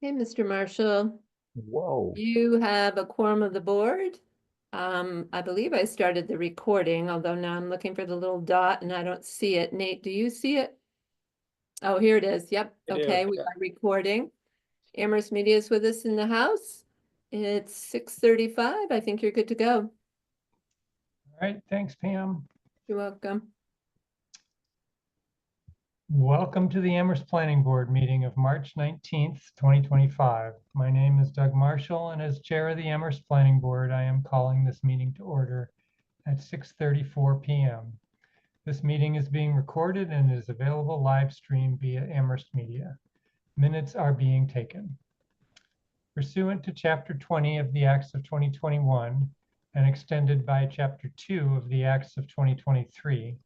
Hey, Mr. Marshall, Whoa. you have a quorum of the board. I believe I started the recording, although now I'm looking for the little dot and I don't see it. Nate, do you see it? Oh, here it is. Yep. I do, Okay, we yeah. are recording. Amherst Media is with us in the house. It's 6:35. I think you're good to go. All right, thanks, Pam. You're welcome. Welcome to the Amherst Planning Board meeting of March 19th, 2025. My name is Doug Marshall, and as chair of the Amherst Planning Board, I am calling this meeting to order at 6:34 p.m. This meeting is being recorded and is available live stream via Amherst Media. Minutes are being taken. Pursuant to Chapter 20 of the Acts of 2021 and extended by Chapter 2 of the Acts of 2023,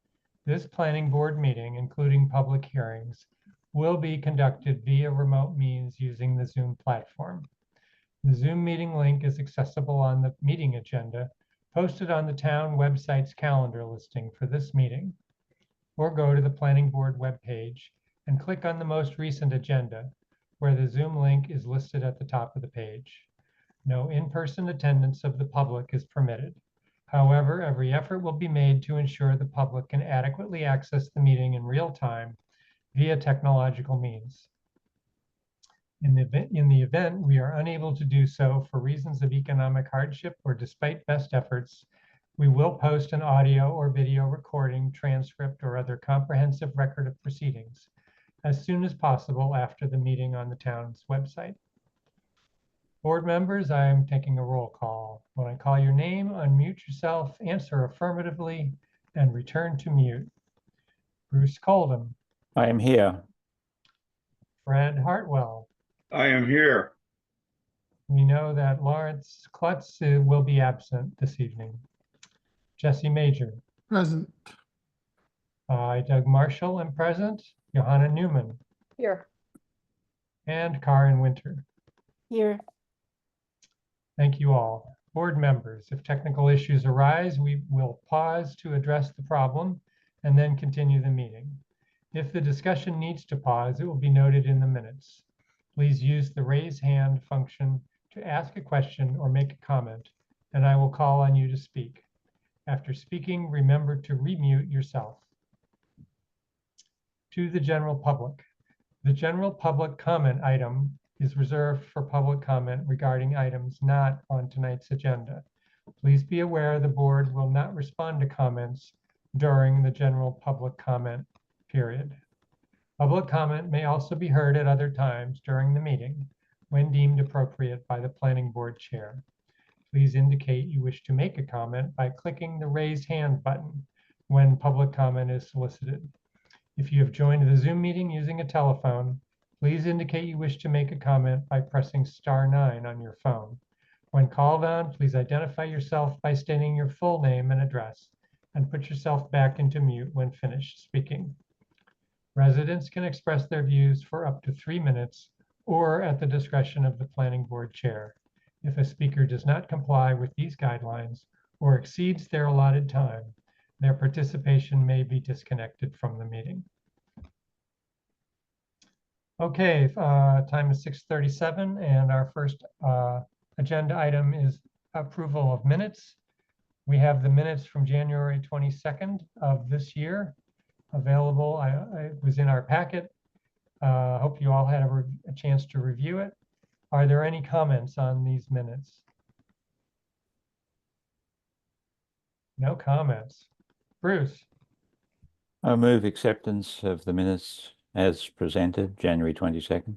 this planning board meeting, including public hearings, will be conducted via remote means using the Zoom platform. The Zoom meeting link is accessible on the meeting agenda posted on the town website's calendar listing for this meeting, or go to the planning board webpage and click on the most recent agenda, where the Zoom link is listed at the top of the page. No in-person attendance of the public is permitted. However, every effort will be made to ensure the public can adequately access the meeting in real time via technological means. In the event we are unable to do so for reasons of economic hardship or despite best efforts, we will post an audio or video recording, transcript, or other comprehensive record of proceedings as soon as possible after the meeting on the town's website. Board members, I am taking a roll call. When I call your name, unmute yourself, answer affirmatively, and return to mute. Bruce Coldham. I am here. Fred Hartwell. I am here. We know that Lawrence Klutz will be absent this evening. Jesse Major. Present. Doug Marshall am present. Johanna Newman. Here. And Karen Winter. Here. Thank you all. Board members, if technical issues arise, we will pause to address the problem and then continue the meeting. If the discussion needs to pause, it will be noted in the minutes. Please use the raise hand function to ask a question or make a comment, and I will call on you to speak. After speaking, remember to remute yourself. To the general public. The general public comment item is reserved for public comment regarding items not on tonight's agenda. Please be aware the board will not respond to comments during the general public comment period. Public comment may also be heard at other times during the meeting when deemed appropriate by the planning board chair. Please indicate you wish to make a comment by clicking the raise hand button when public comment is solicited. If you have joined the Zoom meeting using a telephone, please indicate you wish to make a comment by pressing *9 on your phone. When called on, please identify yourself by stating your full name and address, and put yourself back into mute when finished speaking. Residents can express their views for up to 3 minutes or at the discretion of the planning board chair. If a speaker does not comply with these guidelines or exceeds their allotted time, their participation may be disconnected from the meeting. Okay, time is 6:37, and our first agenda item is approval of minutes. We have the minutes from January 22nd of this year available. It was in our packet. Hope you all had a chance to review it. Are there any comments on these minutes? No comments. Bruce. I move acceptance of the minutes as presented, January 22nd.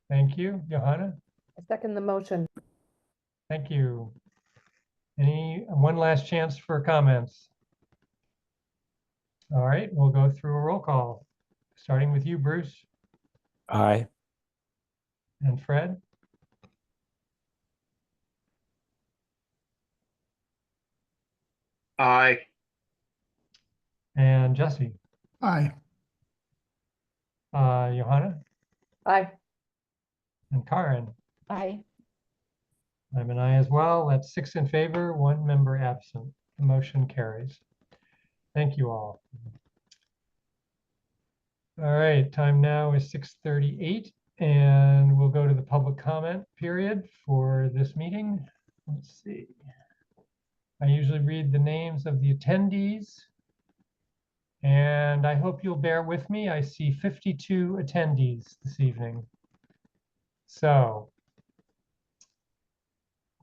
Thank you. Johanna? I second the motion. Thank you. One last chance for comments? All right, we'll go through a roll call, starting with you, Bruce. Aye. And Fred? Aye. And Jesse? Aye. Johanna? Aye. And Karen? Aye. I'm an aye as well. That's 6 in favor, 1 member absent. The motion carries. Thank you all. All right, time now is 6:38, And we'll go to the public comment period for this meeting. Let's see. I usually read the names of the attendees. And I hope you'll bear with me. I see 52 attendees this evening. So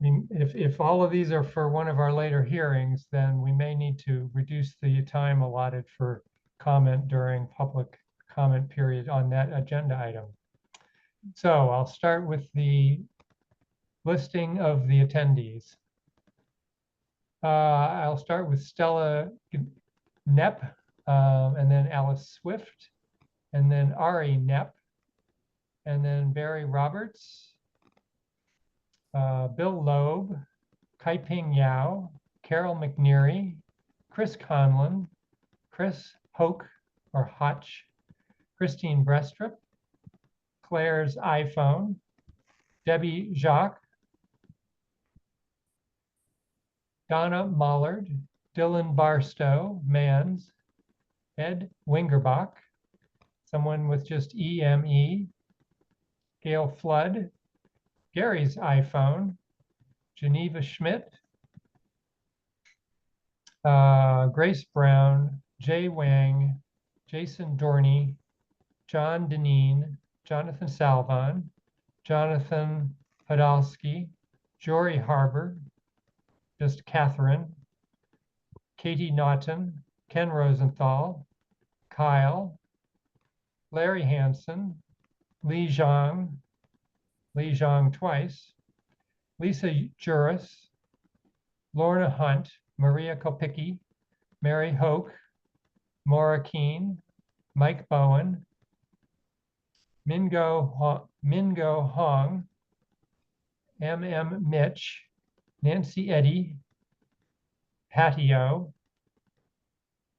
if all of these are for one of our later hearings, then we may need to reduce the time allotted for comment during public comment period on that agenda item. So I'll start with the listing of the attendees. I'll start with Stella Knepp, and then Alice Swift, and then Ari Knepp, and then Barry Roberts, Bill Loeb, Kaiping Yao, Carol McNeary, Chris Conlon, Chris Hoke or Hotch, Christine Brestrup, Claire's iPhone, Debbie Jacques, Donna Mollard, Dylan Barstow, Mans, Ed Wingerbach, someone with just EME, Gail Flood, Gary's iPhone, Geneva Schmidt, Grace Brown, Jay Wang, Jason Dorney, John Deneen, Jonathan Salvon, Jonathan Podolsky, Jory Harbor, just Catherine, Katie Naughton, Ken Rosenthal, Kyle, Larry Hansen, Li Zhang twice, Lisa Juris, Lorna Hunt, Maria Kopicki, Mary Hoke, Maura Keene, Mike Bowen, Mingo Hong, M.M. Mitch, Nancy Eddy, Patty O,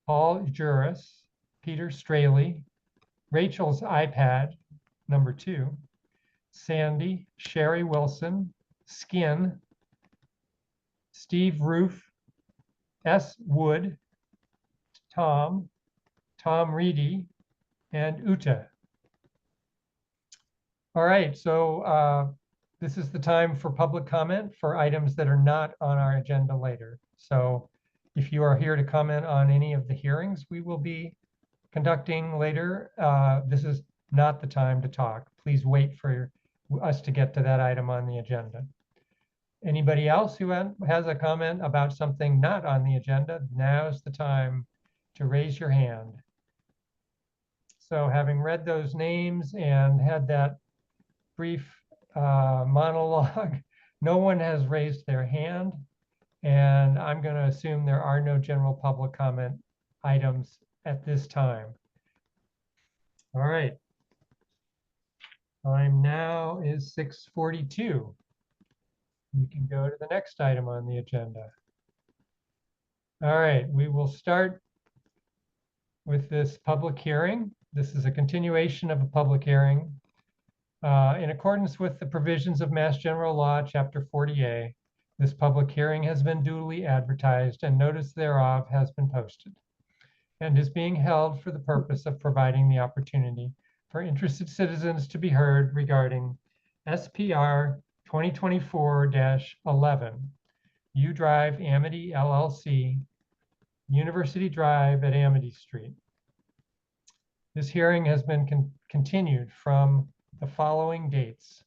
Paul Juris, Peter Straley, Rachel's iPad, number 2, Sandy, Sherry Wilson, Skin, Steve Roof, S. Wood, Tom Reedy, and Uta. All right, so this is the time for public comment for items that are not on our agenda later. So if you are here to comment on any of the hearings we will be conducting later, this is not the time to talk. Please wait for us to get to that item on the agenda. Anybody else who has a comment about something not on the agenda, now's the time to raise your hand. So having read those names and had that brief monologue, no one has raised their hand, and I'm going to assume there are no general public comment items at this time. All right. Time now is 6:42. We can go to the next item on the agenda. All right, we will start with this public hearing. This is a continuation of a public hearing. In accordance with the provisions of Mass General Law, Chapter 40A, this public hearing has been duly advertised and notice thereof has been posted and is being held for the purpose of providing the opportunity for interested citizens to be heard regarding SPR 2024-11, U Drive Amity LLC, University Drive at Amity Street. This hearing has been continued from the following dates: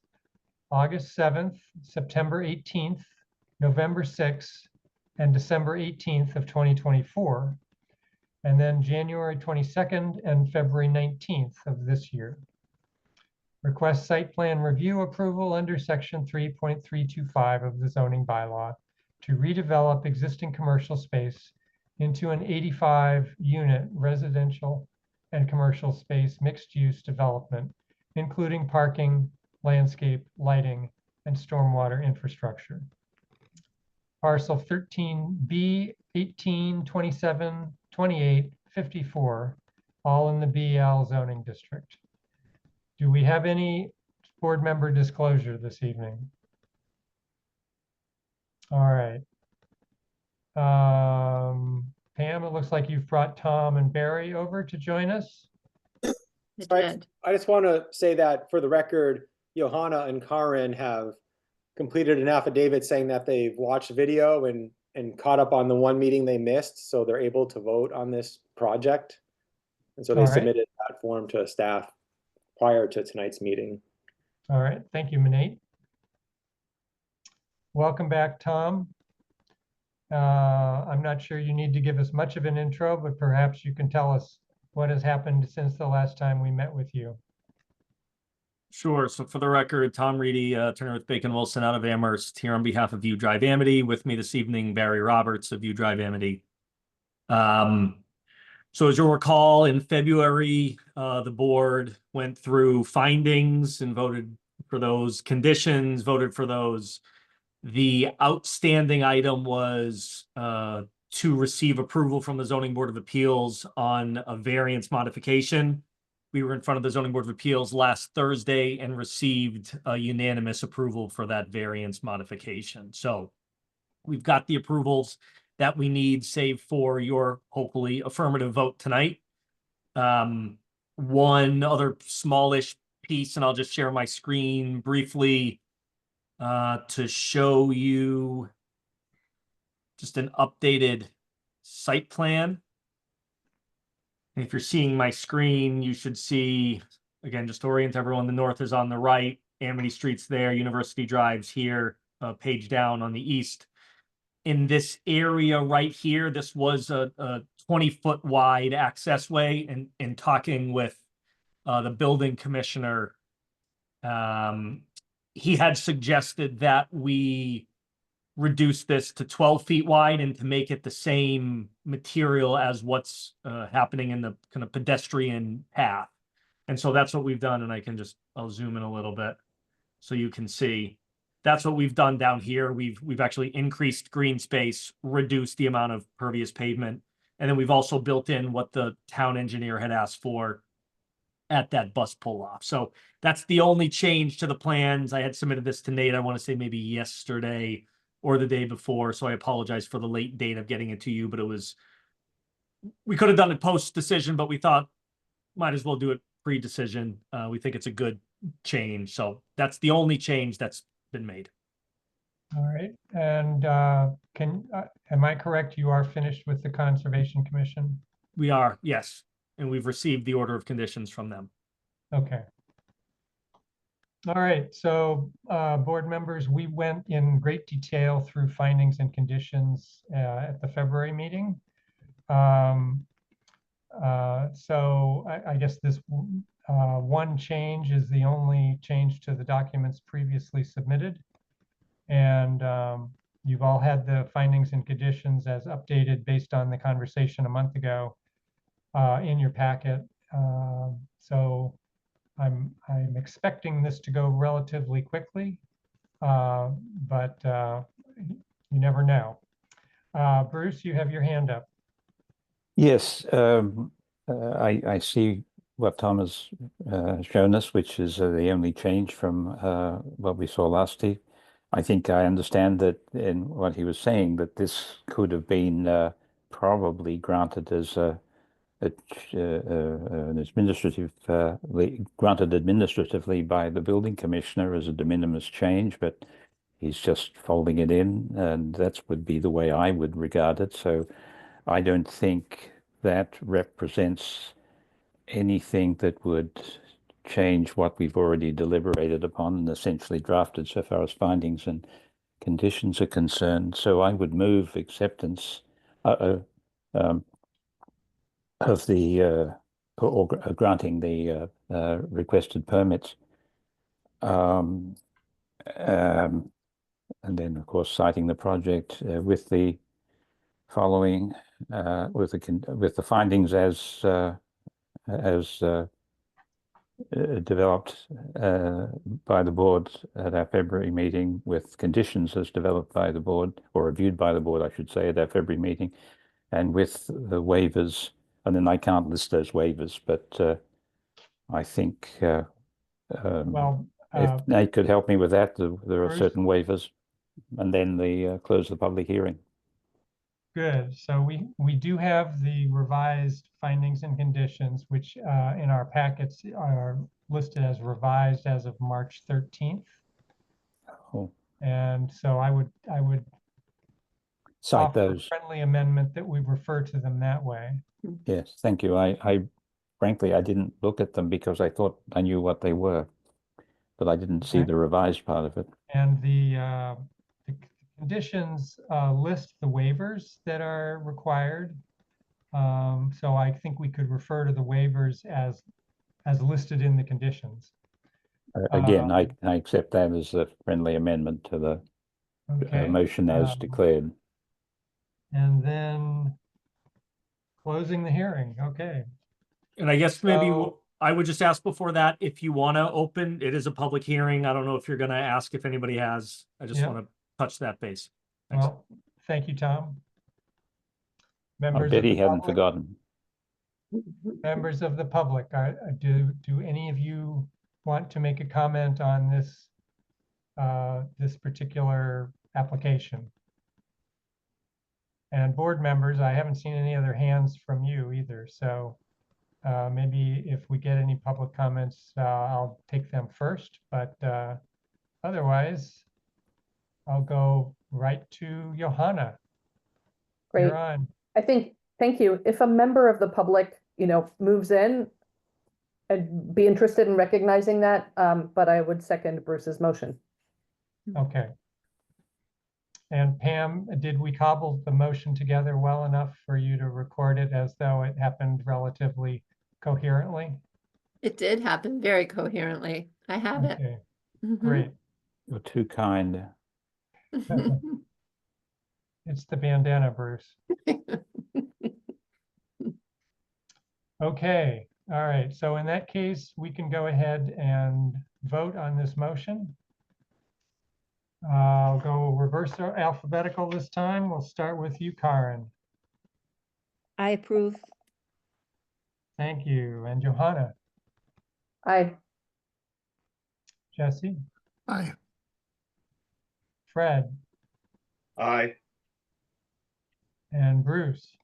August 7th, September 18th, November 6th, and December 18th of 2024, and then January 22nd and February 19th of this year. Request site plan review approval under section 3.325 of the zoning bylaw to redevelop existing commercial space into an 85-unit residential and commercial space mixed-use development, including parking, landscape, lighting, and stormwater infrastructure. Parcel 13B, 18, 27, 28, 54, all in the BL zoning district. Do we have any board member disclosure this evening? All right. Pam, it looks like you've brought Tom and Barry over to join us. I So did. I just want to say that for the record, Johanna and Karen have completed an affidavit saying that they've watched video and caught up on the one meeting they missed, so they're able to vote on this project. And so they All right. submitted that form to staff prior to tonight's meeting. All right, thank you, Manate. Welcome back, Tom. I'm not sure you need to give us much of an intro, but perhaps you can tell us what has happened since the last time we met with you. Sure. So for the record, Tom Reedy, Turner with Bacon Wilson out of Amherst, here on behalf of View Drive Amity. With me this evening, Barry Roberts of View Drive Amity. So as you'll recall, in February, the board went through findings and voted for those conditions, voted for those. The outstanding item was to receive approval from the Zoning Board of Appeals on a variance modification. We were in front of the Zoning Board of Appeals last Thursday and received a unanimous approval for that variance modification. So we've got the approvals that we need, save for your hopefully affirmative vote tonight. One other smallish piece, and I'll just share my screen briefly to show you just an updated site plan. And if you're seeing my screen, you should see, again, just to orient everyone, the north is on the right, Amity Street's there, University Drive's here, page down on the east. In this area right here, this was a 20-foot wide access way, and in talking with the building commissioner, he had suggested that we reduce this to 12 feet wide and to make it the same material as what's happening in the kind of pedestrian path. And so that's what we've done. And I'll zoom in a little bit so you can see. That's what we've done down here. We've actually increased green space, reduced the amount of pervious pavement. And then we've also built in what the town engineer had asked for at that bus pull off. So that's the only change to the plans. I had submitted this to Nate, I want to say maybe yesterday or the day before. So I apologize for the late date of getting it to you, but we could have done it post decision, but we thought might as well do it pre-decision. We think it's a good change. So that's the only change that's been made. All right, and am I correct? You are finished with the Conservation Commission? We are, yes. And we've received the order of conditions from them. Okay. All right, so board members, we went in great detail through findings and conditions at the February meeting. So I guess this one change is the only change to the documents previously submitted. And you've all had the findings and conditions as updated based on the conversation a month ago in your packet. So I'm expecting this to go relatively quickly, but you never know. Bruce, you have your hand up. Yes, I see what Tom has shown us, which is the only change from what we saw last week. I think I understand that in what he was saying, that this could have been probably granted as an administrative, granted administratively by the building commissioner as a de minimis change, but he's just folding it in, and that would be the way I would regard it. So I don't think that represents anything that would change what we've already deliberated upon and essentially drafted so far as findings and conditions are concerned. So I would move acceptance of the or granting the requested permits, and then of course citing the project with the following with the findings as developed by the board at our February meeting, with conditions as developed by the board, or reviewed by the board, I should say, at our February meeting, and with the waivers. And then I can't list those waivers, but I think Well, if Nate could help me with that, there are Bruce? certain waivers, and then the close the public hearing. Good. So we do have the revised findings and conditions, which in our packets are listed as revised as of March 13th. Oh, And so I would cite offer a those. friendly amendment that we refer to them that way. Yes, thank you. I frankly, I didn't look at them because I thought I knew what they were, but I didn't see Okay. the revised part of it. And the conditions list the waivers that are required. So I think we could refer to the waivers as listed in the conditions. Again, I accept that as a friendly amendment to the Okay. motion as declared. And then closing the hearing. Okay. And I guess maybe So- I would just ask before that, if you want to open, it is a public hearing. I don't know if you're going to ask if anybody has. I just Yeah. want to touch that base. Thanks. Well, thank you, Tom. I Members bet of he the hadn't public, forgotten. members of the public, do any of you want to make a comment on this this particular application? And board members, I haven't seen any other hands from you either. So maybe if we get any public comments, I'll take them first. But otherwise, I'll go right to Johanna. Great. You're on. Thank you. If a member of the public, moves in, I'd be interested in recognizing that, but I would second Bruce's motion. Okay. And Pam, did we cobble the motion together well enough for you to record it as though it happened relatively coherently? It did happen very coherently. I have it. Okay, Mhm. great. You're too kind. It's the bandana, Bruce. Okay, all right. So in that case, we can go ahead and vote on this motion. I'll go reverse alphabetical this time. We'll start with you, Karen. I approve. Thank you. And Johanna, Aye. Jesse, Aye. Fred, Aye. and Bruce.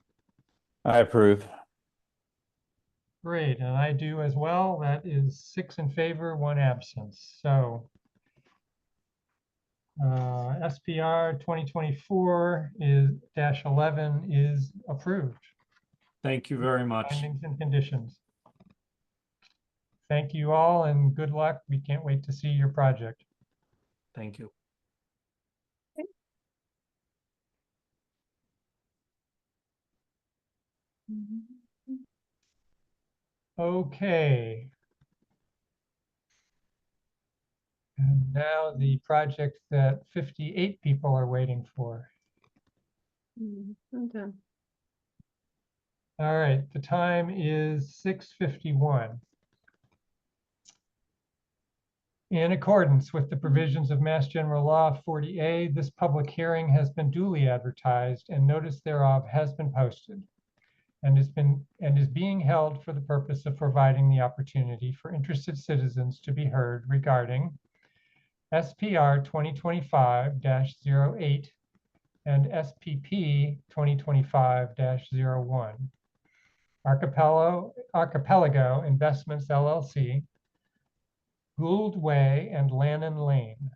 I approve. Great, and I do as well. That is 6 in favor, 1 absence. So SPR 2024 is -11 is approved. Thank you very much. Findings and conditions. Thank you all and good luck. We can't wait to see your project. Thank you. Okay. And now the project that 58 people are waiting for. Okay. All right, the time is 6:51. In accordance with the provisions of Mass General Law 40A, this public hearing has been duly advertised and notice thereof has been posted and is being held for the purpose of providing the opportunity for interested citizens to be heard regarding SPR 2025-08 and SPP 2025-01. Archipelago Investments LLC, Gould Way and Lannon Lane.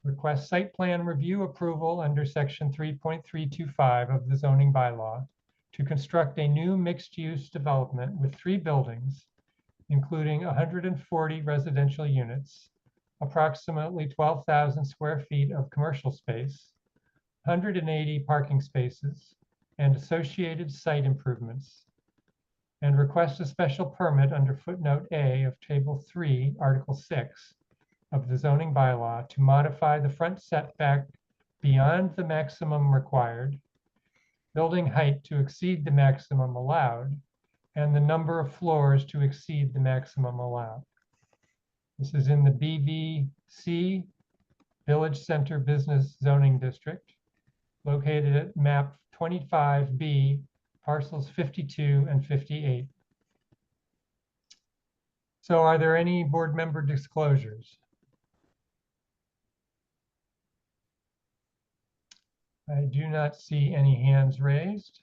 Request site plan review approval under section 3.325 of the zoning bylaw to construct a new mixed-use development with 3 buildings, including 140 residential units, approximately 12,000 square feet of commercial space, 180 parking spaces, and associated site improvements, and request a special permit under footnote A of Table 3, Article 6 of the zoning bylaw to modify the front setback beyond the maximum required, building height to exceed the maximum allowed, and the number of floors to exceed the maximum allowed. This is in the BVC, Village Center Business Zoning District, located at map 25B, parcels 52 and 58. So are there any board member disclosures? I do not see any hands raised.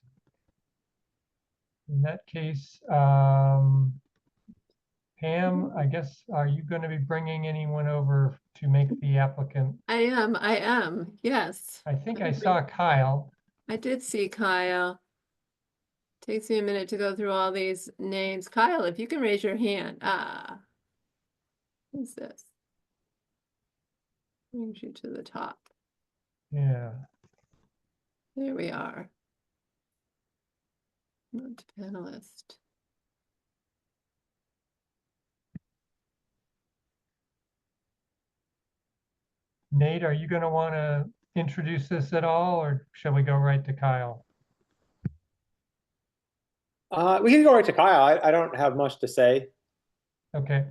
In that case, Pam, I guess, are you going to be bringing anyone over to make the applicant? I am, yes. I think I saw Kyle. I did see Kyle. Takes me a minute to go through all these names. Kyle, if you can raise your hand. Who's this? Brings you to the top. Yeah. There we are. Not panelist. Nate, are you going to want to introduce this at all, or shall we go right to Kyle? We can go right to Kyle. I don't have much to say. Okay.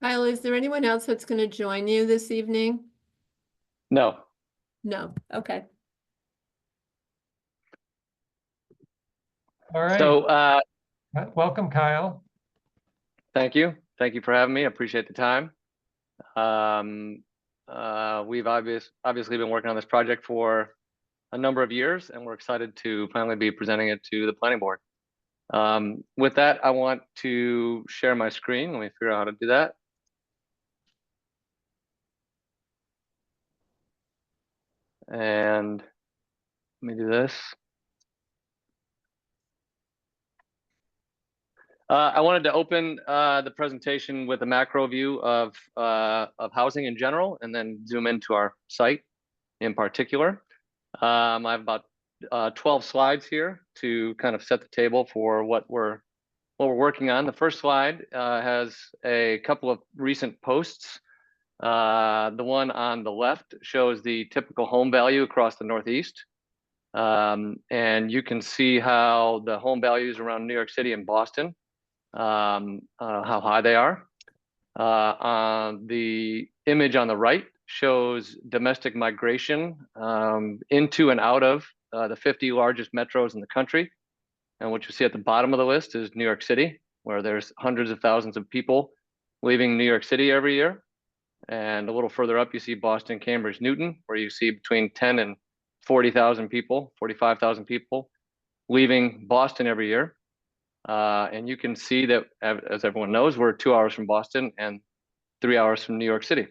Kyle, is there anyone else that's going to join you this evening? No. No. Okay. All right. So Welcome, Kyle. thank you. Thank you for having me. I appreciate the time. We've obviously been working on this project for a number of years, and we're excited to finally be presenting it to the planning board. With that, I want to share my screen. Let me figure out how to do that. And let me do this. I wanted to open the presentation with a macro view of housing in general, and then zoom into our site in particular. I have about 12 slides here to kind of set the table for what we're working on. The first slide has a couple of recent posts. The one on the left shows the typical home value across the Northeast. And you can see how the home values around New York City and Boston, how high they are. The image on the right shows domestic migration into and out of the 50 largest metros in the country. And what you see at the bottom of the list is New York City, where there's hundreds of thousands of people leaving New York City every year. And a little further up, you see Boston, Cambridge, Newton, where you see between 10 and 40,000 people, 45,000 people leaving Boston every year. And you can see that, as everyone knows, we're 2 hours from Boston and 3 hours from New York City.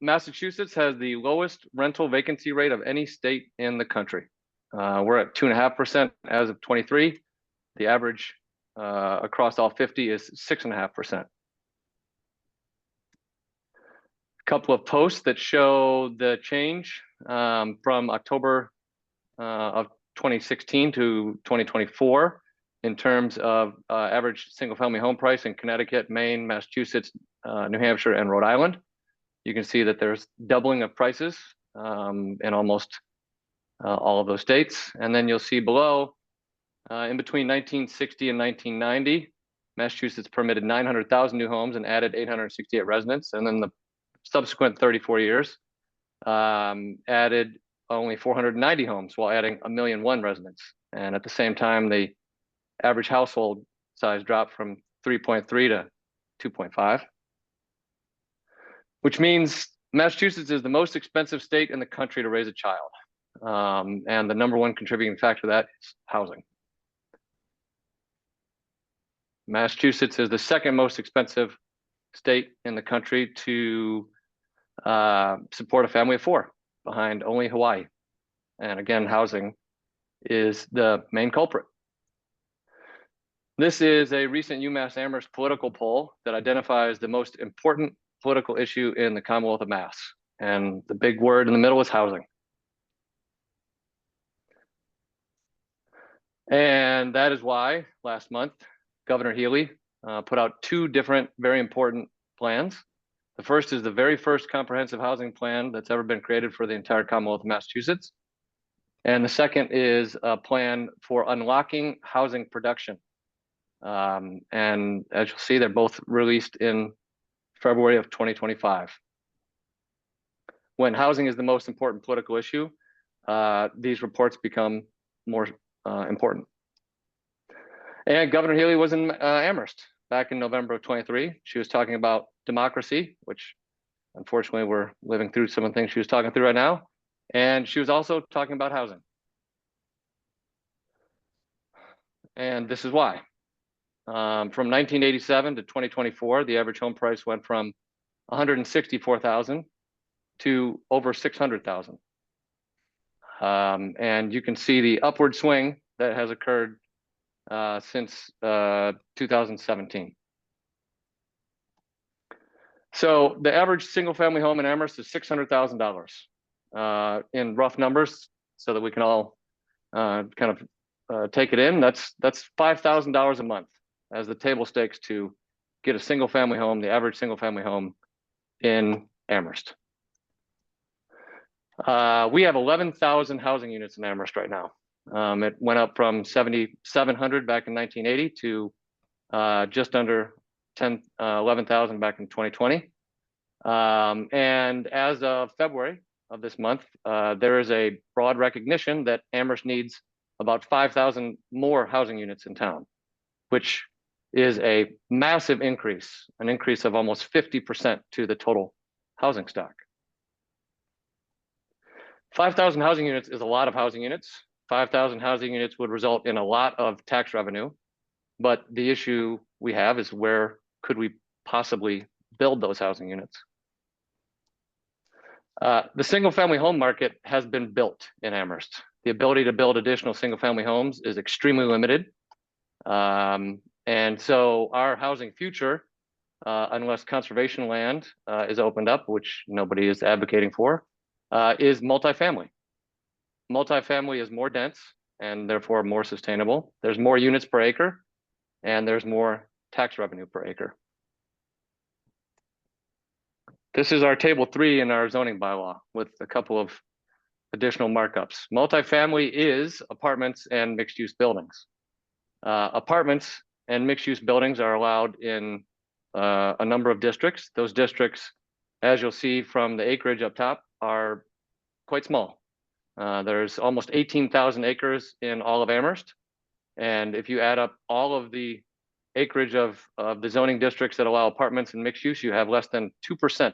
Massachusetts has the lowest rental vacancy rate of any state in the country. We're at 2.5% as of 23. The average across all 50 is 6.5%. Couple of posts that show the change from October of 2016 to 2024 in terms of average single-family home price in Connecticut, Maine, Massachusetts, New Hampshire, and Rhode Island. You can see that there's doubling of prices in almost all of those states. And then you'll see below, in between 1960 and 1990, Massachusetts permitted 900,000 new homes and added 868 residents. And then the subsequent 34 years added only 490 homes while adding 1,000,001 residents. And at the same time, the average household size dropped from 3.3 to 2.5, which means Massachusetts is the most expensive state in the country to raise a child. And the #1 contributing factor to that is housing. Massachusetts is the second most expensive state in the country to support a family of 4, behind only Hawaii. And again, housing is the main culprit. This is a recent UMass Amherst political poll that identifies the most important political issue in the Commonwealth of Mass. And the big word in the middle is housing. And that is why last month, Governor Healy put out 2 different, very important plans. The first is the very first comprehensive housing plan that's ever been created for the entire Commonwealth of Massachusetts. And the second is a plan for unlocking housing production. And as you'll see, they're both released in February of 2025. When housing is the most important political issue, these reports become more important. And Governor Healy was in Amherst back in November of 23. She was talking about democracy, which Unfortunately, we're living through some of the things she was talking through right now. And she was also talking about housing. And this is why. From 1987 to 2024, the average home price went from 164,000 to over 600,000. And you can see the upward swing that has occurred since 2017. So the average single family home in Amherst is $600,000 in rough numbers, so that we can all kind of take it in. That's $5,000 a month as the table stakes to get a single family home, the average single family home in Amherst. We have 11,000 housing units in Amherst right now. It went up from 7,700 back in 1980 to just under 11,000 back in 2020. And as of February of this month, there is a broad recognition that Amherst needs about 5,000 more housing units in town, which is a massive increase, an increase of almost 50% to the total housing stock. 5,000 housing units is a lot of housing units. 5,000 housing units would result in a lot of tax revenue. But the issue we have is, where could we possibly build those housing units? The single family home market has been built in Amherst. The ability to build additional single family homes is extremely limited. And so our housing future, unless conservation land is opened up, which nobody is advocating for, is multifamily. Multifamily is more dense and therefore more sustainable. There's more units per acre, and there's more tax revenue per acre. This is our table 3 in our zoning bylaw with a couple of additional markups. Multifamily is apartments and mixed-use buildings. Apartments and mixed-use buildings are allowed in a number of districts. Those districts, as you'll see from the acreage up top, are quite small. There's almost 18,000 acres in all of Amherst. And if you add up all of the acreage of the zoning districts that allow apartments and mixed use, you have less than 2%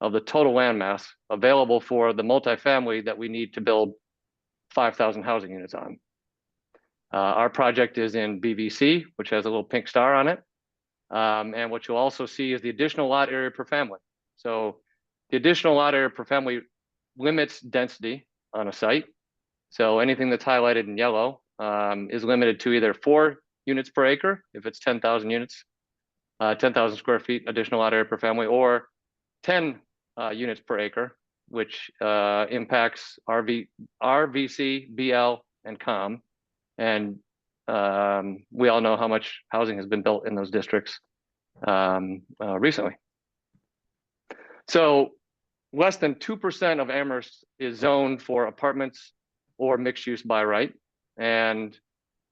of the total land mass available for the multifamily that we need to build 5,000 housing units on. Our project is in BVC, which has a little pink star on it. And what you'll also see is the additional lot area per family. So the additional lot area per family limits density on a site. So anything that's highlighted in yellow is limited to either 4 units per acre, if it's 10,000 units, 10,000 square feet additional lot area per family, or 10 units per acre, which impacts RVC, BL, and COM. And we all know how much housing has been built in those districts recently. So less than 2% of Amherst is zoned for apartments or mixed use by right. And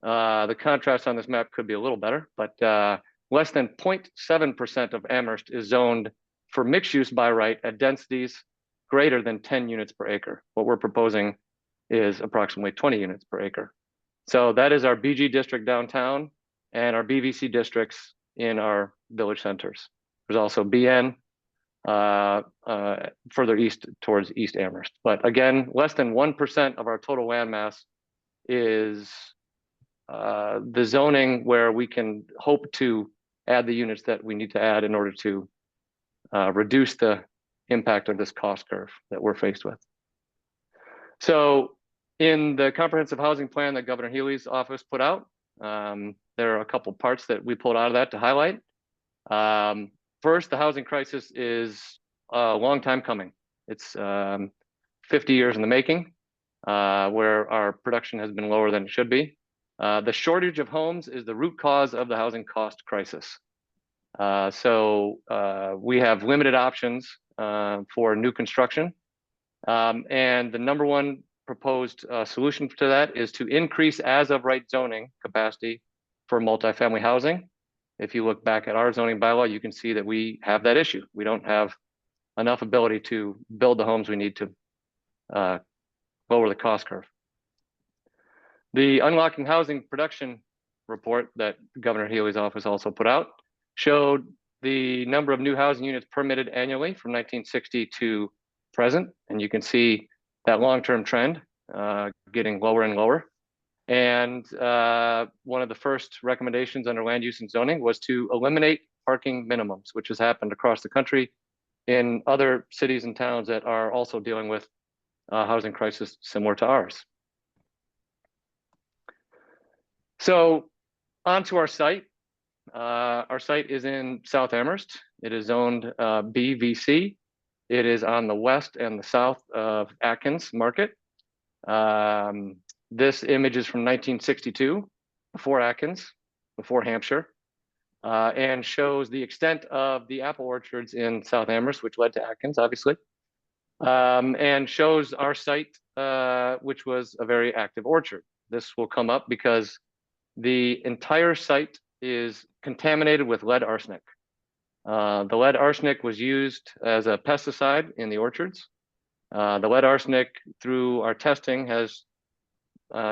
the contrast on this map could be a little better, but less than 0.7% of Amherst is zoned for mixed use by right at densities greater than 10 units per acre. What we're proposing is approximately 20 units per acre. So that is our BG district downtown and our BVC districts in our village centers. There's also BN further east towards East Amherst. But again, less than 1% of our total land mass is the zoning where we can hope to add the units that we need to add in order to reduce the impact of this cost curve that we're faced with. So in the comprehensive housing plan that Governor Healy's office put out, there are a couple parts that we pulled out of that to highlight. First, the housing crisis is a long time coming. It's 50 years in the making, where our production has been lower than it should be. The shortage of homes is the root cause of the housing cost crisis. So we have limited options for new construction. And the number one proposed solution to that is to increase as of right zoning capacity for multifamily housing. If you look back at our zoning bylaw, you can see that we have that issue. We don't have enough ability to build the homes we need to lower the cost curve. The Unlocking Housing Production report that Governor Healy's office also put out showed the number of new housing units permitted annually from 1960 to present. And you can see that long-term trend getting lower and lower. And one of the first recommendations under land use and zoning was to eliminate parking minimums, which has happened across the country in other cities and towns that are also dealing with a housing crisis similar to ours. So onto our site. Our site is in South Amherst. It is zoned BVC. It is on the west and the south of Atkins Market. This image is from 1962, before Atkins, before Hampshire, and shows the extent of the apple orchards in South Amherst, which led to Atkins, obviously, and shows our site, which was a very active orchard. This will come up because the entire site is contaminated with lead arsenic. The lead arsenic was used as a pesticide in the orchards. The lead arsenic, through our testing, has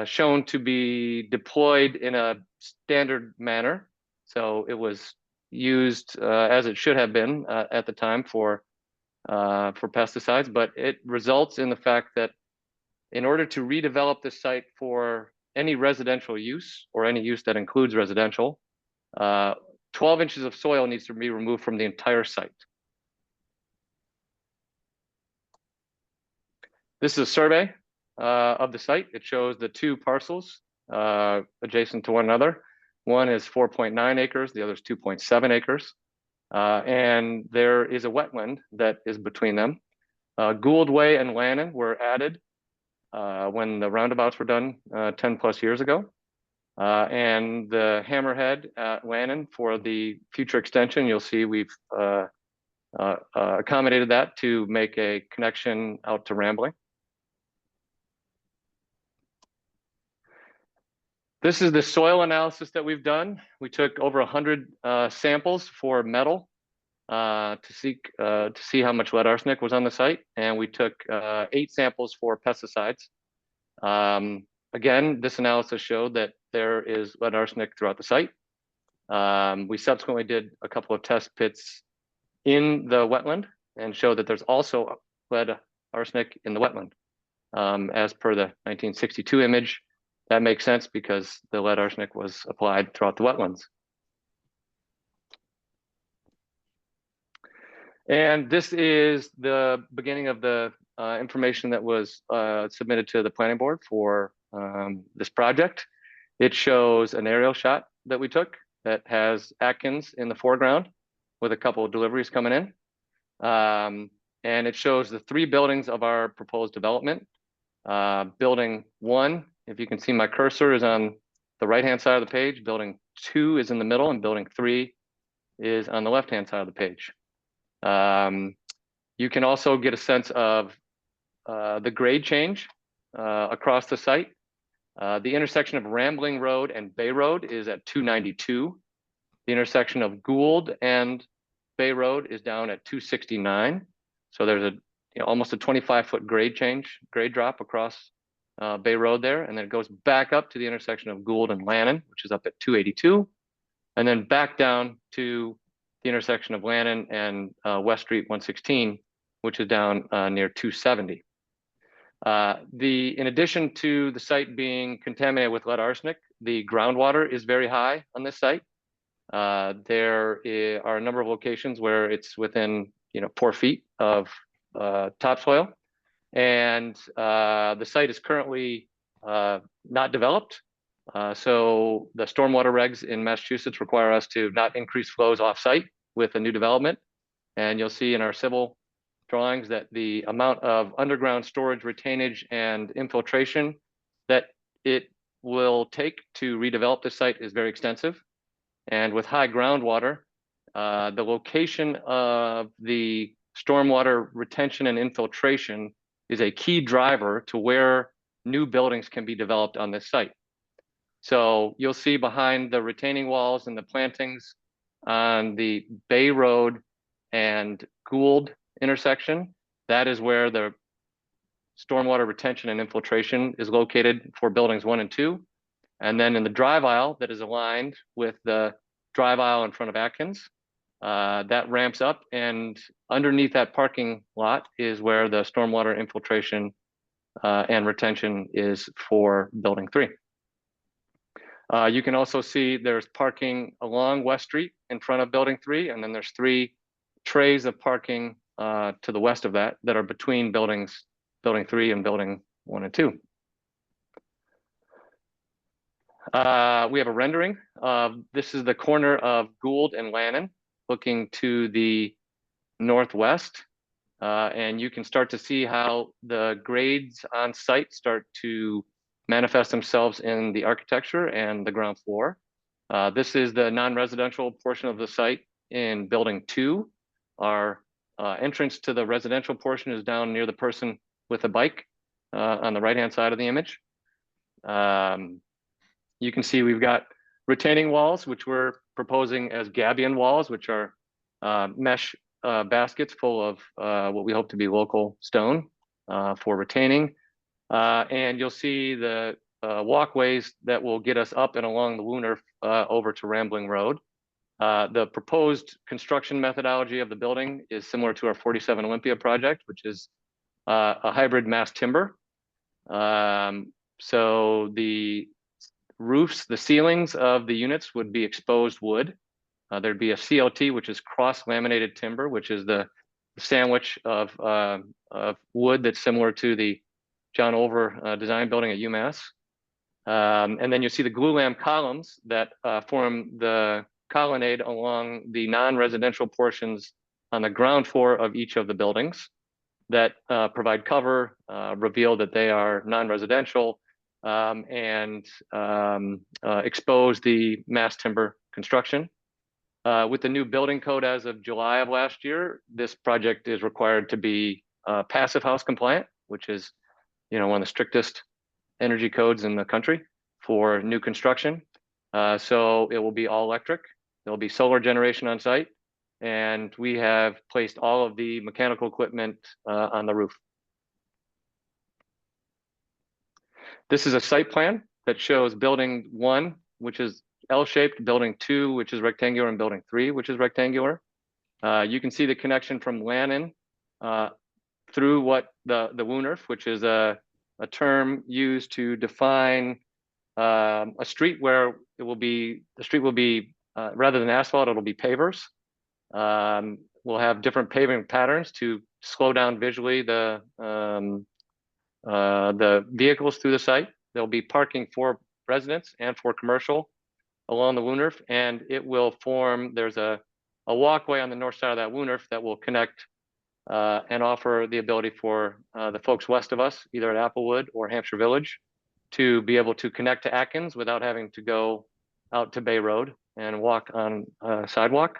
shown to be deployed in a standard manner. So it was used as it should have been at the time for pesticides, but it results in the fact that in order to redevelop the site for any residential use or any use that includes residential, 12 inches of soil needs to be removed from the entire site. This is a survey of the site. It shows the two parcels adjacent to one another. One is 4.9 acres, the other is 2.7 acres. And there is a wetland that is between them. Gould Way and Lannon were added when the roundabouts were done 10 plus years ago. And the hammerhead at Lannon for the future extension, you'll see we've accommodated that to make a connection out to Rambling. This is the soil analysis that we've done. We took over 100 samples for metal to see how much lead arsenic was on the site, and we took 8 samples for pesticides. Again, this analysis showed that there is lead arsenic throughout the site. We subsequently did a couple of test pits in the wetland and showed that there's also lead arsenic in the wetland. As per the 1962 image, that makes sense because the lead arsenic was applied throughout the wetlands. And this is the beginning of the information that was submitted to the planning board for this project. It shows an aerial shot that we took that has Atkins in the foreground with a couple of deliveries coming in. And it shows the 3 buildings of our proposed development. Building 1, if you can see my cursor, is on the right-hand side of the page. Building 2 is in the middle, and building 3 is on the left-hand side of the page. You can also get a sense of the grade change across the site. The intersection of Rambling Road and Bay Road is at 292. The intersection of Gould and Bay Road is down at 269. So there's almost a 25-foot grade drop across Bay Road there, and then it goes back up to the intersection of Gould and Lannon, which is up at 282, and then back down to the intersection of Lannon and West Street 116, which is down near 270. In addition to the site being contaminated with lead arsenic, the groundwater is very high on this site. There are a number of locations where it's within 4 feet of topsoil, and the site is currently not developed. So the stormwater regs in Massachusetts require us to not increase flows off-site with a new development. And you'll see in our civil drawings that the amount of underground storage, retainage, and infiltration that it will take to redevelop this site is very extensive. And with high groundwater, the location of the stormwater retention and infiltration is a key driver to where new buildings can be developed on this site. So you'll see behind the retaining walls and the plantings on the Bay Road and Gould intersection, that is where the stormwater retention and infiltration is located for buildings 1 and 2. And then in the drive aisle that is aligned with the drive aisle in front of Atkins, that ramps up, and underneath that parking lot is where the stormwater infiltration and retention is for building 3. You can also see there's parking along West Street in front of building 3, and then there's 3 trays of parking to the west of that are between building 3 and building 1 and 2. We have a rendering. This is the corner of Gould and Lannon looking to the northwest. And you can start to see how the grades on site start to manifest themselves in the architecture and the ground floor. This is the non-residential portion of the site in building 2. Our entrance to the residential portion is down near the person with a bike on the right-hand side of the image. You can see we've got retaining walls, which we're proposing as gabion walls, which are mesh baskets full of what we hope to be local stone for retaining. And you'll see the walkways that will get us up and along the Wooner over to Rambling Road. The proposed construction methodology of the building is similar to our 47 Olympia project, which is a hybrid mass timber. So the roofs, the ceilings of the units would be exposed wood. There'd be a CLT, which is cross-laminated timber, which is the sandwich of wood that's similar to the John Olver design building at UMass. And then you see the glulam columns that form the colonnade along the non-residential portions on the ground floor of each of the buildings that provide cover, reveal that they are non-residential, and expose the mass timber construction. With the new building code as of July of last year, this project is required to be passive house compliant, which is, one of the strictest energy codes in the country for new construction. So it will be all electric. There'll be solar generation on site, and we have placed all of the mechanical equipment on the roof. This is a site plan that shows building 1, which is L-shaped, building 2, which is rectangular, and building 3, which is rectangular. You can see the connection from Lannon through what the Woonerf, which is a term used to define a street where the street will be rather than asphalt, it'll be pavers. We'll have different paving patterns to slow down visually the vehicles through the site. There'll be parking for residents and for commercial along the Woonerf, and it will form, there's a walkway on the north side of that Woonerf that will connect and offer the ability for the folks west of us, either at Applewood or Hampshire Village, to be able to connect to Atkins without having to go out to Bay Road and walk on a sidewalk.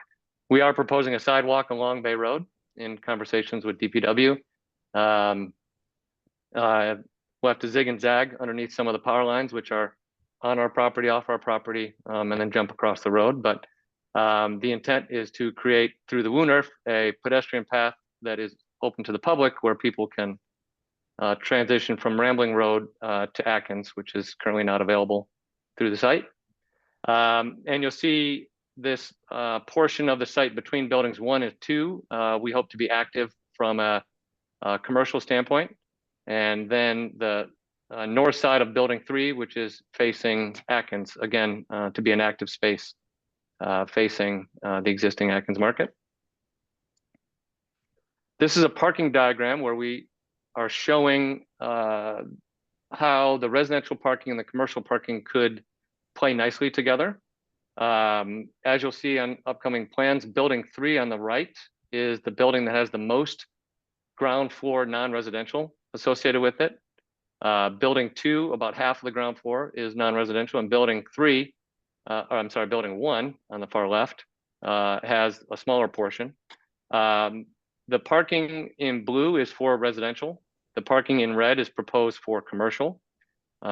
We are proposing a sidewalk along Bay Road in conversations with DPW. We'll have to zig and zag underneath some of the power lines, which are on our property, off our property, and then jump across the road. But the intent is to create through the Woonerf a pedestrian path that is open to the public, where people can transition from Rambling Road to Atkins, which is currently not available through the site. And you'll see this portion of the site between buildings 1 and 2. We hope to be active from a commercial standpoint. And then the north side of building 3, which is facing Atkins, again, to be an active space facing the existing Atkins market. This is a parking diagram where we are showing how the residential parking and the commercial parking could play nicely together. As you'll see on upcoming plans, building 3 on the right is the building that has the most ground floor non-residential associated with it. Building 2, about half of the ground floor is non-residential, and building 1 on the far left has a smaller portion. The parking in blue is for residential. The parking in red is proposed for commercial.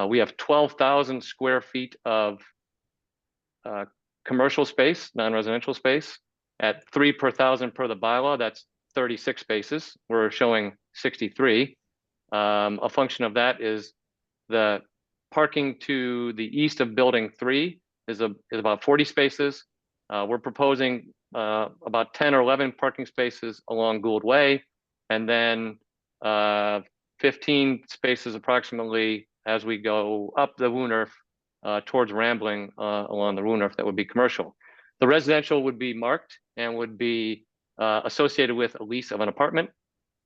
We have 12,000 square feet of commercial space, non-residential space. At 3 per thousand per the bylaw, that's 36 spaces. We're showing 63. A function of that is the parking to the east of building 3 is about 40 spaces. We're proposing about 10 or 11 parking spaces along Gould Way, and then 15 spaces approximately as we go up the Woonerf towards Rambling along the Woonerf that would be commercial. The residential would be marked and would be associated with a lease of an apartment.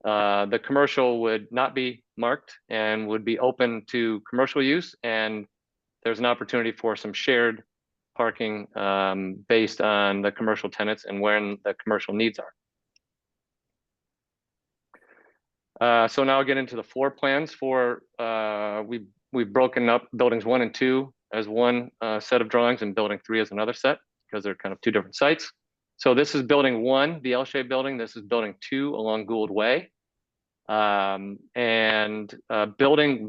The commercial would not be marked and would be open to commercial use, and there's an opportunity for some shared parking based on the commercial tenants and when the commercial needs are. So now I'll get into the floor plans for, we've broken up buildings 1 and 2 as one set of drawings and building 3 as another set because they're kind of 2 different sites. So this is building 1, the L-shaped building. This is building 2 along Gould Way. Building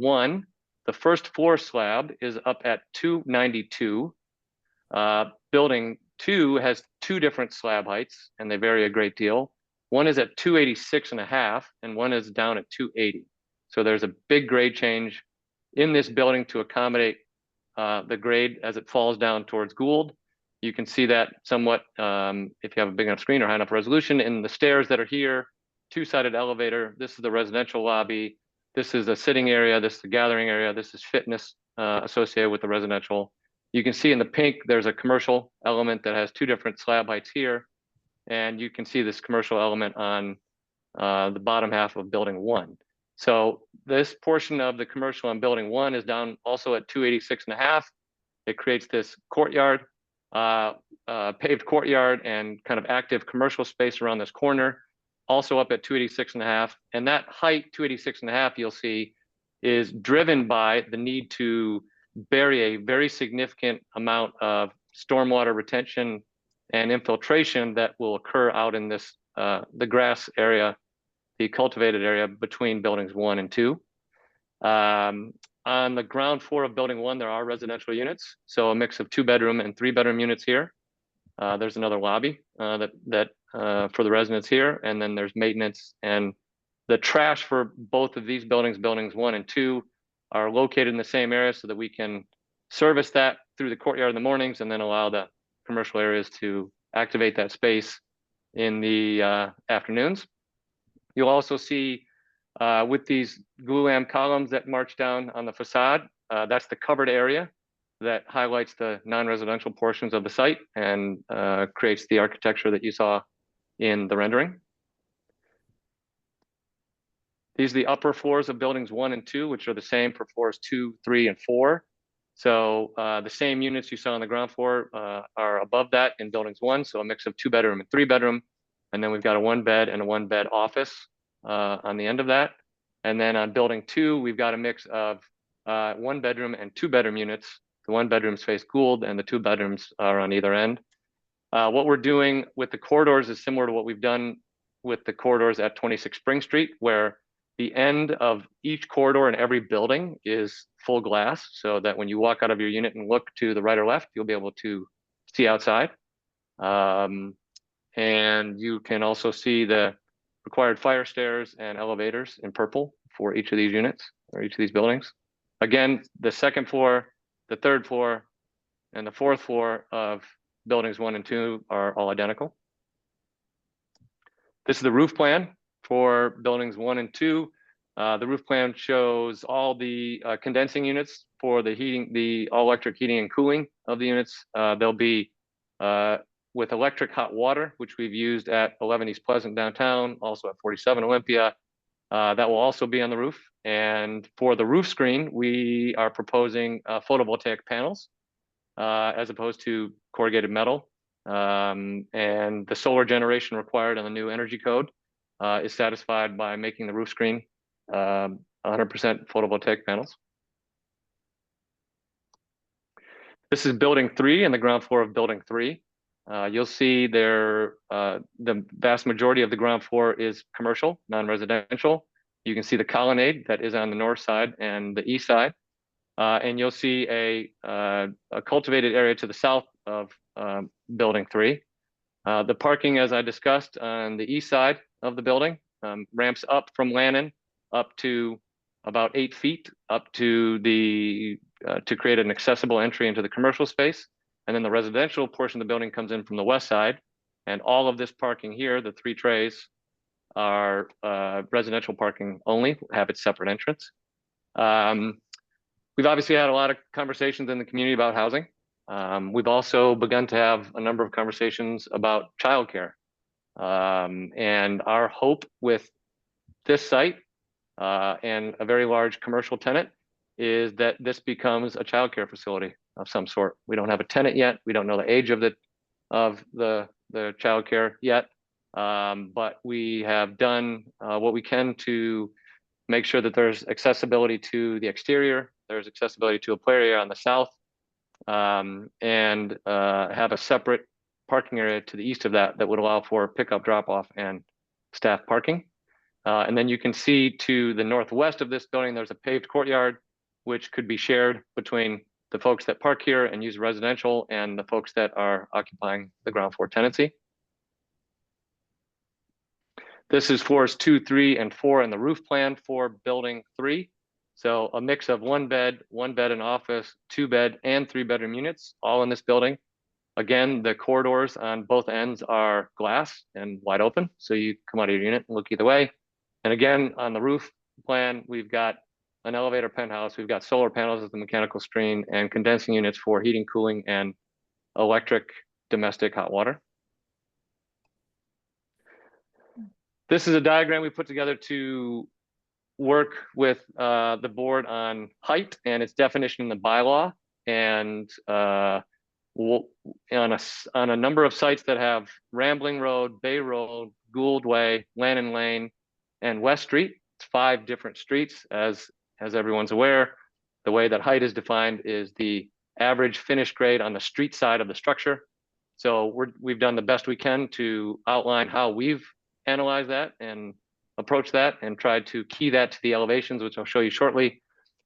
1, the first floor slab is up at 292. Building 2 has 2 different slab heights and they vary a great deal. One is at 286.5 and one is down at 280. So there's a big grade change in this building to accommodate the grade as it falls down towards Gould. You can see that somewhat if you have a big enough screen or high enough resolution in the stairs that are here, 2-sided elevator. This is the residential lobby. This is a sitting area. This is the gathering area. This is fitness associated with the residential. You can see in the pink, there's a commercial element that has 2 different slab heights here. And you can see this commercial element on the bottom half of building 1. So this portion of the commercial on building 1 is down also at 286.5. It creates this courtyard, paved courtyard and kind of active commercial space around this corner, also up at 286.5. And that height, 286.5, you'll see, is driven by the need to bury a very significant amount of stormwater retention and infiltration that will occur out in this, the grass area, the cultivated area between buildings 1 and 2. On the ground floor of building 1, there are residential units. So a mix of 2-bedroom and 3-bedroom units here. There's another lobby for the residents here. And then there's maintenance, and the trash for both of these buildings, buildings 1 and 2, are located in the same area so that we can service that through the courtyard in the mornings and then allow the commercial areas to activate that space in the afternoons. You'll also see with these glulam columns that march down on the facade, that's the covered area that highlights the non-residential portions of the site and creates the architecture that you saw in the rendering. These are the upper floors of buildings 1 and 2, which are the same for floors 2, 3, and 4. So the same units you saw on the ground floor are above that in buildings 1. So a mix of 2-bedroom and 3-bedroom. And then we've got a 1-bed and a 1-bed office on the end of that. And then on building 2, we've got a mix of 1-bedroom and 2-bedroom units. The 1-bedrooms face Gould and the 2-bedrooms are on either end. What we're doing with the corridors is similar to what we've done with the corridors at 26 Spring Street, where the end of each corridor in every building is full glass, so that when you walk out of your unit and look to the right or left, you'll be able to see outside. And you can also see the required fire stairs and elevators in purple for each of these units or each of these buildings. Again, the 2nd floor, the 3rd floor, and the 4th floor of buildings 1 and 2 are all identical. This is the roof plan for buildings 1 and 2. The roof plan shows all the condensing units for the heating, the all-electric heating and cooling of the units. They'll be with electric hot water, which we've used at 11 East Pleasant downtown, also at 47 Olympia. That will also be on the roof. And for the roof screen, we are proposing photovoltaic panels as opposed to corrugated metal. And the solar generation required on the new energy code is satisfied by making the roof screen 100% photovoltaic panels. This is building 3 and the ground floor of building 3. You'll see there the vast majority of the ground floor is commercial, non-residential. You can see the colonnade that is on the north side and the east side. And you'll see a cultivated area to the south of building 3. The parking, as I discussed, on the east side of the building ramps up from Lannon up to about 8 feet up to the to create an accessible entry into the commercial space. And then the residential portion of the building comes in from the west side And all of this parking here, the 3 trays, are residential parking only, have its separate entrance. We've obviously had a lot of conversations in the community about housing. We've also begun to have a number of conversations about childcare. And our hope with this site and a very large commercial tenant is that this becomes a childcare facility of some sort. We don't have a tenant yet. We don't know the age of the childcare yet. But we have done what we can to make sure that there's accessibility to the exterior, there's accessibility to a play area on the south, and have a separate parking area to the east of that that would allow for pickup, drop off, and staff parking. And then you can see to the northwest of this building, there's a paved courtyard, which could be shared between the folks that park here and use residential and the folks that are occupying the ground floor tenancy. This is floors 2, 3, and 4 in the roof plan for building 3. So a mix of 1 bed and office, 2 bed and 3 bedroom units, all in this building. Again, the corridors on both ends are glass and wide open. So you come out of your unit and look either way. And again, on the roof plan, we've got an elevator penthouse. We've got solar panels as the mechanical screen and condensing units for heating, cooling, and electric domestic hot water. This is a diagram we put together to work with the board on height and its definition in the bylaw. And on a number of sites that have Rambling Road, Bay Road, Gould Way, Lannon Lane, and West Street, it's 5 different streets, as everyone's aware. The way that height is defined is the average finished grade on the street side of the structure. So we've done the best we can to outline how we've analyze that and approach that and try to key that to the elevations, which I'll show you shortly,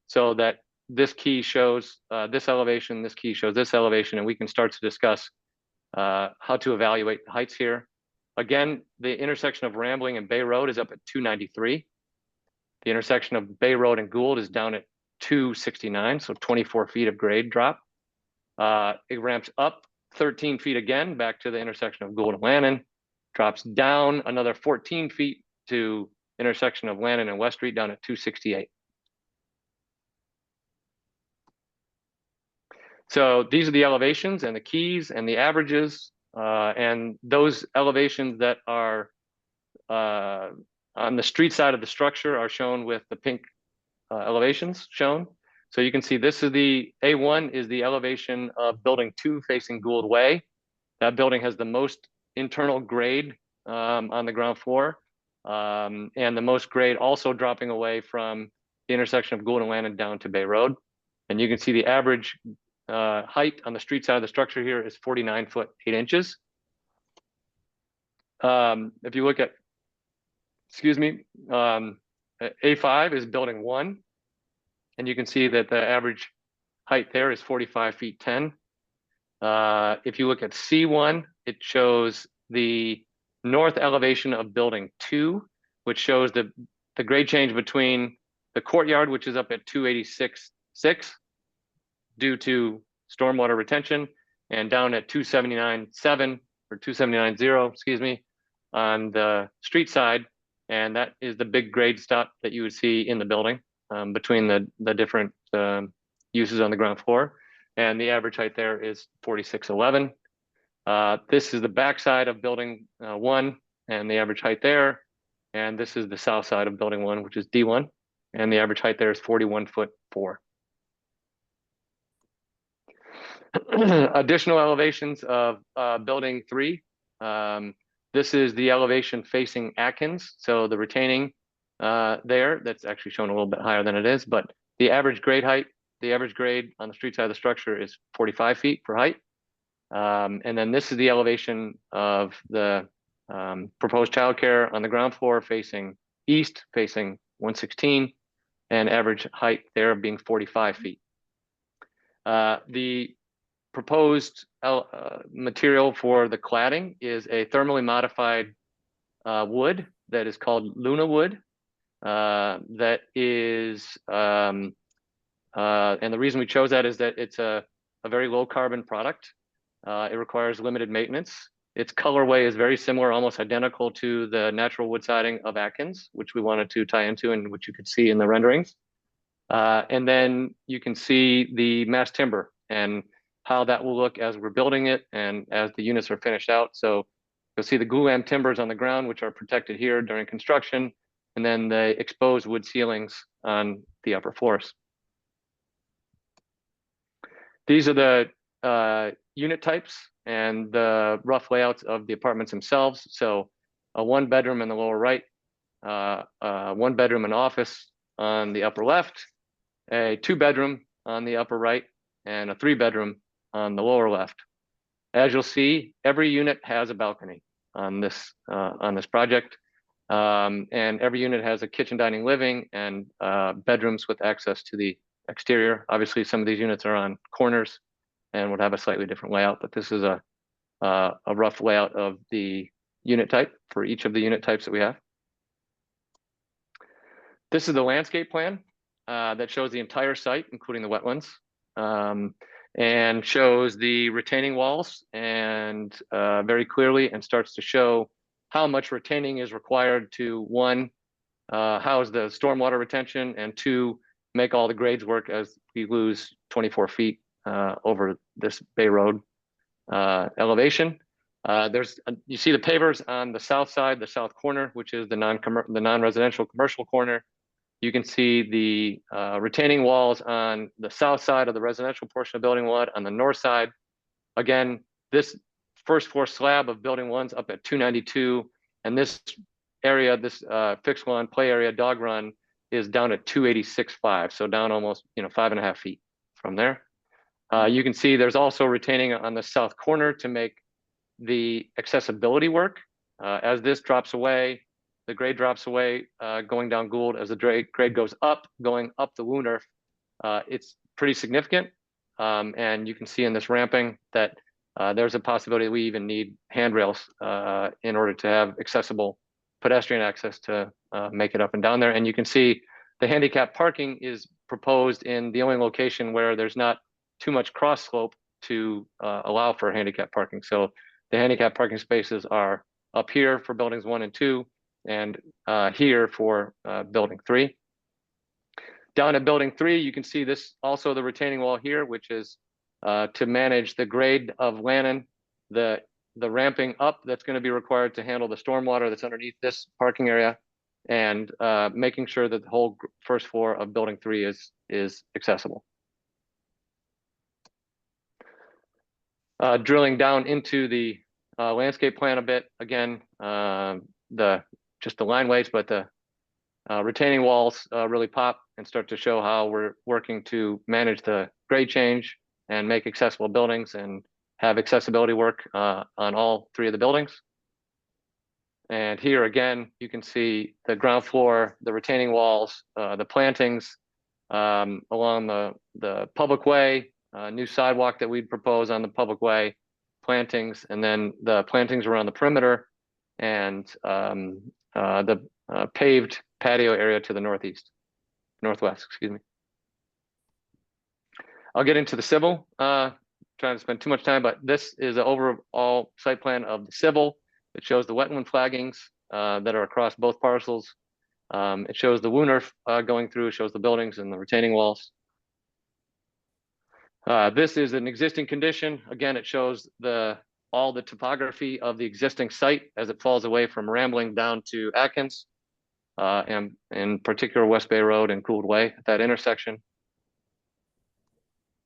so that this key shows this elevation, this key shows this elevation, and we can start to discuss how to evaluate the heights here. Again, the intersection of Rambling and Bay Road is up at 293. The intersection of Bay Road and Gould is down at 269, so 24 feet of grade drop. It ramps up 13 feet again back to the intersection of Gould and Lannon, drops down another 14 feet to intersection of Lannon and West Street down at 268. So these are the elevations and the keys and the averages, and those elevations that are on the street side of the structure are shown with the pink elevations shown. So you can see this is the A1 is the elevation of building 2 facing Gould Way. That building has the most internal grade on the ground floor, and the most grade also dropping away from the intersection of Gould and Lannon down to Bay Road. And you can see the average height on the street side of the structure here is 49 foot 8 inches. If you look at, A5 is building 1, and you can see that the average height there is 45 feet 10. If you look at C1, it shows the north elevation of building 2, which shows the grade change between the courtyard, which is up at 286.6 due to stormwater retention, and down at 279.7 or 279.0, on the street side. And that is the big grade stop that you would see in the building between the different uses on the ground floor. And the average height there is 46.11. This is the back side of building 1 and the average height there. And this is the south side of building 1, which is D1. And the average height there is 41 foot 4. Additional elevations of building 3. This is the elevation facing Atkins. So the retaining there, that's actually shown a little bit higher than it is, but the average grade height, the average grade on the street side of the structure is 45 feet for height. And then this is the elevation of the proposed childcare on the ground floor facing east, facing 116, and average height there being 45 feet. The proposed material for the cladding is a thermally modified wood that is called Luna wood. That is, and the reason we chose that is that it's a very low carbon product. It requires limited maintenance. Its colorway is very similar, almost identical to the natural wood siding of Atkins, which we wanted to tie into and which you could see in the renderings. And then you can see the mass timber and how that will look as we're building it and as the units are finished out. So you'll see the glulam timbers on the ground, which are protected here during construction, and then the exposed wood ceilings on the upper floors. These are the unit types and the rough layouts of the apartments themselves. So a 1-bedroom in the lower right, 1-bedroom and office on the upper left, a 2-bedroom on the upper right, and a 3-bedroom on the lower left. As you'll see, every unit has a balcony on this project, and every unit has a kitchen, dining, living, and bedrooms with access to the exterior. Obviously, some of these units are on corners and would have a slightly different layout, but this is a rough layout of the unit type for each of the unit types that we have. This is the landscape plan that shows the entire site, including the wetlands, and shows the retaining walls and very clearly, and starts to show how much retaining is required to, 1, house the stormwater retention, and 2, make all the grades work as we lose 24 feet over this Bay Road elevation. You see the pavers on the south side, the south corner, which is the non-residential commercial corner. You can see the retaining walls on the south side of the residential portion of building 1. On the north side, again, this first floor slab of building 1's up at 292, and this area, this fixed lawn play area, dog run, is down at 286.5, so down almost 5.5 feet from there. You can see there's also retaining on the south corner to make the accessibility work. As this drops away, the grade drops away, going down Gould. As the grade goes up, going up the Wooner, it's pretty significant. And you can see in this ramping that there's a possibility we even need handrails in order to have accessible pedestrian access to make it up and down there. And you can see the handicap parking is proposed in the only location where there's not too much cross slope to allow for handicap parking. So the handicap parking spaces are up here for buildings 1 and 2, and here for building 3. Down at building 3, you can see this also the retaining wall here, which is to manage the grade of Lannon, the ramping up that's going to be required to handle the stormwater that's underneath this parking area, and making sure that the whole first floor of building 3 is accessible. Drilling down into the landscape plan a bit, again, just the lineways, but the retaining walls really pop and start to show how we're working to manage the grade change and make accessible buildings and have accessibility work on all 3 of the buildings. And here again, you can see the ground floor, the retaining walls, the plantings along the public way, new sidewalk that we'd propose on the public way, plantings, and then the plantings around the perimeter, and the paved patio area to the northwest, excuse me. I'll get into the civil, trying to spend too much time, but this is an overall site plan of the civil. It shows the wetland flaggings that are across both parcels. It shows the Wooner going through, it shows the buildings and the retaining walls. This is an existing condition. Again, it shows all the topography of the existing site as it falls away from Rambling down to Atkins, and in particular West Bay Road and Gould Way at that intersection.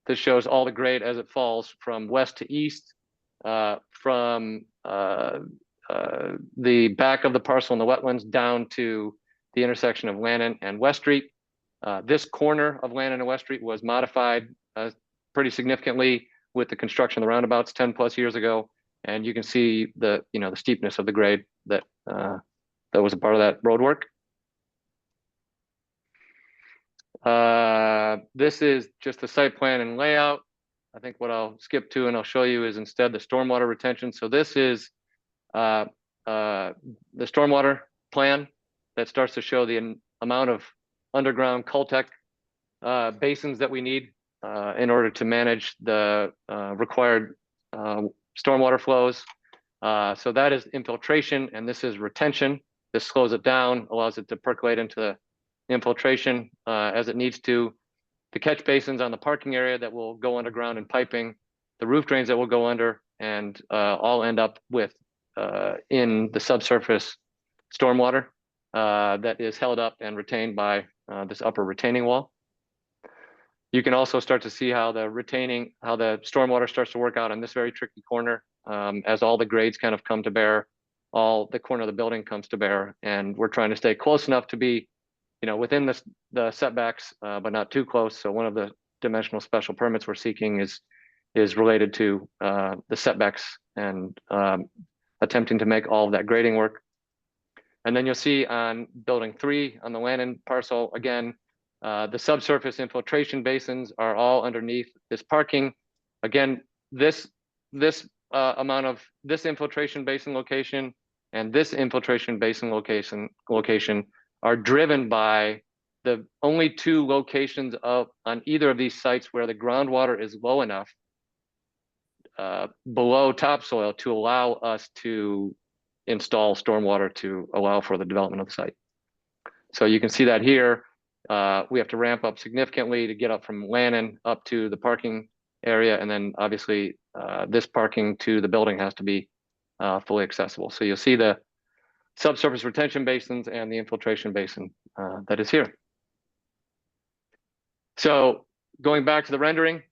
This shows all the grade as it falls from west to east, from the back of the parcel in the wetlands down to the intersection of Lannon and West Street. This corner of Lannon and West Street was modified pretty significantly with the construction of the roundabouts 10+ years ago, and you can see the steepness of the grade that was a part of that road work. This is just the site plan and layout. I think what I'll skip to and I'll show you is instead the stormwater retention. So this is the stormwater plan that starts to show the amount of underground Cultec basins that we need in order to manage the required stormwater flows. So that is infiltration, and this is retention. This slows it down, allows it to percolate into the infiltration as it needs to. The catch basins on the parking area that will go underground and piping, the roof drains that will go under, and all end up with in the subsurface stormwater that is held up and retained by this upper retaining wall. You can also start to see how the stormwater starts to work out in this very tricky corner as all the grades kind of come to bear, all the corner of the building comes to bear, and we're trying to stay close enough to be, within the setbacks, but not too close. So one of the dimensional special permits we're seeking is related to the setbacks and attempting to make all of that grading work. And then you'll see on building 3 on the Lannon parcel, again, the subsurface infiltration basins are all underneath this parking. Again, this amount of this infiltration basin location and this infiltration basin location are driven by the only 2 locations on either of these sites where the groundwater is low enough below topsoil to allow us to install stormwater to allow for the development of the site. So you can see that here. We have to ramp up significantly to get up from Lannon up to the parking area, and then obviously this parking to the building has to be fully accessible. So you'll see the subsurface retention basins and the infiltration basin that is here. So going back to the rendering,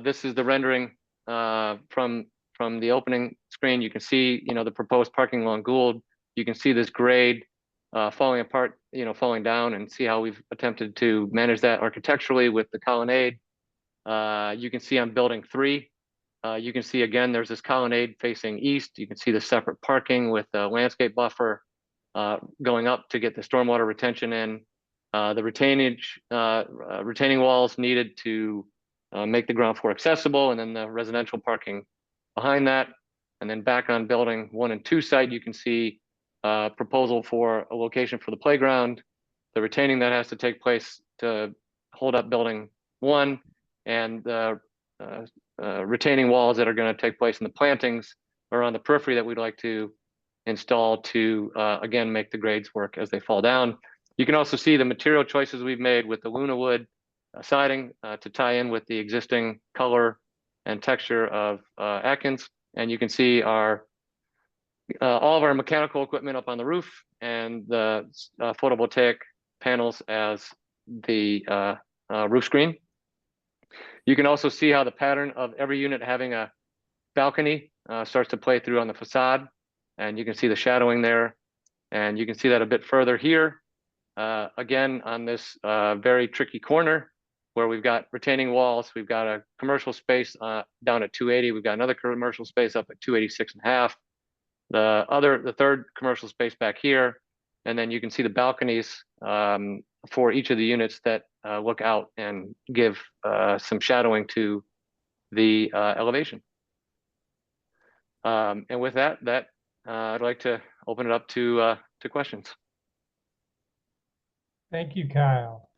this is the rendering from the opening screen. You can see, the proposed parking along Gould. You can see this grade falling apart, falling down, and see how we've attempted to manage that architecturally with the colonnade. You can see on building 3, you can see again, there's this colonnade facing east. You can see the separate parking with the landscape buffer going up to get the stormwater retention in. The retaining walls needed to make the ground floor accessible, and then the residential parking behind that. And then back on building 1 and 2 site, you can see proposal for a location for the playground, the retaining that has to take place to hold up building 1, and the retaining walls that are going to take place in the plantings around the periphery that we'd like to install to, again, make the grades work as they fall down. You can also see the material choices we've made with the Luna wood siding to tie in with the existing color and texture of Atkins. And you can see all of our mechanical equipment up on the roof and the photovoltaic panels as the roof screen. You can also see how the pattern of every unit having a balcony starts to play through on the facade. And you can see the shadowing there. And you can see that a bit further here. Again, on this very tricky corner where we've got retaining walls, we've got a commercial space down at 280. We've got another commercial space up at 286.5. The third commercial space back here. And then you can see the balconies for each of the units that look out and give some shadowing to the elevation. And with that, I'd like to open it up to questions. Thank you, Kyle.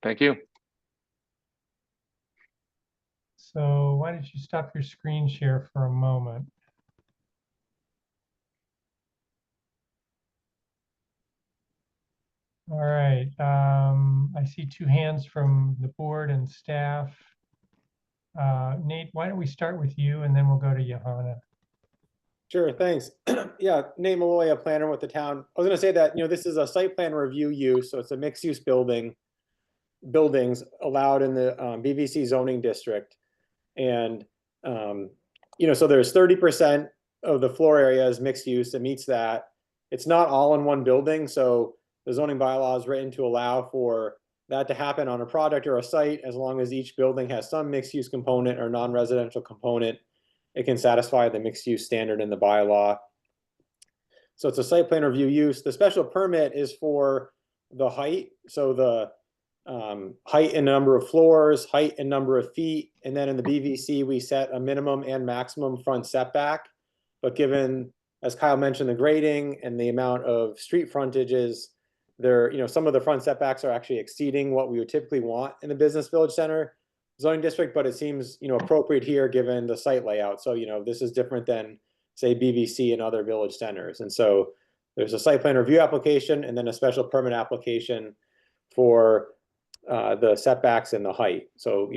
Thank you. So why don't you stop your screen share for a moment? All right, I see 2 hands from the board and staff. Nate, why don't we start with you and then we'll go to Johanna. Sure, thanks. Yeah, Nate Malloy, a planner with the town. I was going to say that, this is a site plan review use, so it's a mixed use buildings allowed in the BVC zoning district. And, so there's 30% of the floor area is mixed use. It meets that. It's not all in one building. So the zoning bylaw is written to allow for that to happen on a project or a site, as long as each building has some mixed use component or non-residential component. It can satisfy the mixed use standard in the bylaw. So it's a site plan review use. The special permit is for the height. So the height and number of floors, height and number of feet. And then in the BVC, we set a minimum and maximum front setback. But given, as Kyle mentioned, the grading and the amount of street frontages, some of the front setbacks are actually exceeding what we would typically want in the business village center zoning district, but it seems, appropriate here given the site layout. So, this is different than say BVC and other village centers. And so there's a site plan review application and then a special permit application for the setbacks and the height. So,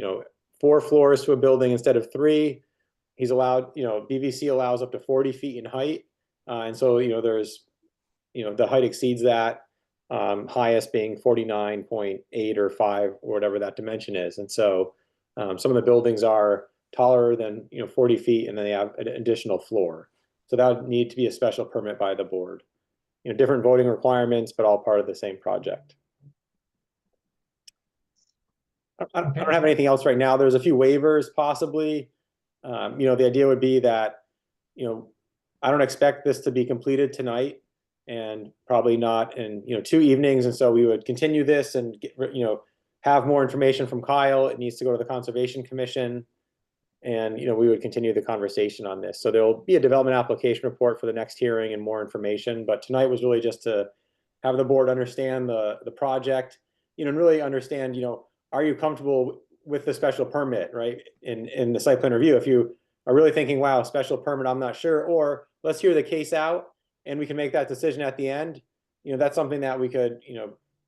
4 floors to a building instead of 3. He's allowed, BVC allows up to 40 feet in height. And so, there's, the height exceeds that, highest being 49.8 or 5 or whatever that dimension is. And so some of the buildings are taller than, 40 feet, and then they have an additional floor. So that would need to be a special permit by the board. Different voting requirements, but all part of the same project. I don't have anything else right now. There's a few waivers possibly. The idea would be that, I don't expect this to be completed tonight, and probably not in, 2 evenings. And so we would continue this and get, have more information from Kyle. It needs to go to the Conservation Commission. And, we would continue the conversation on this. So there'll be a development application report for the next hearing and more information. But tonight was really just to have the board understand the project, and really understand, are you comfortable with the special permit, right? In the site plan review, if you are really thinking, wow, special permit, I'm not sure, or let's hear the case out and we can make that decision at the end. That's something that we could,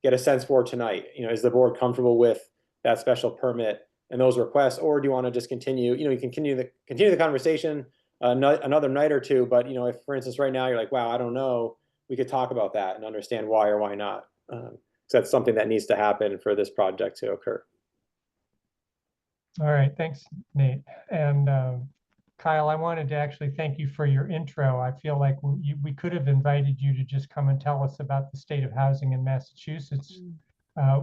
get a sense for tonight. Is the board comfortable with that special permit and those requests, or do you want to just continue? You can continue the conversation another night or two. But if, for instance, right now you're like, wow, I don't know, we could talk about that and understand why or why not. So that's something that needs to happen for this project to occur. All right, thanks, Nate. And Kyle, I wanted to actually thank you for your intro. I feel like we could have invited you to just come and tell us about the state of housing in Massachusetts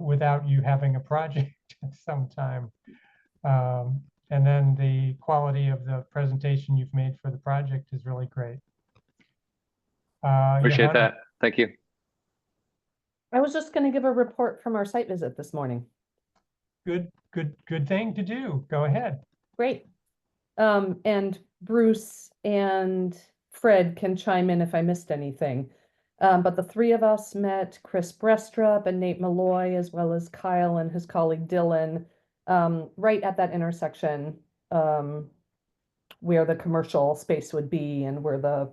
without you having a project at some time. And then the quality of the presentation you've made for the project is really great. Appreciate Johanna? that. Thank you. I was just going to give a report from our site visit this morning. Good thing to do. Go ahead. Great. And Bruce and Fred can chime in if I missed anything. But the 3 of us met Chris Brestrup and Nate Malloy, as well as Kyle and his colleague Dylan, right at that intersection where the commercial space would be and where the,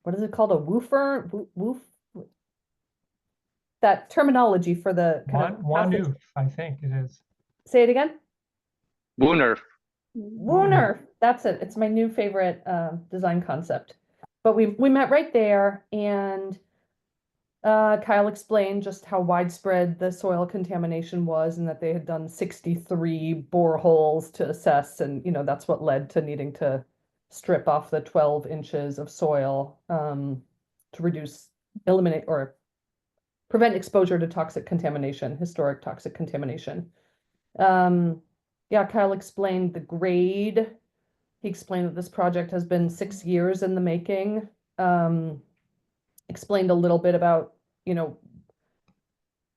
what is it called? A woofer? Woof? That terminology for the kind of Wanoof, I think it is. Say it again. Wooner. Wooner. That's it. It's my new favorite design concept. But we met right there, and Kyle explained just how widespread the soil contamination was, and that they had done 63 boreholes to assess, and that's what led to needing to strip off the 12 inches of soil to eliminate or prevent exposure to toxic contamination, historic toxic contamination. Yeah, Kyle explained the grade. He explained that this project has been 6 years in the making. Explained a little bit about,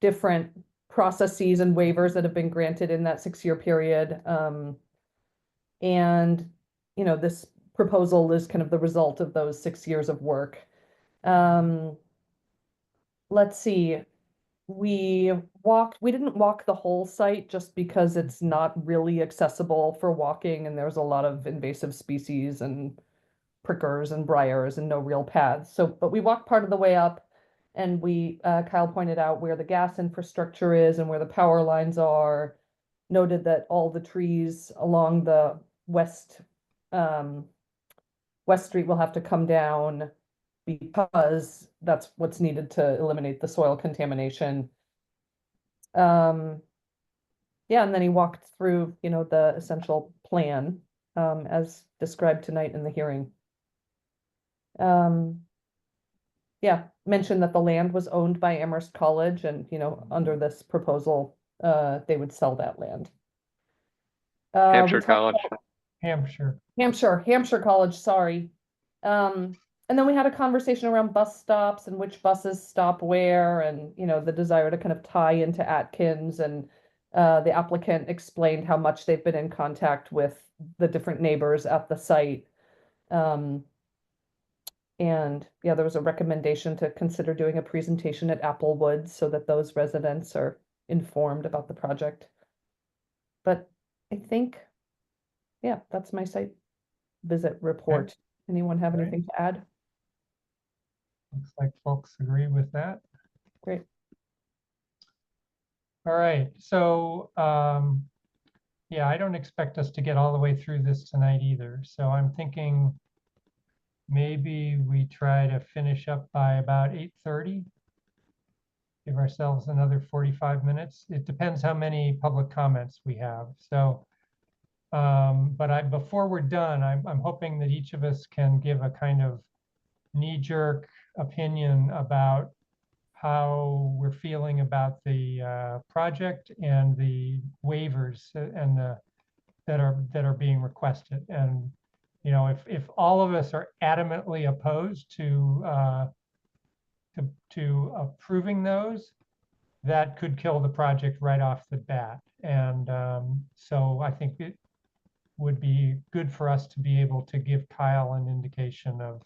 different processes and waivers that have been granted in that 6-year period. And, this proposal is kind of the result of those 6 years of work. Let's see. We didn't walk the whole site just because it's not really accessible for walking, and there's a lot of invasive species and prickers and briars and no real paths. But we walked part of the way up, and Kyle pointed out where the gas infrastructure is and where the power lines are, noted that all the trees along the West Street will have to come down because that's what's needed to eliminate the soil contamination. Yeah, and then he walked through, the essential plan as described tonight in the hearing. Yeah, mentioned that the land was owned by Amherst College, and under this proposal, they would sell that land. Hampshire College. Hampshire College, sorry. And then we had a conversation around bus stops and which buses stop where, and the desire to kind of tie into Atkins, and the applicant explained how much they've been in contact with the different neighbors at the site. And yeah, there was a recommendation to consider doing a presentation at Applewood so that those residents are informed about the project. But I think, yeah, that's my site visit report. Anyone have Right. anything to add? Looks like folks agree with that. Great. All right, so yeah, I don't expect us to get all the way through this tonight either. So I'm thinking maybe we try to finish up by about 8:30. Give ourselves another 45 minutes. It depends how many public comments we have. So, but before we're done, I'm hoping that each of us can give a kind of knee-jerk opinion about how we're feeling about the project and the waivers and that are being requested. And you know, if all of us are adamantly opposed to approving those, that could kill the project right off the bat. And so I think it would be good for us to be able to give Kyle an indication of,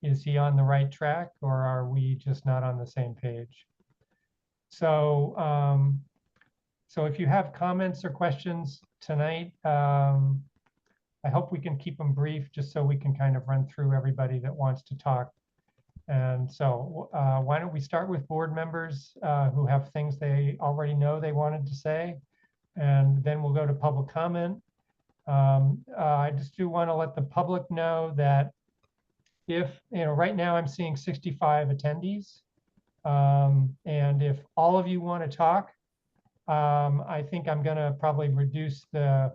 is he on the right track, or are we just not on the same page? So, so if you have comments or questions tonight, I hope we can keep them brief, just so we can kind of run through everybody that wants to talk. And so why don't we start with board members who have things they already know they wanted to say, and then we'll go to public comment. I just do want to let the public know that if, you know, right now I'm seeing 65 attendees. And if all of you want to talk, I think I'm going to probably reduce the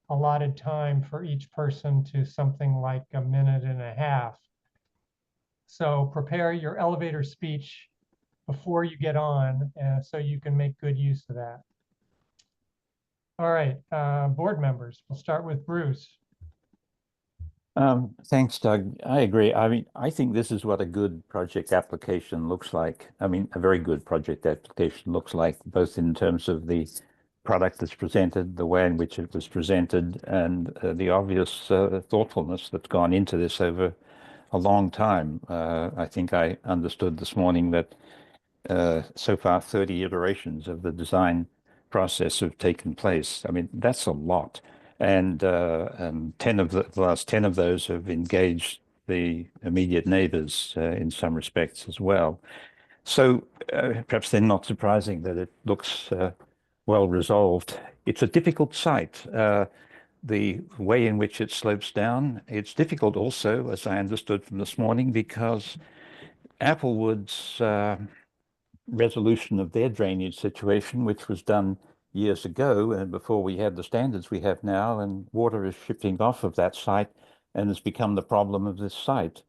allotted time for each person to something like 1.5 minutes. So prepare your elevator speech before you get on, so you can make good use of that. All right, board members, we'll start with Bruce. Thanks, Doug. I agree. I mean, I think this is what a good project application looks like. I mean, a very good project application looks like, both in terms of the product that's presented, the way in which it was presented, and the obvious thoughtfulness that's gone into this over a long time. I think I understood this morning that so far 30 iterations of the design process have taken place. I mean, that's a lot. And 10 of the last 10 of those have engaged the immediate neighbors in some respects as well. So perhaps then not surprising that it looks well resolved. It's a difficult site. The way in which it slopes down, it's difficult also, as I understood from this morning, because Applewood's resolution of their drainage situation, which was done years ago and before we had the standards we have now, and water is shifting off of that site and has become the problem of this site.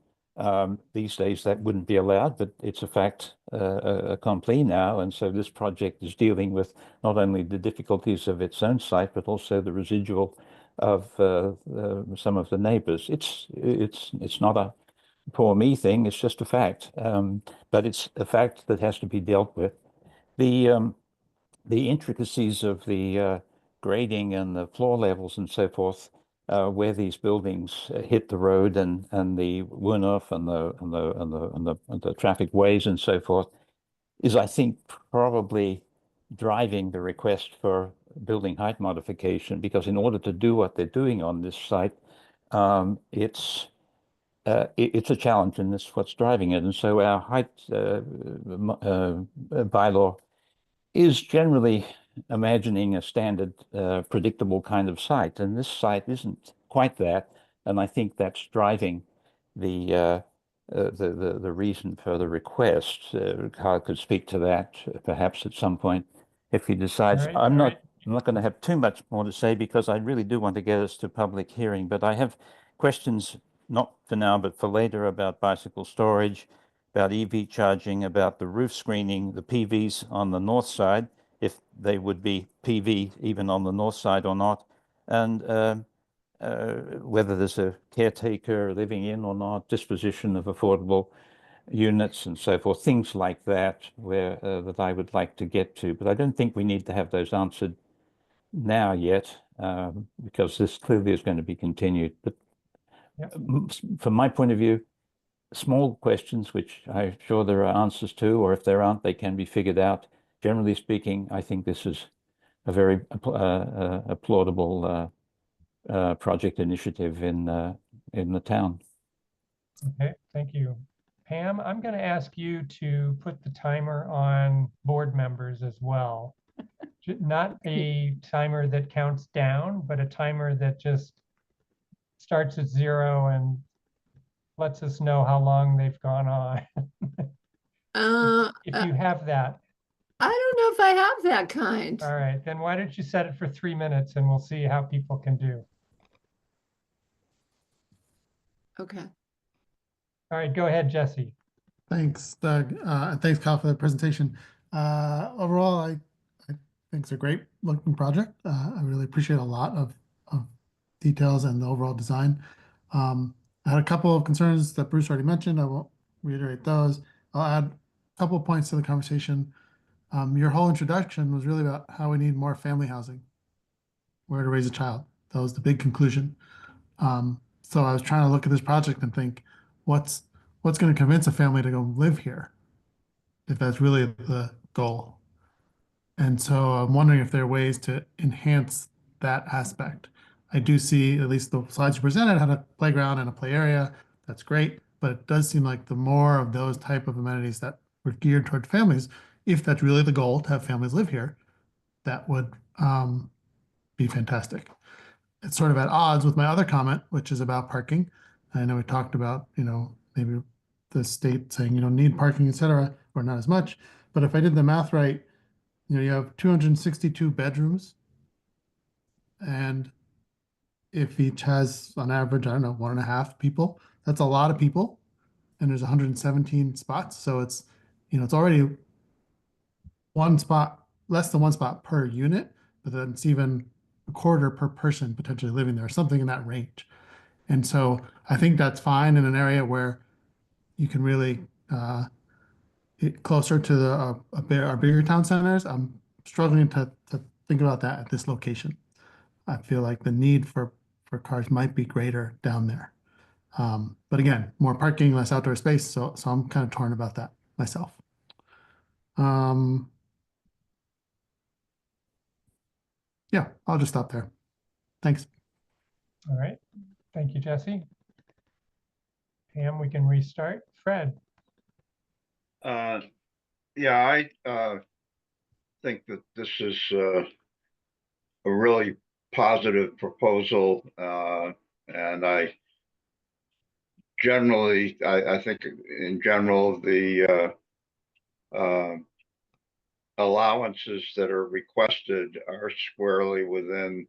These days that wouldn't be allowed, but it's a fact accompli now. And so this project is dealing with not only the difficulties of its own site, but also the residual of some of the neighbors. It's not a poor me thing, it's just a fact. But it's a fact that has to be dealt with. The intricacies of the grading and the floor levels and so forth, where these buildings hit the road and the Wurnoff and the traffic ways and so forth, is, I think, probably driving the request for building height modification, because in order to do what they're doing on this site, it's a challenge, and that's what's driving it. And so our height bylaw is generally imagining a standard, predictable kind of site, and this site isn't quite that. And I think that's driving the reason for the request. Kyle could speak to that perhaps at some point if he decides. All right, I'm all not going to have too much more to say, because I really do want to get us to public hearing, but I have questions, not for now, but for later, about bicycle storage, about EV charging, about the roof screening, the PVs on the north side, if they would be PV even on the north side or not, and whether there's a caretaker living in or not, disposition of affordable units and so forth, things like that, where that I would like to get to. But I don't think we need to have those answered now yet, because this clearly is going to be continued. But from my point of view, small questions, which I'm sure there are answers to, or if there aren't, they can be figured out. Generally speaking, I think this is a very applaudable project initiative in in the town. Okay, thank you. Pam, I'm going to ask you to put the timer on board members as well. Not a timer that counts down, but a timer that just starts at 0 and lets us know how long they've gone on. If you have that. I don't know if I have that kind. All right, then why don't you set it for 3 minutes and we'll see how people can do. Okay. All right, go ahead, Jesse. Thanks, Doug. And thanks, Kyle, for the presentation. Overall, I think it's a great looking project. I really appreciate a lot of details and the overall design. I had a couple of concerns that Bruce already mentioned. I won't reiterate those. I'll add a couple of points to the conversation. Your whole introduction was really about how we need more family housing, where to raise a child. That was the big conclusion. So I was trying to look at this project and think, what's going to convince a family to go live here, if that's really the goal. And so I'm wondering if there are ways to enhance that aspect. I do see, at least the slides you presented, had a playground and a play area. That's great. But it does seem like the more of those type of amenities that were geared toward families, if that's really the goal, to have families live here, that would be fantastic. It's sort of at odds with my other comment, which is about parking. I know we talked about, maybe the state saying you don't need parking, et cetera, or not as much. But if I did the math right, you have 262 bedrooms. And if each has on average, I don't know, 1.5 people, that's a lot of people. And there's 117 spots. So it's, it's already one spot, less than one spot per unit, but then it's even a quarter per person potentially living there, something in that range. And so I think that's fine in an area where you can really get closer to the our bigger town centers. I'm struggling to think about that at this location. I feel like the need for cars might be greater down there. But again, more parking, less outdoor space. So I'm kind of torn about that myself. Yeah, I'll just stop there. Thanks. All right, thank you, Jesse. Pam, we can restart. Fred. Yeah, I think that this is a really positive proposal, and I think in general the allowances that are requested are squarely within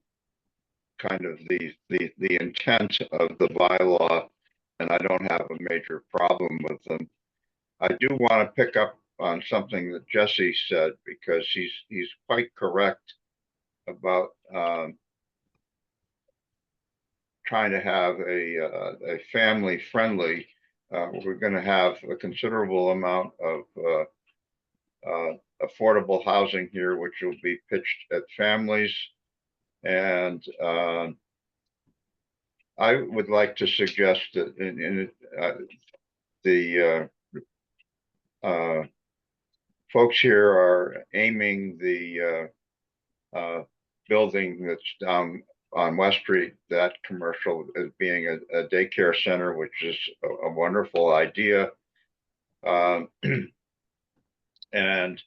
kind of the intent of the bylaw, and I don't have a major problem with them. I do want to pick up on something that Jesse said, because he's quite correct about trying to have a family friendly. We're going to have a considerable amount of affordable housing here, which will be pitched at families. And I would like to suggest that in the folks here are aiming the building that's down on West Street, that commercial, as being a daycare center, which is a wonderful idea. And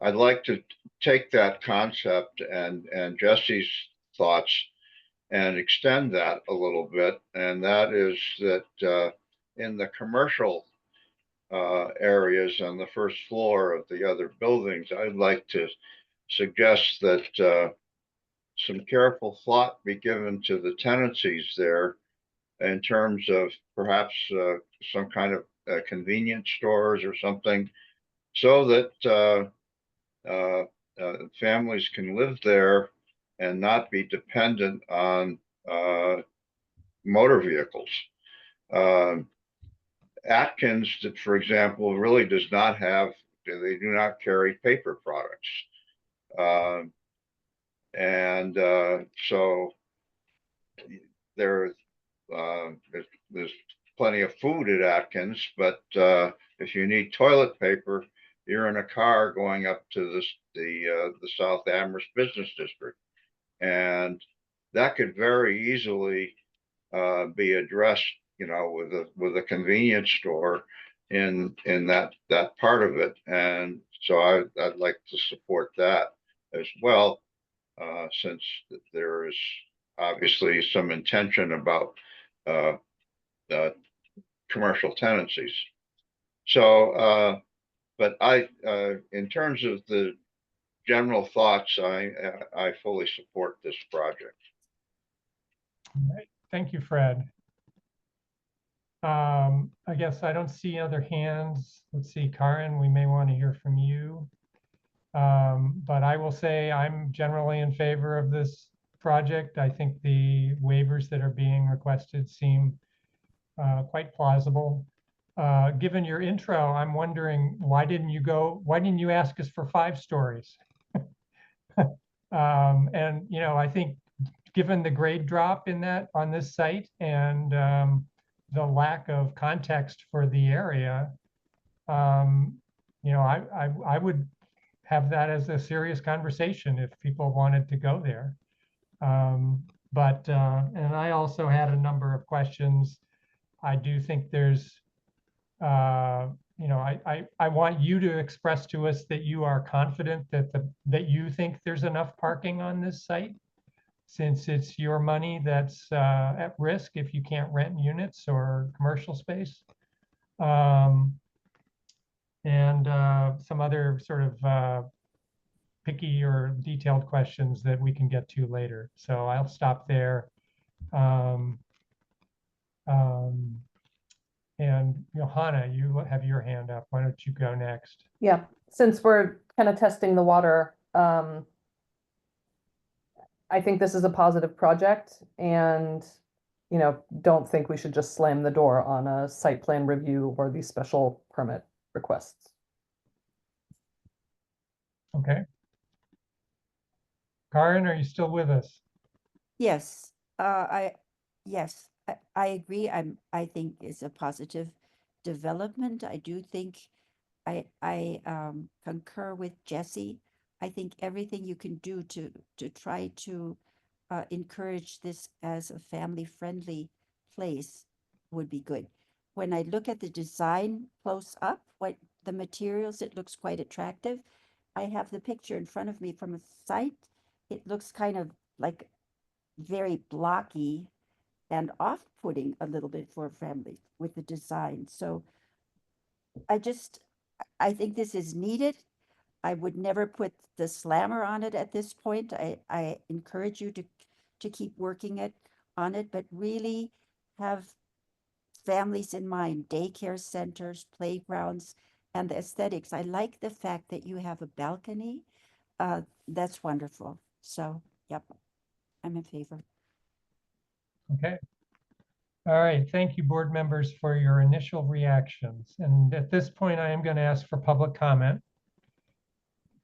I'd like to take that concept and Jesse's thoughts and extend that a little bit. And that is that in the commercial areas on the first floor of the other buildings, I'd like to suggest that some careful thought be given to the tenancies there in terms of perhaps some kind of convenience stores or something, so that families can live there and not be dependent on motor vehicles. Atkins, for example, really does not have, they do not carry paper products. So there's plenty of food at Atkins, but if you need toilet paper, you're in a car going up to the South Amherst Business District, and that could very easily be addressed, with a convenience store in that part of it. And so I'd like to support that as well, since there is obviously some intention about commercial tenancies. So, but in terms of the general thoughts, I fully support this project. All right. Thank you, Fred. I guess I don't see other hands. Let's see, Karen, we may want to hear from you. But I will say I'm generally in favor of this project. I think the waivers that are being requested seem quite plausible. Given your intro, I'm wondering, why didn't you ask us for 5 stories? And, I think given the grade drop on this site and the lack of context for the area, I would have that as a serious conversation if people wanted to go there. And I also had a number of questions. I do think there's, I want you to express to us that you are confident that you think there's enough parking on this site, since it's your money that's at risk if you can't rent units or commercial space. And some other sort of picky or detailed questions that we can get to later. So I'll stop there. And Johanna, you have your hand up. Why don't you go next? Yeah, since we're kind of testing the water, I think this is a positive project, and don't think we should just slam the door on a site plan review or these special permit requests. Okay. Karen, are you still with us? Yes, yes, I agree. I think it's a positive development. I do think I concur with Jesse. I think everything you can do to try to encourage this as a family-friendly place would be good. When I look at the design close up, the materials, it looks quite attractive. I have the picture in front of me from a site. It looks kind of like very blocky and off-putting a little bit for a family with the design. So I think this is needed. I would never put the slammer on it at this point. I encourage you to keep working on it, but really have families in mind, daycare centers, playgrounds, and the aesthetics. I like the fact that you have a balcony. That's wonderful. So, yep, I'm in favor. Okay. All right. Thank you, board members, for your initial reactions. And at this point, I am going to ask for public comment.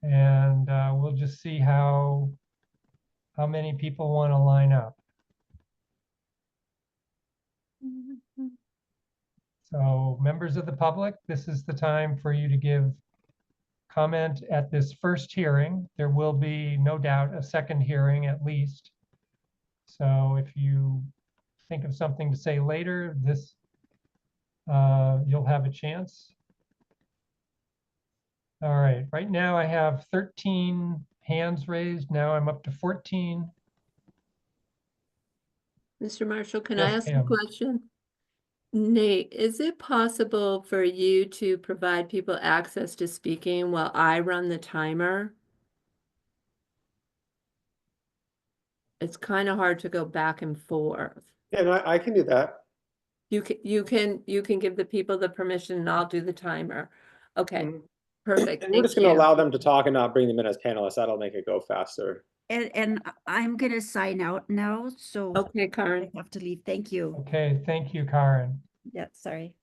And we'll just see how many people want to line up. So members of the public, this is the time for you to give comment at this first hearing. There will be, no doubt, a second hearing at least. So if you think of something to say later, you'll have a chance. All right, right now I have 13 hands raised. Now I'm up to 14. Mr. Marshall, can I Yes, ask a ma'am. question? Nate, is it possible for you to provide people access to speaking while I run the timer? It's kind of hard to go back and forth. Yeah, no, I can do that. You can give the people the permission and I'll do the timer. Okay, Mhm. perfect. And we're just Thank going to you. allow them to talk and not bring them in as panelists. That'll make it go faster. And I'm gonna sign out now, so Okay, I Karen. have to leave. Thank you. Okay, thank you, Karen. Yeah, sorry.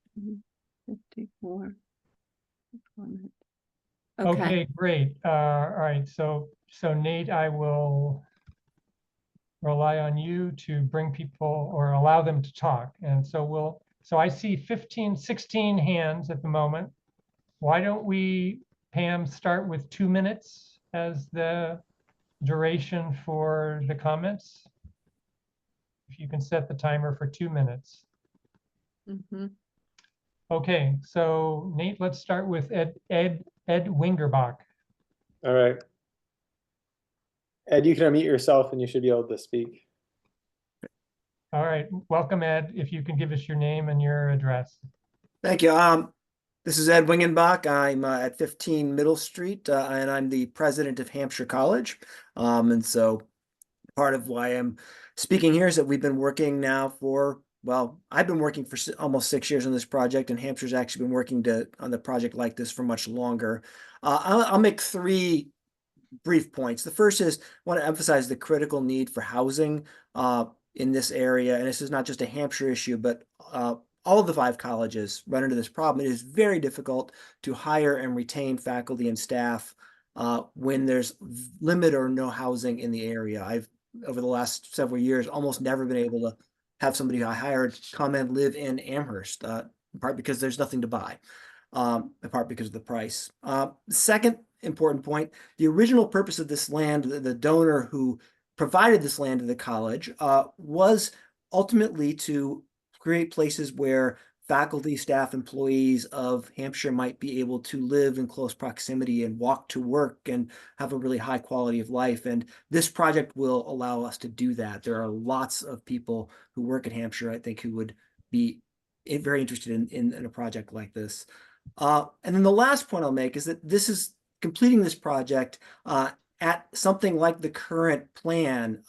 54. Okay, Okay, great. All right, so Nate, I will rely on you to bring people or allow them to talk. And so I see 16 hands at the moment. Why don't we, Pam, start with 2 minutes as the duration for the comments? if you can set the timer for 2 minutes. Mhm. Okay, so Nate, let's start with Ed Wingerbach. All right. Ed, you can unmute yourself and you should be able to speak. All right, welcome, Ed. If you can give us your name and your address. Thank you. This is Ed Wingenbach. I'm at 15 Middle Street, and I'm the president of Hampshire College. And so part of why I'm speaking here is that we've been working now for, well, I've been working for almost 6 years on this project, and Hampshire's actually been working on the project like this for much longer. I'll make 3 brief points. The first is I want to emphasize the critical need for housing in this area. And this is not just a Hampshire issue, but all of the 5 colleges run into this problem. It is very difficult to hire and retain faculty and staff when there's limited or no housing in the area. I've, over the last several years, almost never been able to have somebody I hired come and live in Amherst, in part because there's nothing to buy, in part because of the price. Second important point, the original purpose of this land, the donor who provided this land to the college was ultimately to create places where faculty, staff, employees of Hampshire might be able to live in close proximity and walk to work and have a really high quality of life. And this project will allow us to do that. There are lots of people who work at Hampshire, I think, who would be very interested in a project like this. And then the last point I'll make is that this is completing this project at something like the current plan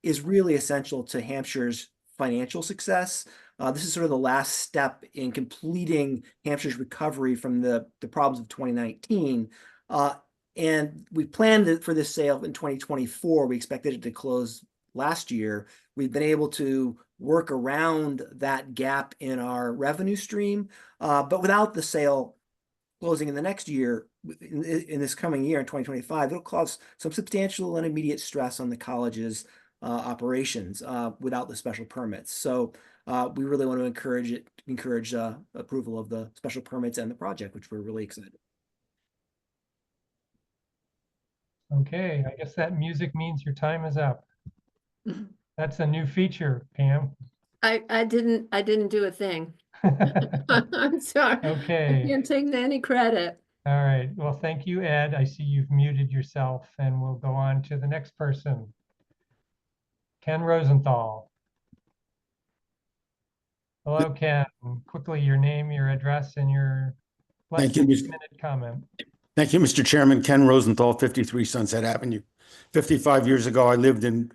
is really essential to Hampshire's financial success. This is sort of the last step in completing Hampshire's recovery from the problems of 2019. And we planned for this sale in 2024. We expected it to close last year. We've been able to work around that gap in our revenue stream, but without the sale closing in the next year, in this coming year, in 2025, it'll cause some substantial and immediate stress on the college's operations without the special permits. So we really want to encourage approval of the special permits and the project, which we're really excited. Okay, I guess that music means your time is up. That's a new feature, Pam. I didn't do a thing. I'm sorry. I Okay, can't take any credit. all right. Well, thank you, Ed. I see you've muted yourself, and we'll go on to the next person. Ken Rosenthal. Hello, Ken. Quickly, your name, your address, and your Thank you, Mr. minute comment. Thank you, Mr. Chairman. Ken Rosenthal, 53 Sunset Avenue. 55 years ago, I lived in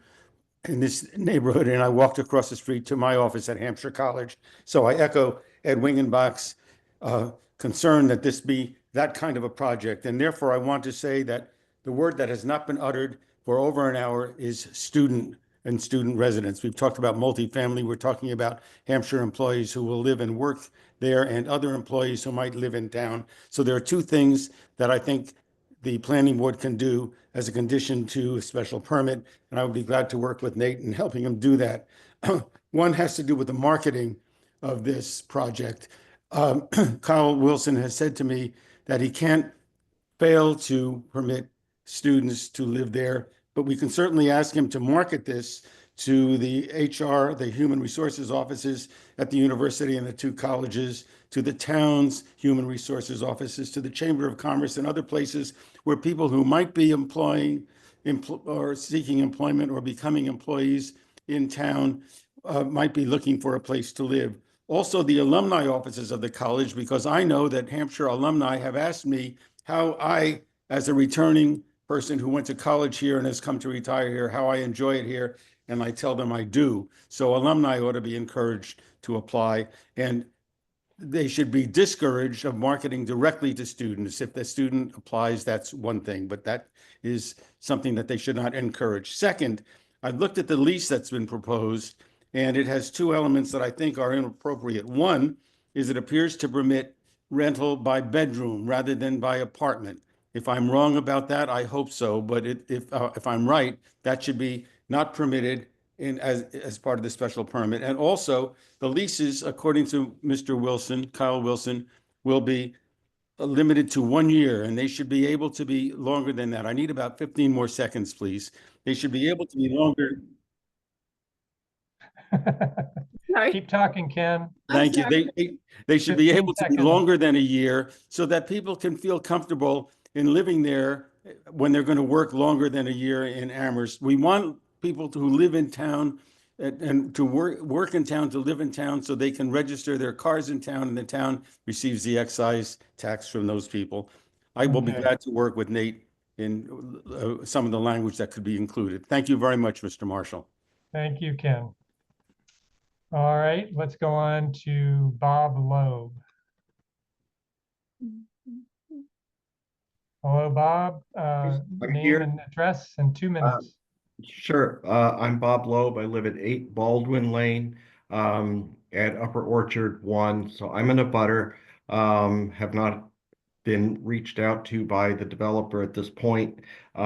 this neighborhood, and I walked across the street to my office at Hampshire College. So I echo Ed Wingenbach's concern that this be that kind of a project. And therefore, I want to say that the word that has not been uttered for over an hour is student and student residents. We've talked about multifamily. We're talking about Hampshire employees who will live and work there and other employees who might live in town. So there are 2 things that I think the planning board can do as a condition to a special permit, and I would be glad to work with Nate in helping him do that. One has to do with the marketing of this project. Kyle Wilson has said to me that he can't fail to permit students to live there, but we can certainly ask him to market this to the HR, the human resources offices at the university and the 2 colleges, to the town's human resources offices, to the Chamber of Commerce and other places where people who might be employing or seeking employment or becoming employees in town might be looking for a place to live. Also, the alumni offices of the college, because I know that Hampshire alumni have asked me how I, as a returning person who went to college here and has come to retire here, how I enjoy it here. And I tell them I do. So alumni ought to be encouraged to apply, and they should be discouraged of marketing directly to students. If the student applies, that's one thing, but that is something that they should not encourage. Second, I've looked at the lease that's been proposed, and it has 2 elements that I think are inappropriate. One is it appears to permit rental by bedroom rather than by apartment. If I'm wrong about that, I hope so. But if I'm right, that should be not permitted as part of the special permit. And also, the leases, according to Mr. Wilson, Kyle Wilson, will be limited to 1 year, and they should be able to be longer than that. I need about 15 more seconds, please. They should be able to be longer. Sorry. Keep talking, Ken. Thank you. sorry. They should be 15 able to be seconds. longer than a year so that people can feel comfortable in living there when they're going to work longer than a year in Amherst. We want people who live in town and to work in town, to live in town, so they can register their cars in town, and the town receives the excise tax from those people. I will be Okay. glad to work with Nate in some of the language that could be included. Thank you very much, Mr. Marshall. Thank you, Ken. All right, let's go on to Bob Loeb. Hello, Bob. Name here. and address in 2 minutes. Sure. I'm Bob Loeb. I live at 8 Baldwin Lane at Upper Orchard 1. So I'm in a butter. Have not been reached out to by the developer at this point. But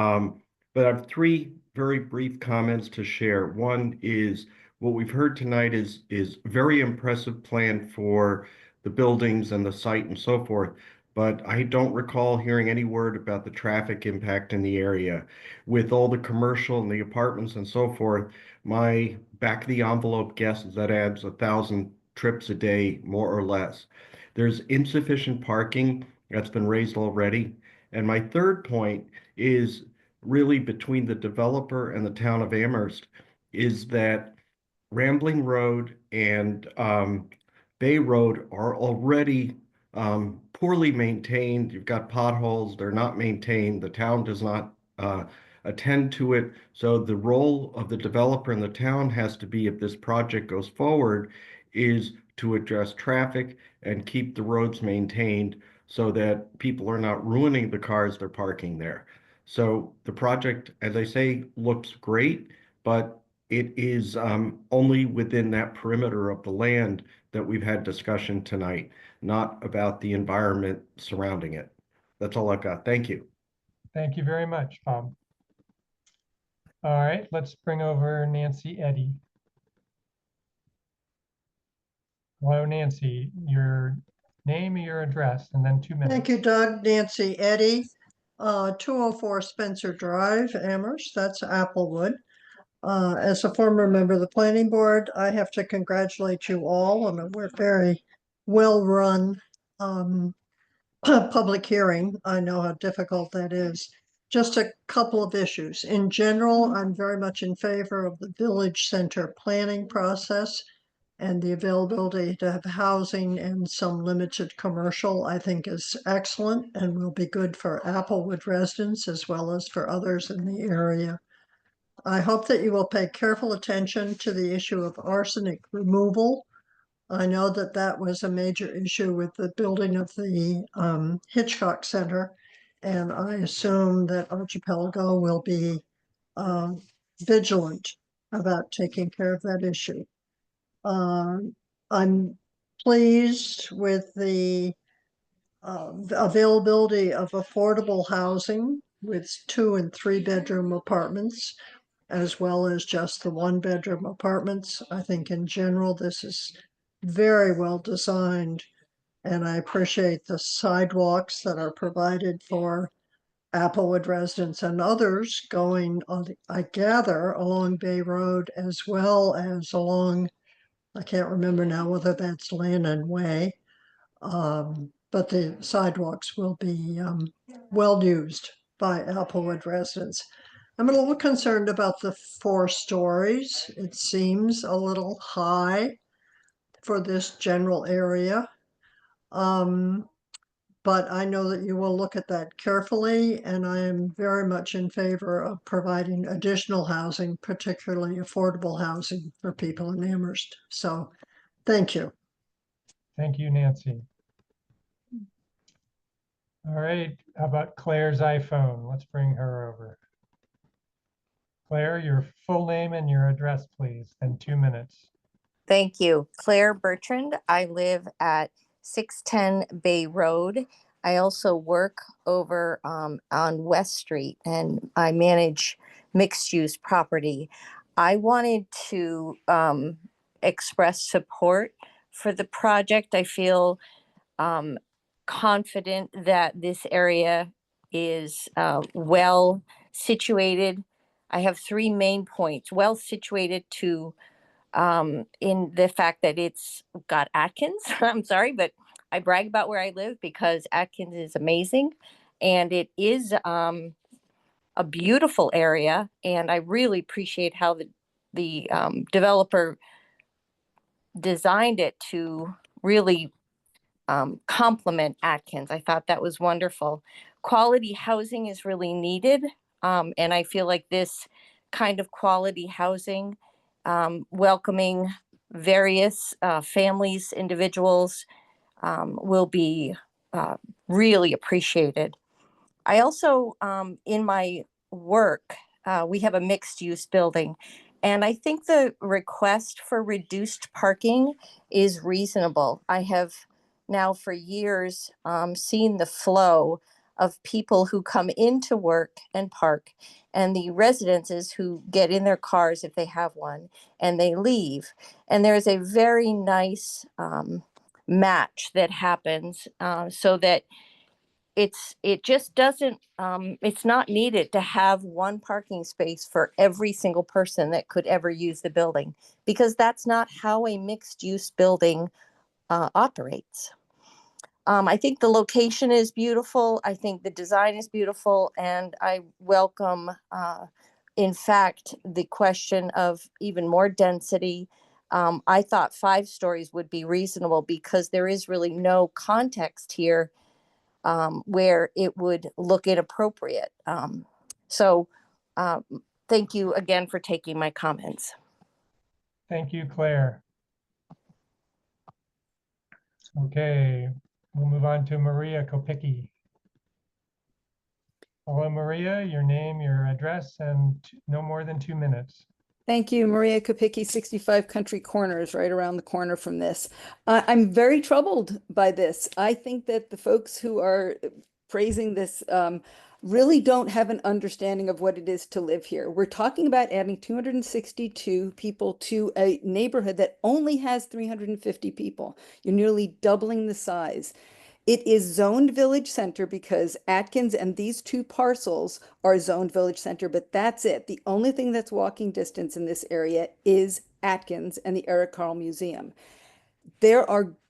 I have 3 very brief comments to share. One is what we've heard tonight is very impressive plan for the buildings and the site and so forth. But I don't recall hearing any word about the traffic impact in the area. With all the commercial and the apartments and so forth, my back of the envelope guess is that adds 1,000 trips a day, more or less. There's insufficient parking that's been raised already. And my third point is really between the developer and the town of Amherst, is that Rambling Road and Bay Road are already poorly maintained. You've got potholes, they're not maintained. The town does not attend to it. So the role of the developer in the town has to be, if this project goes forward, is to address traffic and keep the roads maintained so that people are not ruining the cars they're parking there. So the project, as I say, looks great, but it is only within that perimeter of the land that we've had discussion tonight, not about the environment surrounding it. That's all I've got. Thank you. Thank you very much, Bob. All right, let's bring over Nancy Eddy. Hello, Nancy. Your name, your address, and then 2 minutes. Thank you, Doug. Nancy Eddy, 204 Spencer Drive, Amherst. That's Applewood. As a former member of the planning board, I have to congratulate you all on a very well-run public hearing. I know how difficult that is. Just a couple of issues. In general, I'm very much in favor of the village center planning process and the availability to have housing and some limited commercial, I think is excellent and will be good for Applewood residents as well as for others in the area. I hope that you will pay careful attention to the issue of arsenic removal. I know that that was a major issue with the building of the Hitchcock Center, and I assume that Archipelago will be vigilant about taking care of that issue. I'm pleased with the availability of affordable housing with 2 and 3 bedroom apartments, as well as just the 1 bedroom apartments. I think in general, this is very well designed, and I appreciate the sidewalks that are provided for Applewood residents and others going on, I gather, along Bay Road as well as along, I can't remember now whether that's Lannon Way, but the sidewalks will be well used by Applewood residents. I'm a little concerned about the 4 stories. It seems a little high for this general area. But I know that you will look at that carefully, and I am very much in favor of providing additional housing, particularly affordable housing for people in Amherst. So thank you. Thank you, Nancy. All right, how about Claire's iPhone? Let's bring her over. Claire, your full name and your address, please, and 2 minutes. Thank you. Claire Bertrand. I live at 610 Bay Road. I also work over on West Street, and I manage mixed-use property. I wanted to express support for the project. I feel confident that this area is well situated. I have 3 main points: well situated to in the fact that it's got Atkins. I'm sorry, but I brag about where I live because Atkins is amazing, and it is a beautiful area. And I really appreciate how the developer designed it to really complement Atkins. I thought that was wonderful. Quality housing is really needed. And I feel like this kind of quality housing, welcoming various families, individuals, will be really appreciated. I also, in my work, we have a mixed use building. And I think the request for reduced parking is reasonable. I have now for years seen the flow of people who come into work and park, and the residences who get in their cars if they have one and they leave. And there's a very nice match that happens so that it just doesn't it's not needed to have one parking space for every single person that could ever use the building, because that's not how a mixed use building operates. I think the location is beautiful. I think the design is beautiful, and I welcome in fact the question of even more density. I thought 5 stories would be reasonable because there is really no context here where it would look inappropriate. So thank you again for taking my comments. Thank you, Claire. Okay, we'll move on to Maria Kopicki. Hello, Maria, your name, your address, and no more than 2 minutes. Thank you, Maria Kopicki, 65 Country Corners, right around the corner from this. I'm very troubled by this. I think that the folks who are praising this really don't have an understanding of what it is to live here. We're talking about adding 262 people to a neighborhood that only has 350 people. You're nearly doubling the size. It is zoned village center because Atkins and these 2 parcels are zoned village center, but that's it. The only thing that's walking distance in this area is Atkins and the Eric Carle Museum.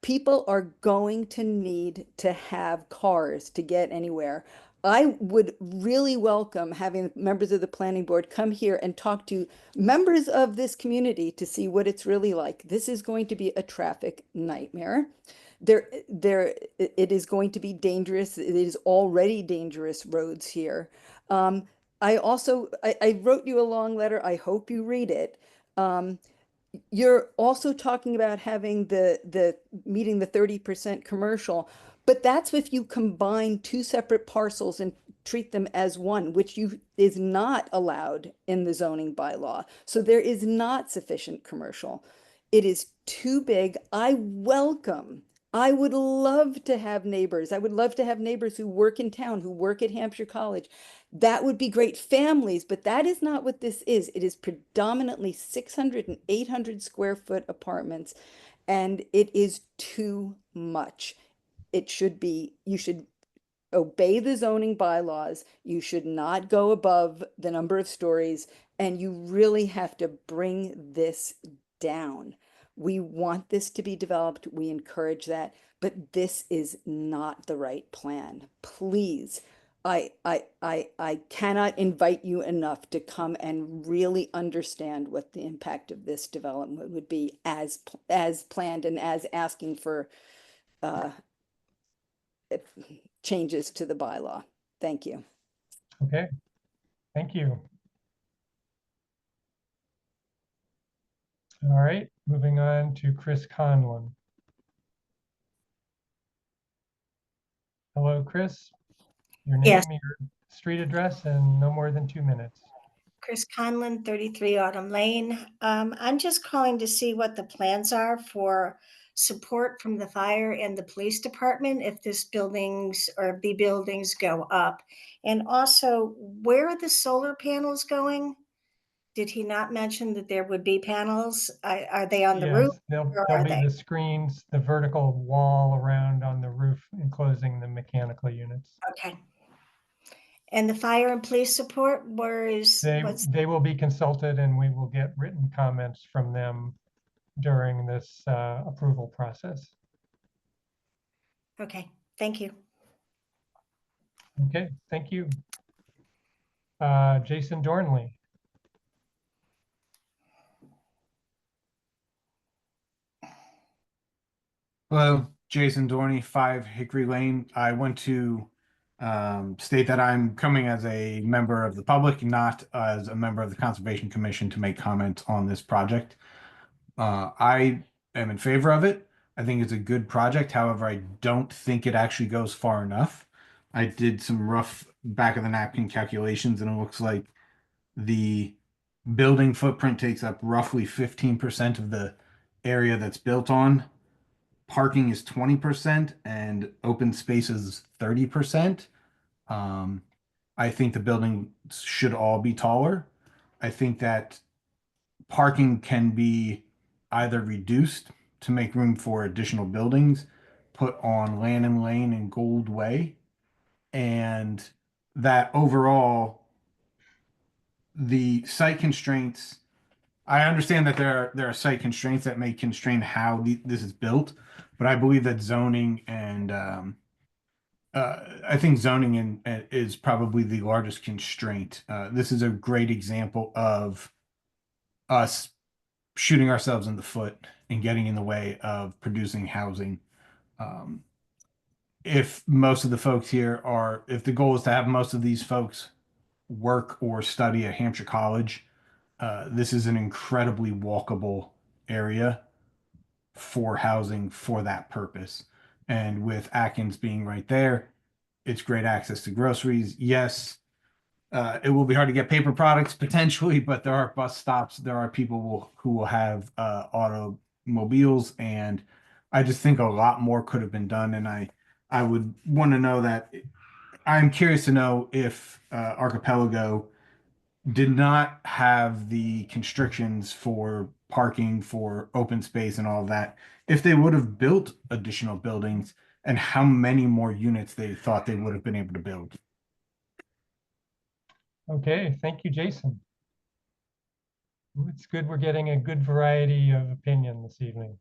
People are going to need to have cars to get anywhere. I would really welcome having members of the planning board come here and talk to members of this community to see what it's really like. This is going to be a traffic nightmare. It is going to be dangerous. It is already dangerous roads here. I wrote you a long letter. I hope you read it. You're also talking about having the meeting the 30% commercial, but that's if you combine 2 separate parcels and treat them as one, which is not allowed in the zoning bylaw. So there is not sufficient commercial. It is too big. I would love to have neighbors. I would love to have neighbors who work in town, who work at Hampshire College. That would be great, families, but that is not what this is. It is predominantly 600 and 800 square foot apartments, and it is too much. You should obey the zoning bylaws. You should not go above the number of stories, and you really have to bring this down. We want this to be developed. We encourage that, but this is not the right plan. Please, I cannot invite you enough to come and really understand what the impact of this development would be as planned and as asking for changes to the bylaw. Thank you. Okay, thank you. All right, moving on to Chris Conlon. Hello, Chris. Your name, Yes. your street address, and no more than 2 minutes. Chris Conlon, 33 Autumn Lane. I'm just calling to see what the plans are for support from the fire and the police department if this buildings or the buildings go up. And also, where are the solar panels going? Did he not mention that there would be panels? Are they on the roof? Yes, or there'll are be they? the screens, the vertical wall around on the roof enclosing the mechanical units. Okay. And the fire and police support, what's They will be consulted and we will get written comments from them during this approval process. Okay, thank you. Okay, thank you. Jason Dornley. Hello, Jason Dorney, 5 Hickory Lane. I want to state that I'm coming as a member of the public, not as a member of the Conservation Commission, to make comments on this project. I am in favor of it. I think it's a good project. However, I don't think it actually goes far enough. I did some rough back of the napkin calculations, and it looks like the building footprint takes up roughly 15% of the area that's built on. Parking is 20% and open space is 30%. I think the buildings should all be taller. I think that parking can be either reduced to make room for additional buildings, put on Lannon Lane and Gold Way, and that overall the site constraints, I understand that there are site constraints that may constrain how this is built, but I believe that zoning and I think zoning is probably the largest constraint. This is a great example of us shooting ourselves in the foot and getting in the way of producing housing. If most of the folks here are, if the goal is to have most of these folks work or study at Hampshire College, this is an incredibly walkable area for housing for that purpose. And with Atkins being right there, it's great access to groceries. Yes, it will be hard to get paper products potentially, but there are bus stops. There are people who will have automobiles, and I just think a lot more could have been done. And I would want to know that. I'm curious to know if Archipelago did not have the constrictions for parking, for open space and all of that, if they would have built additional buildings and how many more units they thought they would have been able to build. Okay, thank you, Jason. It's good we're getting a good variety of opinion this evening.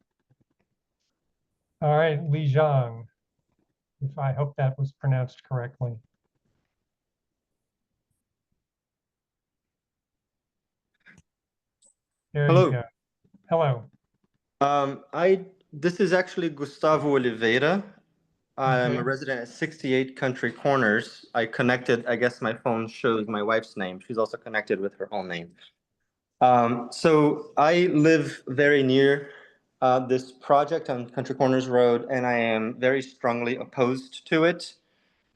All right, Li Zhang, if I hope that was pronounced correctly. There Hello. you go. Hello. This is actually Gustavo Oliveira. I'm Okay. a resident at 68 Country Corners. I connected, I guess my phone shows my wife's name. She's also connected with her own name. So I live very near this project on Country Corners Road, and I am very strongly opposed to it.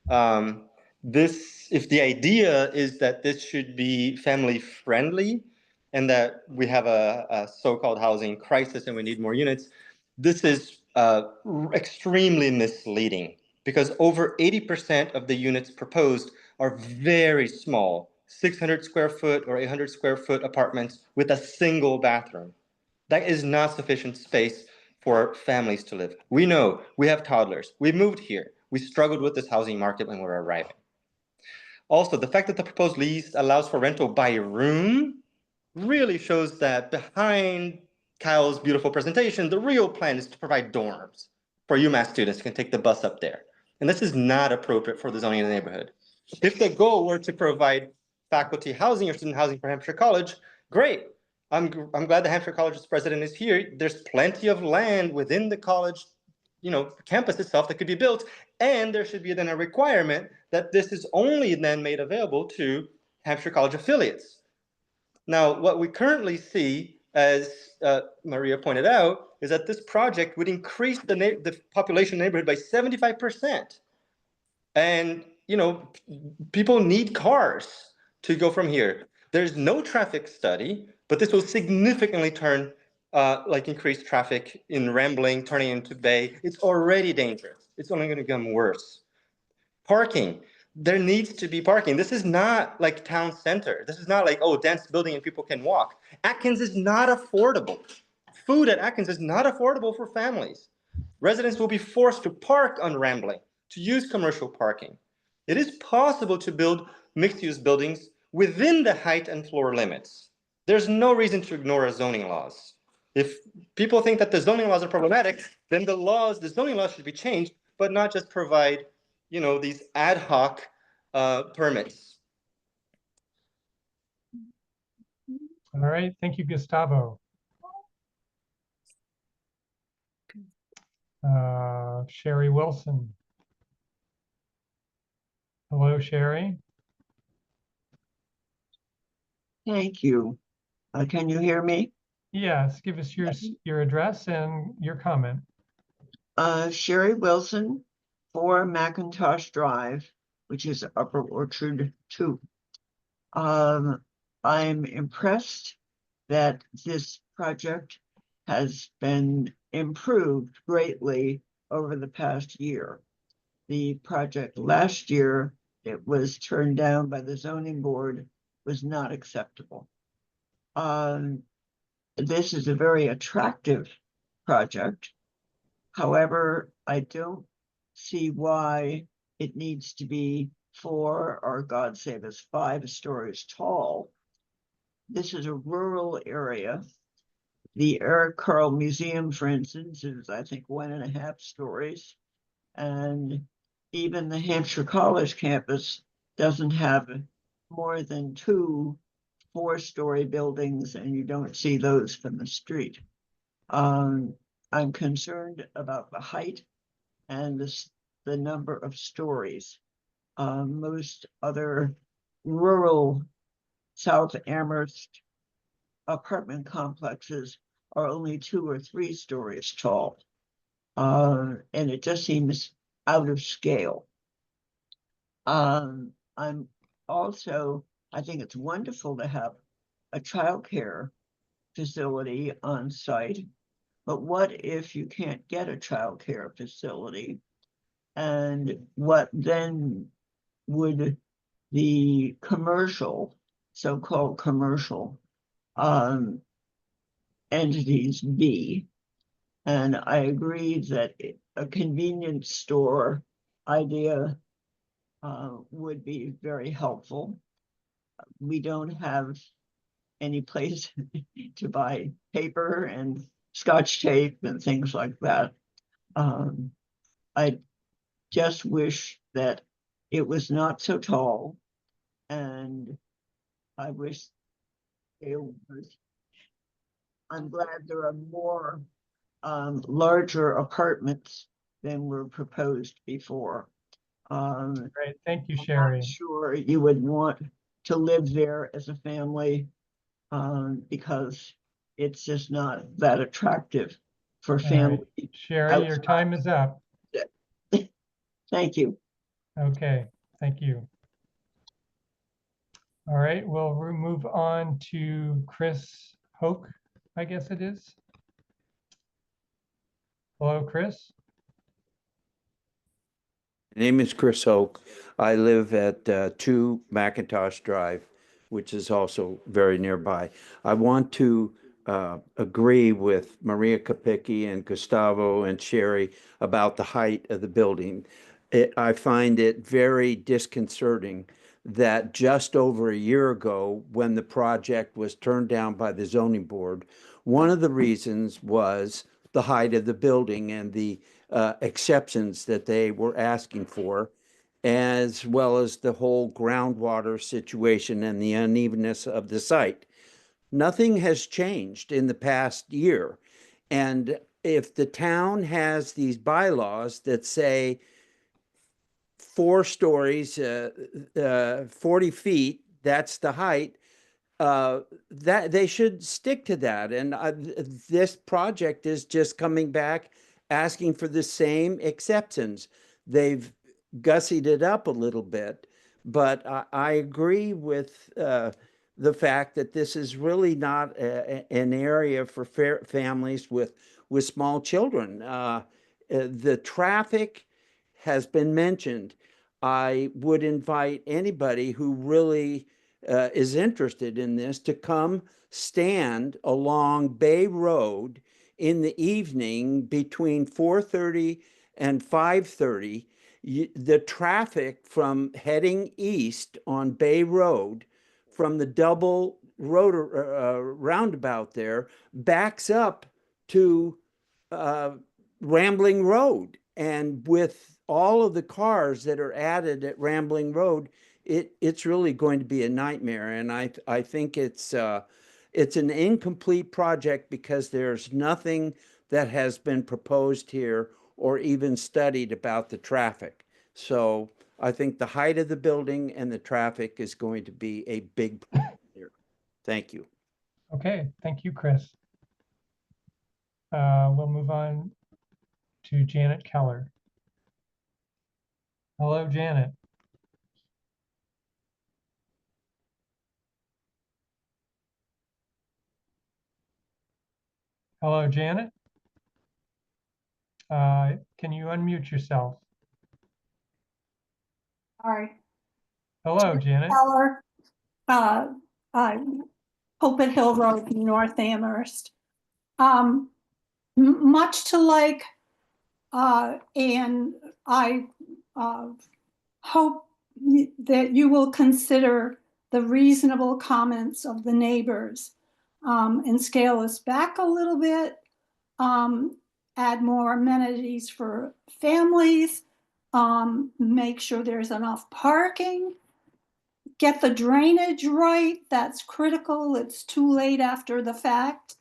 If the idea is that this should be family friendly and that we have a so-called housing crisis and we need more units, this is extremely misleading because over 80% of the units proposed are very small, 600 square foot or 800 square foot apartments with a single bathroom. That is not sufficient space for families to live. We know we have toddlers. We moved here. We struggled with this housing market when we were arriving. Also, the fact that the proposed lease allows for rental by room really shows that behind Kyle's beautiful presentation, the real plan is to provide dorms for UMass students who can take the bus up there. And this is not appropriate for the zoning in the neighborhood. If the goal were to provide faculty housing or student housing for Hampshire College, great. I'm glad the Hampshire College's president is here. There's plenty of land within the college, campus itself that could be built. And there should be then a requirement that this is only then made available to Hampshire College affiliates. Now, what we currently see, as Maria pointed out, is that this project would increase the population in the neighborhood by 75%. And, people need cars to go from here. There's no traffic study, but this will significantly increase traffic in Rambling, turning into Bay. It's already dangerous. It's only going to become worse. Parking. There needs to be parking. This is not like town center. This is not like, dense building and people can walk. Atkins is not affordable. Food at Atkins is not affordable for families. Residents will be forced to park on Rambling, to use commercial parking. It is possible to build mixed-use buildings within the height and floor limits. There's no reason to ignore our zoning laws. If people think that the zoning laws are problematic, then the zoning laws should be changed, but not just provide, these ad hoc permits. All right, thank you, Gustavo. Sherry Wilson. Hello, Sherry. Thank you. Can you hear me? Yes, give us your address and your comment. Sherry Wilson, 4 McIntosh Drive, which is Upper Orchard 2. I'm impressed that this project has been improved greatly over the past year. The project last year, it was turned down by the zoning board, was not acceptable. This is a very attractive project. However, I don't see why it needs to be 4 or God save us 5 stories tall. This is a rural area. The Eric Carle Museum, for instance, is I think 1.5 stories. And even the Hampshire College campus doesn't have more than 2 4-story buildings, and you don't see those from the street. I'm concerned about the height and the number of stories. Most other rural South Amherst apartment complexes are only 2 or 3 stories tall. And it just seems out of scale. I think it's wonderful to have a childcare facility on site, but what if you can't get a childcare facility? And what then would the commercial, so-called commercial entities be? And I agree that a convenience store idea would be very helpful. We don't have any place to buy paper and Scotch tape and things like that. I just wish that it was not so tall, and I wish it was. I'm glad there are more larger apartments than were proposed before. Great, thank you, Sherry. I'm sure you would want to live there as a family because it's just not that attractive for family. Right. Sherry, your time is up. Thank you. Okay, thank you. All right, we'll move on to Chris Hoke, I guess it is. Hello, Chris. My name is Chris Hoke. I live at 2 McIntosh Drive, which is also very nearby. I want to agree with Maria Kapicki and Gustavo and Sherry about the height of the building. I find it very disconcerting that just over a year ago, when the project was turned down by the zoning board, one of the reasons was the height of the building and the exceptions that they were asking for, as well as the whole groundwater situation and the unevenness of the site. Nothing has changed in the past year. And if the town has these bylaws that say 4 stories, 40 feet, that's the height, that they should stick to that. And this project is just coming back asking for the same exceptions. They've gussied it up a little bit, but I agree with the fact that this is really not an area for families with small children. The traffic has been mentioned. I would invite anybody who really is interested in this to come stand along Bay Road in the evening between 4:30 and 5:30. The traffic from heading east on Bay Road from the double road roundabout there backs up to Rambling Road. And with all of the cars that are added at Rambling Road, it's really going to be a nightmare. And I think it's an incomplete project because there's nothing that has been proposed here or even studied about the traffic. So I think the height of the building and the traffic is going to be a big problem here. Thank you. Okay, thank you, Chris. We'll move on to Janet Keller. Hello, Janet. Hello, Janet. Can you unmute yourself? Sorry. Hello, Janet. Keller, Pulpit Hill Road, North Amherst. Much to like, and I hope that you will consider the reasonable comments of the neighbors and scale us back a little bit, add more amenities for families, make sure there's enough parking, get the drainage right. That's critical. It's too late after the fact.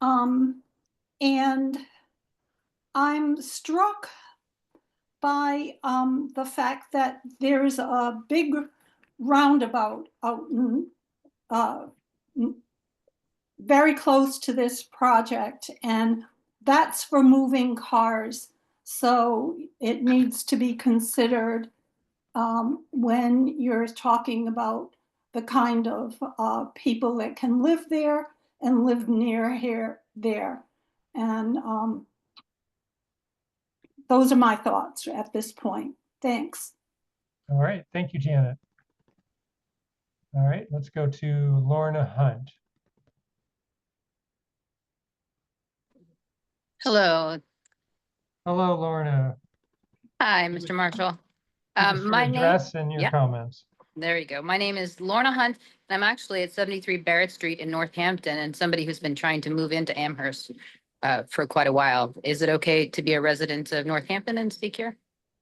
And I'm struck by the fact that there's a big roundabout out very close to this project, and that's for moving cars. So it needs to be considered when you're talking about the kind of people that can live there and live near there. And those are my thoughts at this point. Thanks. All right, thank you, Janet. All right, let's go to Lorna Hunt. Hello. Hello, Lorna. Hi, Mr. Marshall. Give us your My name, address and your yeah, comments. there you go. My name is Lorna Hunt, and I'm actually at 73 Barrett Street in Northampton, and somebody who's been trying to move into Amherst for quite a while. Is it okay to be a resident of Northampton and speak here?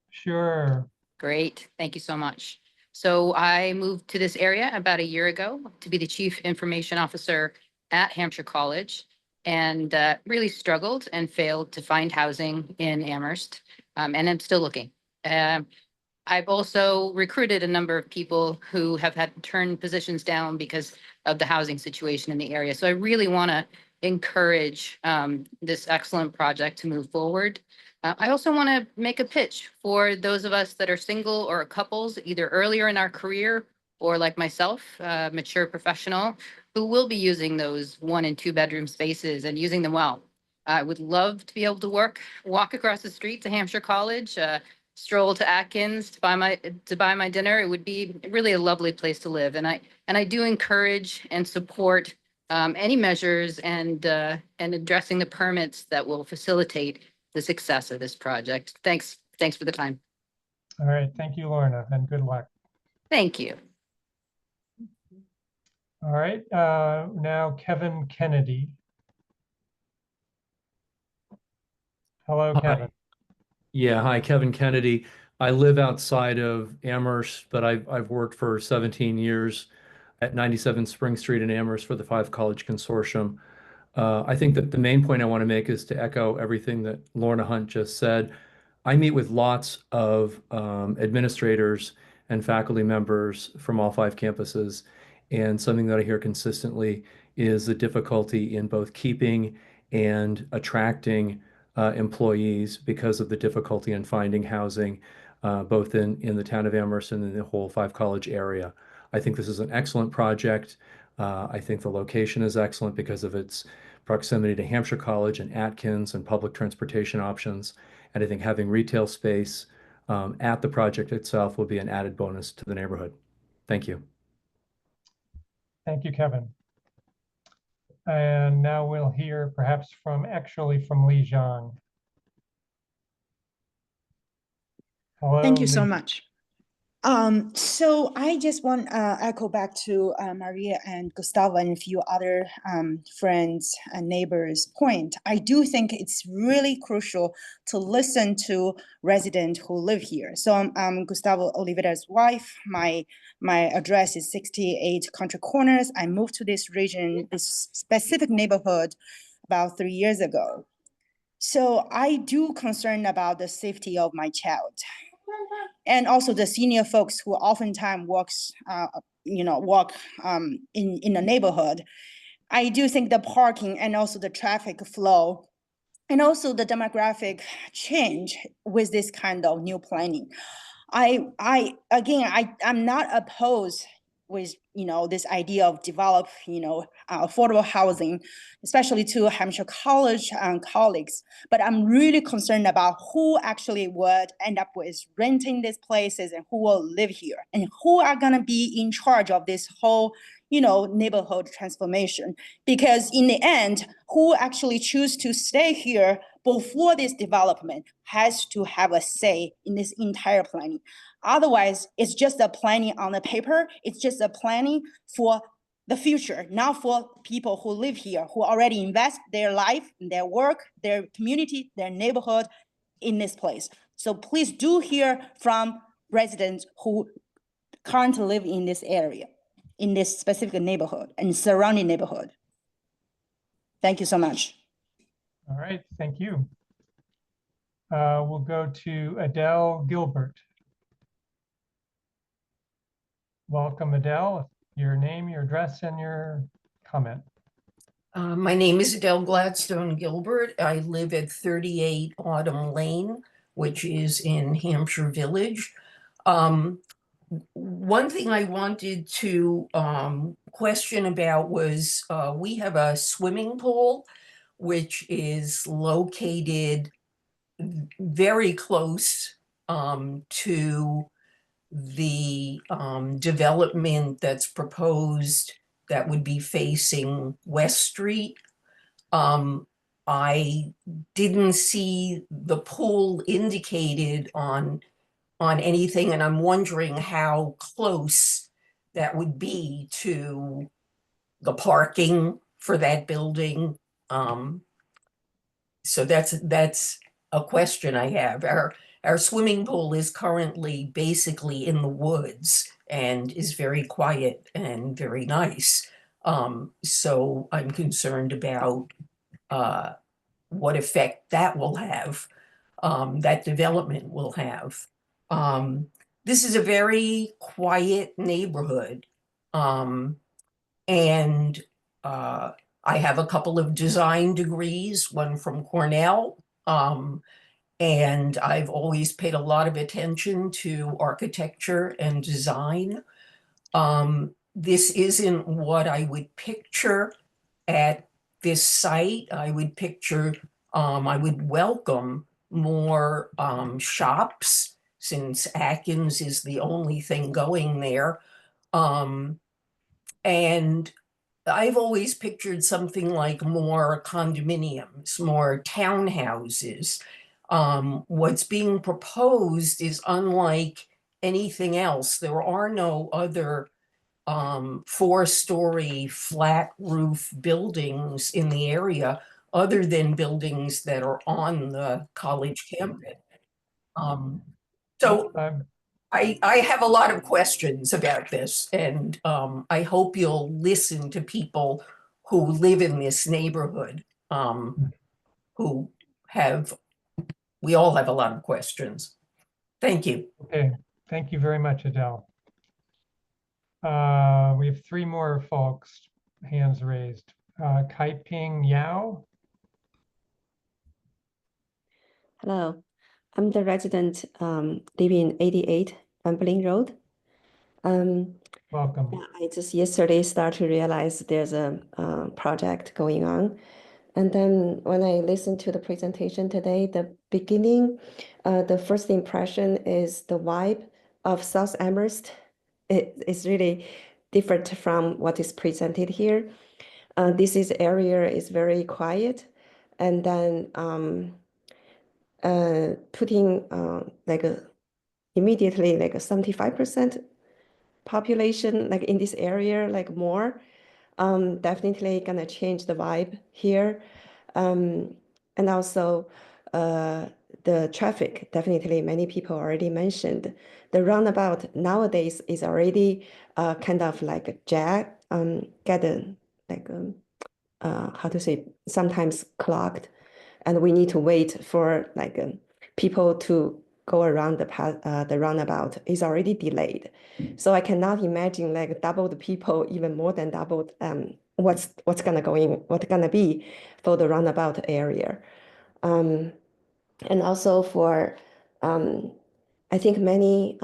Sure. Great. Thank you so much. So I moved to this area about a year ago to be the Chief Information Officer at Hampshire College, and really struggled and failed to find housing in Amherst, and I'm still looking. I've also recruited a number of people who have had to turn positions down because of the housing situation in the area. So I really want to encourage this excellent project to move forward. I also want to make a pitch for those of us that are single or couples, either earlier in our career or like myself, mature professional, who will be using those 1 and 2 bedroom spaces and using them well. I would love to be able to walk across the street to Hampshire College, stroll to Atkins to buy my dinner. It would be really a lovely place to live. And I do encourage and support any measures and addressing the permits that will facilitate the success of this project. Thanks for the time. All right, thank you, Lorna, and good luck. Thank you. All right, now Kevin Kennedy. Hello, Kevin. Yeah, hi, Kevin Kennedy. I live outside of Amherst, but I've worked for 17 years at 97 Spring Street in Amherst for the Five College Consortium. I think that the main point I want to make is to echo everything that Lorna Hunt just said. I meet with lots of administrators and faculty members from all 5 campuses, and something that I hear consistently is the difficulty in both keeping and attracting employees because of the difficulty in finding housing, both in the town of Amherst and in the whole 5 College area. I think this is an excellent project. I think the location is excellent because of its proximity to Hampshire College and Atkins and public transportation options. And I think having retail space at the project itself will be an added bonus to the neighborhood. Thank you. Thank you, Kevin. And now we'll hear perhaps from Li Zhang. Hello, Thank you so Li. much. So I just want echo back to Maria and Gustavo and a few other friends and neighbors' point. I do think it's really crucial to listen to residents who live here. So I'm Gustavo Oliveira's wife. My address is 68 Country Corners. I moved to this region, this specific neighborhood, about 3 years ago. So I do concern about the safety of my child. And also the senior folks who oftentimes walk in the neighborhood. I do think the parking and also the traffic flow and also the demographic change with this kind of new planning. I'm not opposed with this idea of develop affordable housing, especially to Hampshire College colleagues. But I'm really concerned about who actually would end up with renting these places and who will live here and who are going to be in charge of this whole neighborhood transformation. Because in the end, who actually choose to stay here before this development has to have a say in this entire planning. Otherwise, it's just a planning on the paper. It's just a planning for the future, not for people who live here, who already invest their life, their work, their community, their neighborhood in this place. So please do hear from residents who currently live in this area, in this specific neighborhood and surrounding neighborhood. Thank you so much. All right, thank you. We'll go to Adele Gilbert. Welcome, Adele. Your name, your address, and your comment. My name is Adele Gladstone Gilbert. I live at 38 Autumn Lane, which is in Hampshire Village. One thing I wanted to question about was we have a swimming pool, which is located very close to the development that's proposed that would be facing West Street. I didn't see the pool indicated on anything, and I'm wondering how close that would be to the parking for that building. So that's a question I have. Our swimming pool is currently basically in the woods and is very quiet and very nice. So I'm concerned about what effect that will have, that development will have. This is a very quiet neighborhood. And I have a couple of design degrees, one from Cornell. And I've always paid a lot of attention to architecture and design. This isn't what I would picture at this site. I would picture, I would welcome more shops, since Atkins is the only thing going there. And I've always pictured something like more condominiums, more townhouses. What's being proposed is unlike anything else. There are no other 4-story flat roof buildings in the area other than buildings that are on the college campus. So I have a lot of questions about this, and I hope you'll listen to people who live in this neighborhood, who we all have a lot of questions. Thank you. Okay, thank you very much, Adele. We have 3 more folks, hands raised. Kai-Ping Yao. Hello, I'm the resident living in 88 Bumbling Road. Welcome. I just yesterday started to realize there's a project going on. And then when I listened to the presentation today, the beginning, the first impression is the vibe of South Amherst. It is really different from what is presented here. This area is very quiet. And then putting like a immediately like a 75% population like in this area, like more. Definitely gonna change the vibe here. And also the traffic, definitely many people already mentioned. The roundabout nowadays is already kind of like a how to say, sometimes clogged, and we need to wait for like people to go around the roundabout is already delayed. So I cannot imagine like double the people, even more than double what's gonna be for the roundabout area. And also for I think many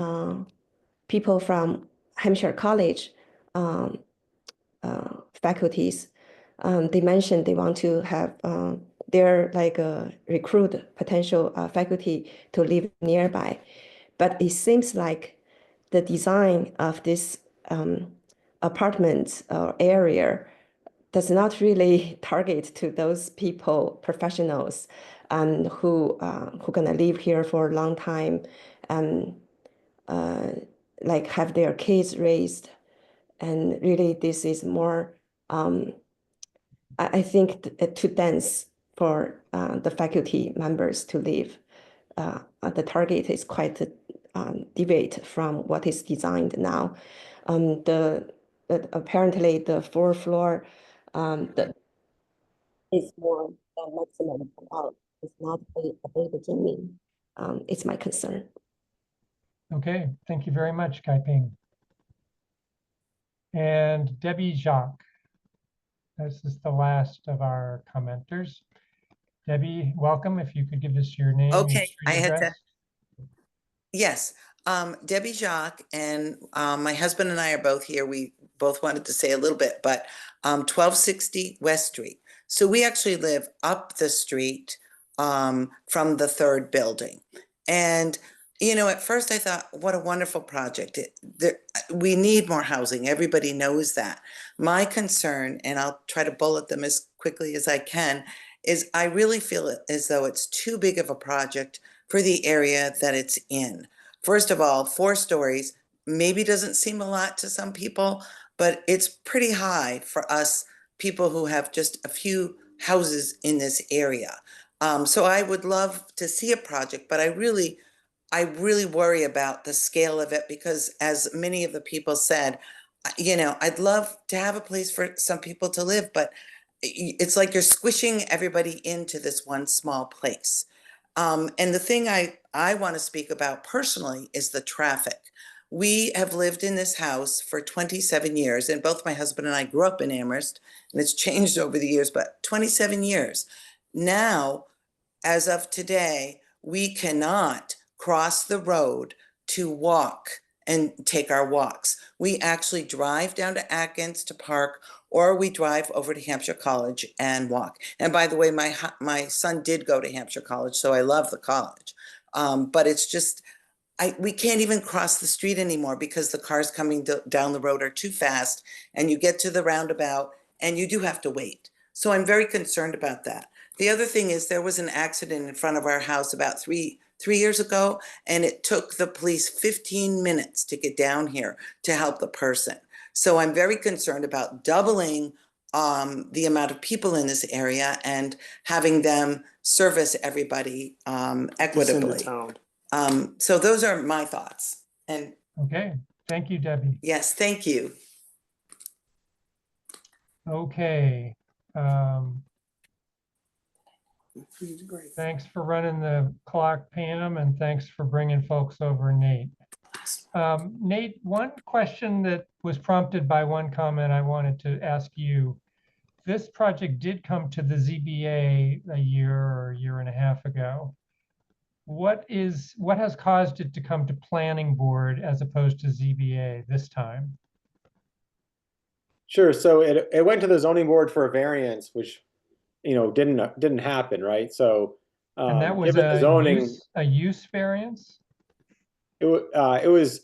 people from Hampshire College faculties, they mentioned they want to have their recruit potential faculty to live nearby. But it seems like the design of this apartment area does not really target to those people, professionals, who gonna live here for a long time and like have their kids raised. And really, this is more, I think, too dense for the faculty members to live. The target is quite deviate from what is designed now. Apparently, the 4th floor is more than maximum allowed. It's not a very beginning. It's my concern. Okay, thank you very much, Kai-Ping. And Debbie Jacques. This is the last of our commenters. Debbie, welcome. If you could give us your name. and Okay, I street had to. address. Yes, Debbie Jacques and my husband and I are both here. We both wanted to say a little bit, but 1260 West Street. So we actually live up the street from the 3rd building. And, you know, at first I thought, what a wonderful project. We need more housing. Everybody knows that. My concern, and I'll try to bullet them as quickly as I can, is I really feel as though it's too big of a project for the area that it's in. First of all, 4 stories maybe doesn't seem a lot to some people, but it's pretty high for us people who have just a few houses in this area. So I would love to see a project, but I really worry about the scale of it because, as many of the people said, you know, I'd love to have a place for some people to live, but it's like you're squishing everybody into this one small place. And the thing I want to speak about personally is the traffic. We have lived in this house for 27 years, and both my husband and I grew up in Amherst, and it's changed over the years, but 27 years. Now, as of today, we cannot cross the road to walk and take our walks. We actually drive down to Atkins to park, or we drive over to Hampshire College and walk. And by the way, my son did go to Hampshire College, so I love the college. But it's just, we can't even cross the street anymore because the cars coming down the road are too fast, and you get to the roundabout and you do have to wait. So I'm very concerned about that. The other thing is there was an accident in front of our house about three years ago, and it took the police 15 minutes to get down here to help the person. So I'm very concerned about doubling the amount of people in this area and having them service everybody equitably. So those are my thoughts. And okay, thank you, Debbie. Yes, thank you. Okay. Thanks for running the clock, Pam, and thanks for bringing folks over, Nate. Nate, one question that was prompted by one comment I wanted to ask you. This project did come to the ZBA a year or a year and a half ago. What has caused it to come to planning board as opposed to ZBA this time? Sure. So it went to the zoning board for a variance, which, you know, didn't happen, right? So and that was given the zoning, a use variance? It was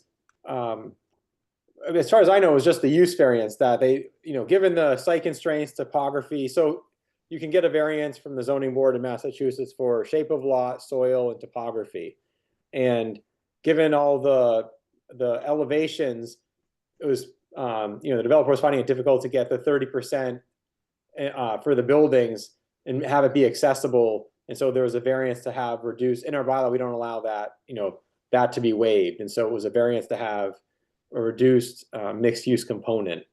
as far as I know, it was just the use variance that they, you know, given the site constraints, topography. So you can get a variance from the zoning board in Massachusetts for shape of lot, soil, and topography. And given all the elevations, it was, the developer was finding it difficult to get the 30% for the buildings and have it be accessible. And so there was a variance to have reduced. In our bylaw, we don't allow that, that to be waived. And so it was a variance to have a reduced mixed use component.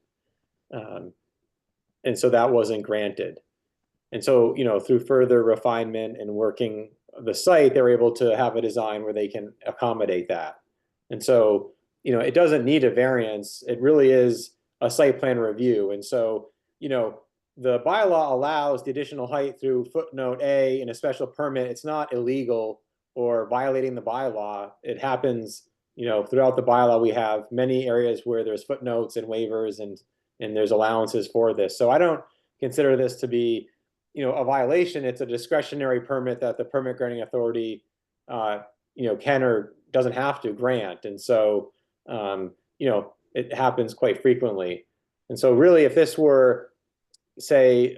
And so that wasn't granted. And so, through further refinement and working the site, they're able to have a design where they can accommodate that. And so, it doesn't need a variance. It really is a site plan review. And so, the bylaw allows the additional height through footnote A in a special permit. It's not illegal or violating the bylaw. It happens, throughout the bylaw. We have many areas where there's footnotes and waivers and there's allowances for this. So I don't consider this to be, a violation. It's a discretionary permit that the permit granting authority, can or doesn't have to grant. And so, it happens quite frequently. And so really, if this were, say,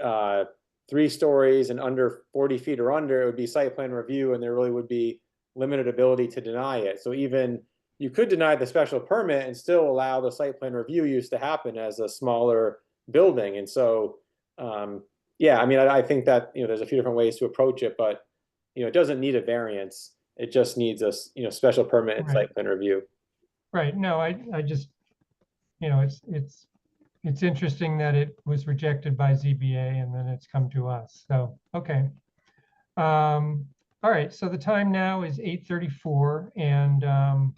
3 stories and under 40 feet or under, it would be site plan review, and there really would be limited ability to deny it. So even you could deny the special permit and still allow the site plan review use to happen as a smaller building. And so, yeah, I mean, I think that, there's a few different ways to approach it, but, it doesn't need a variance. It just needs a, special permit and site plan review. Right. No, I just, it's interesting that it was rejected by ZBA and then it's come to us. So, okay. All right. So the time now is 8:34, and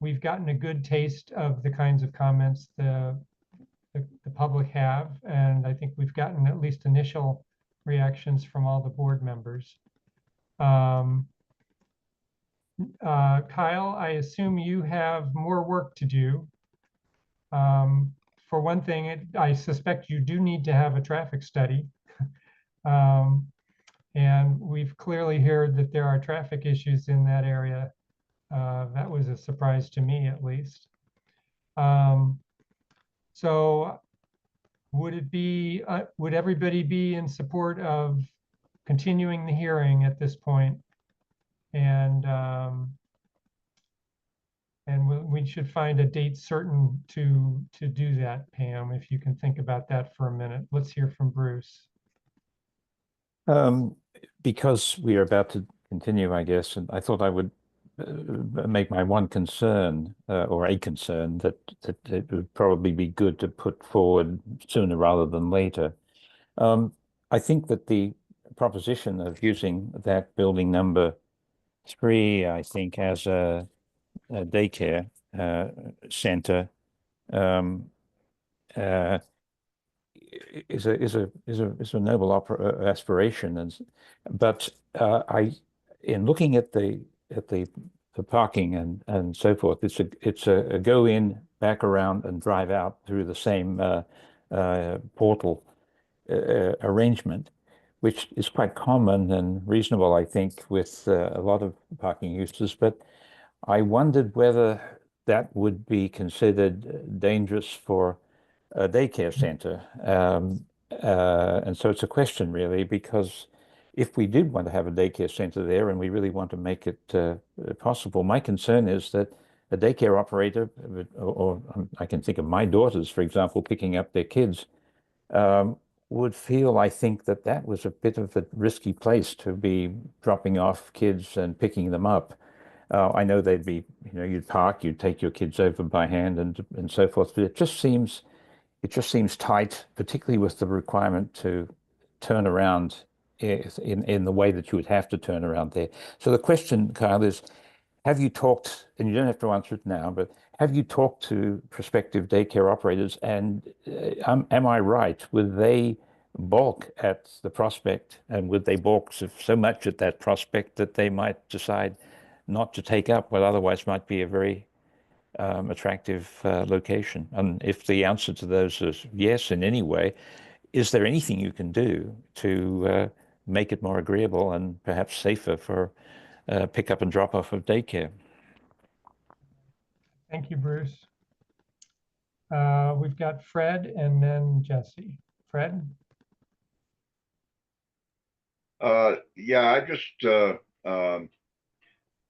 we've gotten a good taste of the kinds of comments the public have, and I think we've gotten at least initial reactions from all the board members. Kyle, I assume you have more work to do. For one thing, I suspect you do need to have a traffic study. And we've clearly heard that there are traffic issues in that area. That was a surprise to me, at least. So would everybody be in support of continuing the hearing at this point? And we should find a date certain to do that, Pam, if you can think about that for a minute. Let's hear from Bruce. Because we are about to continue, I guess, and I thought I would make my one concern, or a concern, that it would probably be good to put forward sooner rather than later. I think that the proposition of using that building number 3, I think, as a daycare center is a noble aspiration, but in looking at the parking and so forth, it's a go in, back around, and drive out through the same portal arrangement, which is quite common and reasonable, I think, with a lot of parking uses. But I wondered whether that would be considered dangerous for a daycare center. And so it's a question, really, because if we did want to have a daycare center there and we really want to make it possible, my concern is that a daycare operator, or I can think of my daughters, for example, picking up their kids, would feel, I think, that was a bit of a risky place to be dropping off kids and picking them up. I know they'd be, you'd park, you'd take your kids over by hand and so forth, but it just seems tight, particularly with the requirement to turn around in the way that you would have to turn around there. So the question, Kyle, is, have you talked, and you don't have to answer it now, but have you talked to prospective daycare operators, and am I right? Would they balk at the prospect, and would they balk so much at that prospect that they might decide not to take up what otherwise might be a very attractive location? And if the answer to those is yes in any way, is there anything you can do to make it more agreeable and perhaps safer for pick up and drop off of daycare? Thank you, Bruce. We've got Fred and then Jesse. Fred? Yeah, I just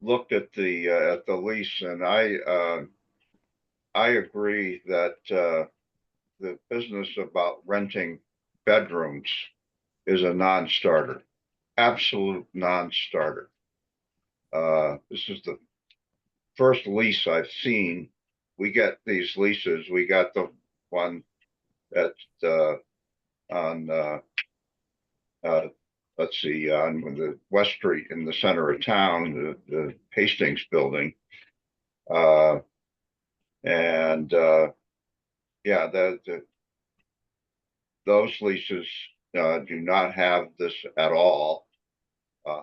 looked at the lease, and I agree that the business about renting bedrooms is a non-starter, absolute non-starter. This is the first lease I've seen. We get these leases. We got the one at on let's see, on the West Street in the center of town, the Hastings building. Yeah, those leases do not have this at all.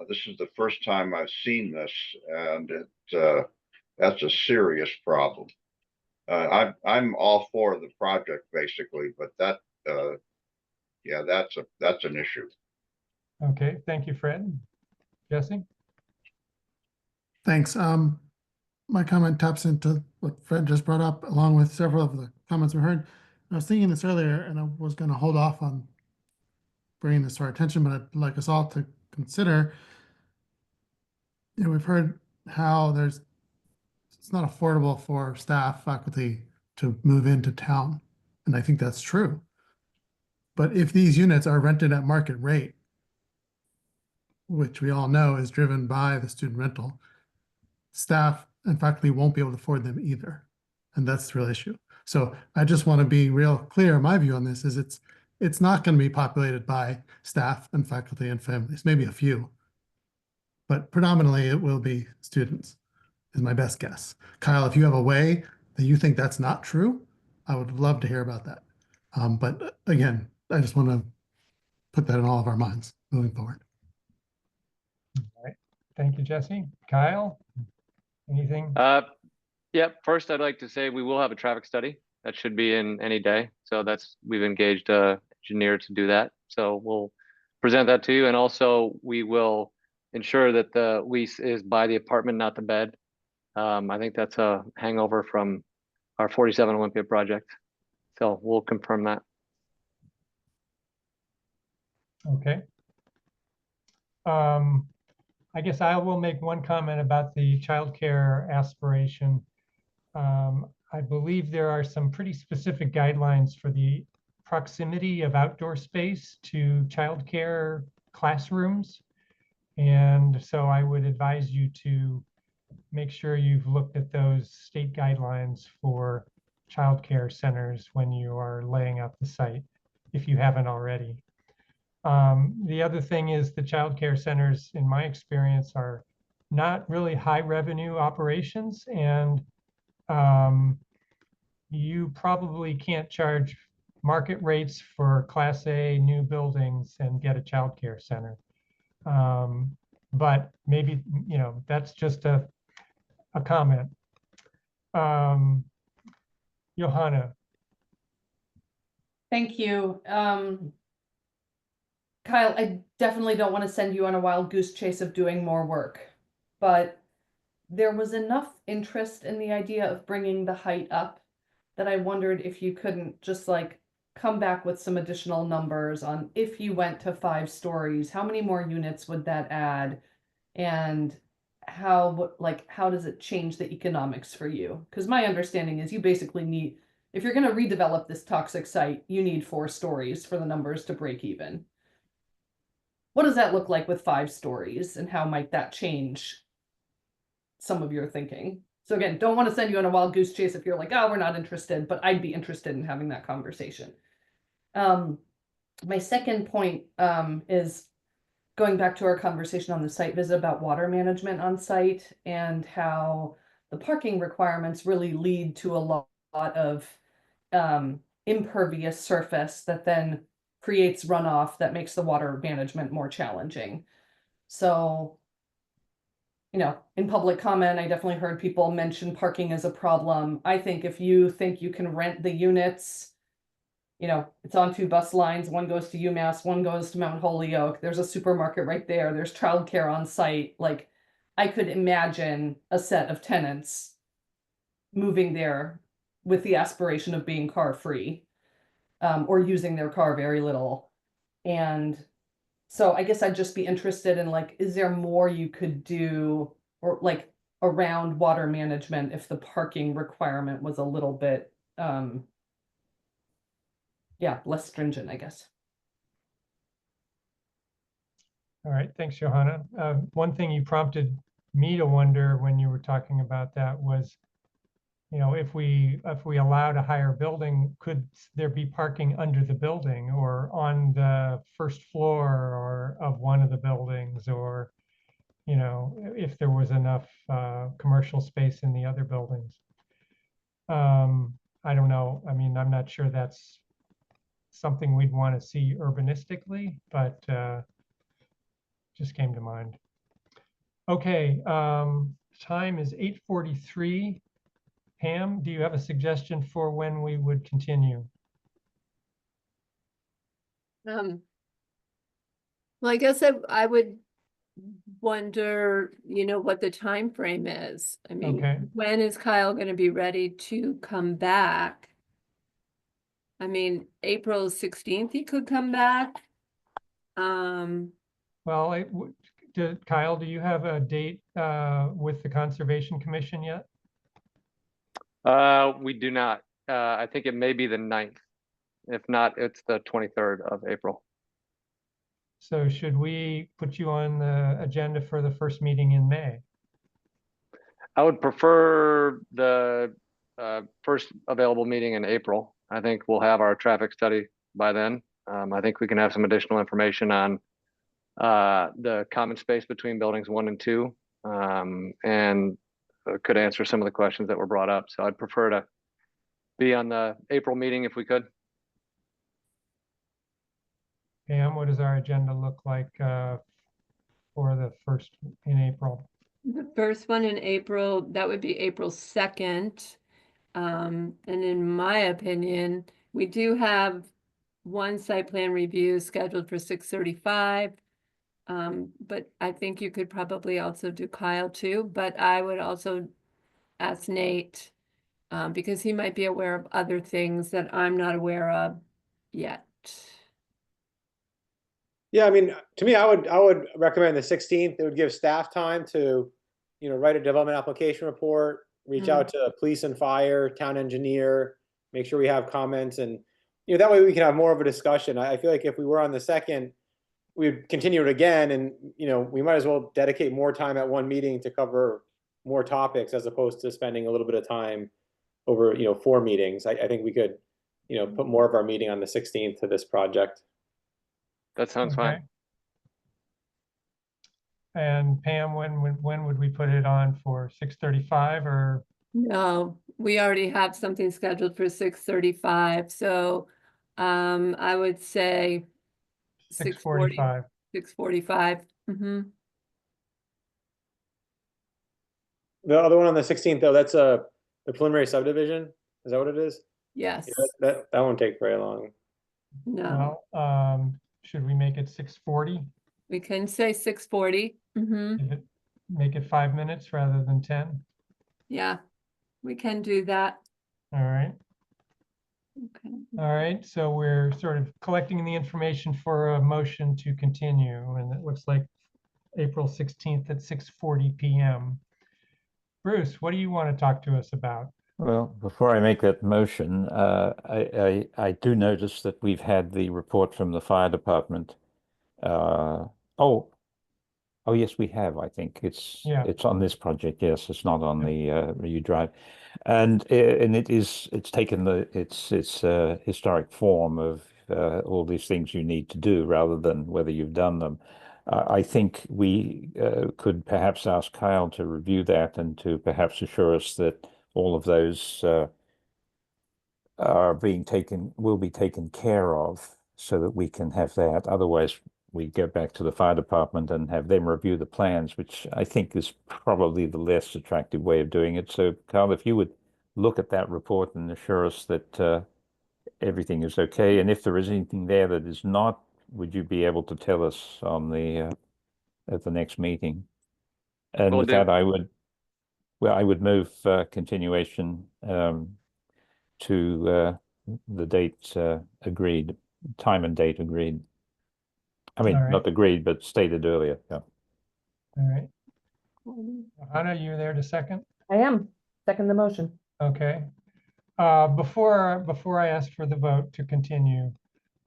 This is the first time I've seen this, and that's a serious problem. I'm all for the project basically, but that yeah, that's an issue. Okay, thank you, Fred. Jesse? Thanks. My comment taps into what Fred just brought up, along with several of the comments we heard. I was thinking this earlier, and I was going to hold off on bringing this to our attention, but I'd like us all to consider. You know, we've heard how it's not affordable for staff, faculty to move into town, and I think that's true. But if these units are rented at market rate, which we all know is driven by the student rental, staff and faculty won't be able to afford them either. And that's the real issue. So I just want to be real clear. My view on this is it's not going to be populated by staff and faculty and families, maybe a few, but predominantly it will be students, is my best guess. Kyle, if you have a way that you think that's not true, I would love to hear about that. But again, I just want to put that in all of our minds moving forward. All right. Thank you, Jesse. Kyle, anything? Yeah, first I'd like to say we will have a traffic study that should be in any day. So we've engaged a engineer to do that. So we'll present that to you. And also we will ensure that the lease is by the apartment, not the bed. I think that's a hangover from our 47 Olympia project. So we'll confirm that. Okay. I guess I will make one comment about the childcare aspiration. I believe there are some pretty specific guidelines for the proximity of outdoor space to childcare classrooms. And so I would advise you to make sure you've looked at those state guidelines for childcare centers when you are laying out the site, if you haven't already. The other thing is the childcare centers, in my experience, are not really high revenue operations, and you probably can't charge market rates for Class A new buildings and get a childcare center. But maybe, you know, that's just a comment. Johanna. Thank you. Kyle, I definitely don't want to send you on a wild goose chase of doing more work, but there was enough interest in the idea of bringing the height up that I wondered if you couldn't just like come back with some additional numbers on if you went to 5 stories, how many more units would that add? And how does it change the economics for you? Because my understanding is you basically need, if you're going to redevelop this toxic site, you need 4 stories for the numbers to break even. What does that look like with 5 stories, and how might that change some of your thinking? So again, don't want to send you on a wild goose chase if you're like, oh, we're not interested, but I'd be interested in having that conversation. My second point is going back to our conversation on the site visit about water management on site and how the parking requirements really lead to a lot of impervious surface that then creates runoff that makes the water management more challenging. So, you know, in public comment, I definitely heard people mention parking as a problem. I think if you think you can rent the units, you know, it's on 2 bus lines, one goes to UMass, one goes to Mount Holyoke, there's a supermarket right there, there's childcare on site. Like, I could imagine a set of tenants moving there with the aspiration of being car free. Or using their car very little. And so I guess I'd just be interested in like, is there more you could do or like around water management if the parking requirement was a little bit, yeah, less stringent, I guess. All right, thanks, Johanna. One thing you prompted me to wonder when you were talking about that was, if we allowed a higher building, could there be parking under the building or on the first floor or of one of the buildings, or if there was enough commercial space in the other buildings? I don't know. I mean, I'm not sure that's something we'd want to see urbanistically, but just came to mind. Okay, time is 8:43. Pam, do you have a suggestion for when we would continue? Well, I guess I would wonder, what the time frame is. I mean, Okay. when is Kyle going to be ready to come back? I mean, April 16th, he could come back. Well, Kyle, do you have a date with the Conservation Commission yet? We do not. I think it may be the 9th. If not, it's the 23rd of April. So should we put you on the agenda for the first meeting in May? I would prefer the first available meeting in April. I think we'll have our traffic study by then. I think we can have some additional information on the common space between buildings 1 and 2, and could answer some of the questions that were brought up. So I'd prefer to be on the April meeting if we could. Pam, what does our agenda look like for the first in April? The first one in April, that would be April 2nd. And in my opinion, we do have one site plan review scheduled for 6:35. But I think you could probably also do Kyle too, but I would also ask Nate because he might be aware of other things that I'm not aware of yet. Yeah, I mean, to me, I would recommend the 16th. It would give staff time to, write a development application report, reach out to police and fire, town engineer, make sure we have comments, and that way we can have more of a discussion. I feel like if we were on the 2nd, we'd continue it again, and we might as well dedicate more time at one meeting to cover more topics as opposed to spending a little bit of time over 4 meetings. I think we could put more of our meeting on the 16th to this project. That sounds fine. And Pam, when would we put it on for 6:35 or? No, we already have something scheduled for 6:35. So I would say 6:45. 6:45. The other one on the 16th, though, that's the preliminary subdivision. Is that what it is? Yes. Yeah, that won't take very long. No. Well, should we make it 6:40? We can say 6:40. Make it 5 minutes rather than 10? Yeah, we can do that. All right. Okay. All right, so we're sort of collecting the information for a motion to continue, and it looks like April 16th at 6:40 p.m. Bruce, what do you want to talk to us about? Well, before I make that motion, I do notice that we've had the report from the fire department. Oh, yes, we have. I think it's on this project. Yes, it's not on the Review Drive, and it's taken its historic form of all these things you need to do rather than whether you've done them. I think we could perhaps ask Kyle to review that and to perhaps assure us that all of those will be taken care of so that we can have that. Otherwise, we go back to the fire department and have them review the plans, which I think is probably the less attractive way of doing it. So, Carl, if you would look at that report and assure us that everything is okay, and if there is anything there that is not, would you be able to tell us on the at the next meeting? And with that, I would move continuation to the date agreed, time and date agreed. I mean, not agreed, but stated earlier. Yeah. All right. Hannah, you there to second? I am. Second the motion. Okay. Before I ask for the vote to continue,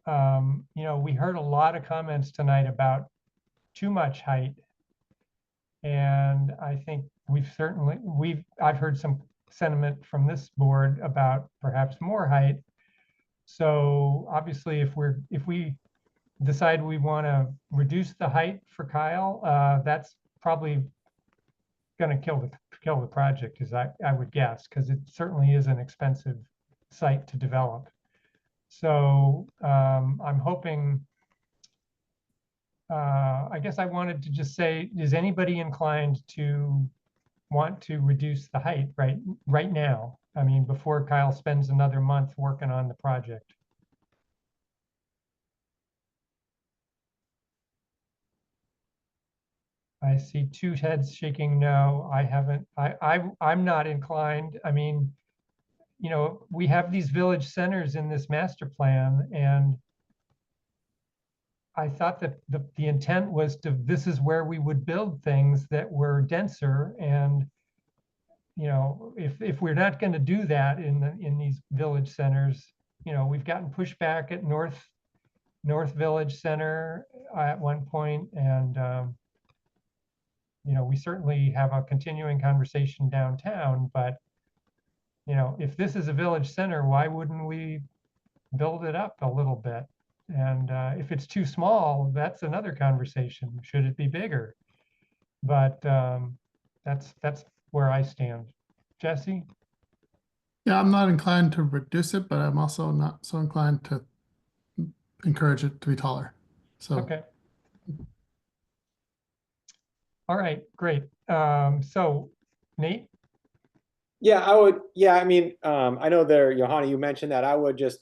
you know, we heard a lot of comments tonight about too much height. And I think I've heard some sentiment from this board about perhaps more height. So obviously, if we decide we want to reduce the height for Kyle, that's probably going to kill the project, as I would guess, because it certainly is an expensive site to develop. So I'm hoping. I guess I wanted to just say, is anybody inclined to want to reduce the height right now? I mean, before Kyle spends another month working on the project. I see two heads shaking no. I haven't, I'm not inclined. I mean, you know, we have these village centers in this master plan, and I thought that the intent was this is where we would build things that were denser. And, you know, if we're not going to do that in these village centers, you know, we've gotten pushback at North Village Center at one point, and you know, we certainly have a continuing conversation downtown. But, you know, if this is a village center, why wouldn't we build it up a little bit? And if it's too small, that's another conversation. Should it be bigger? But that's where I stand. Jesse? Yeah, I'm not inclined to reduce it, but I'm also not so inclined to encourage it to be taller. So okay. All right, great. So Nate? Yeah, I would. Yeah, I mean, I know there, Johanna, you mentioned that. I wouldn't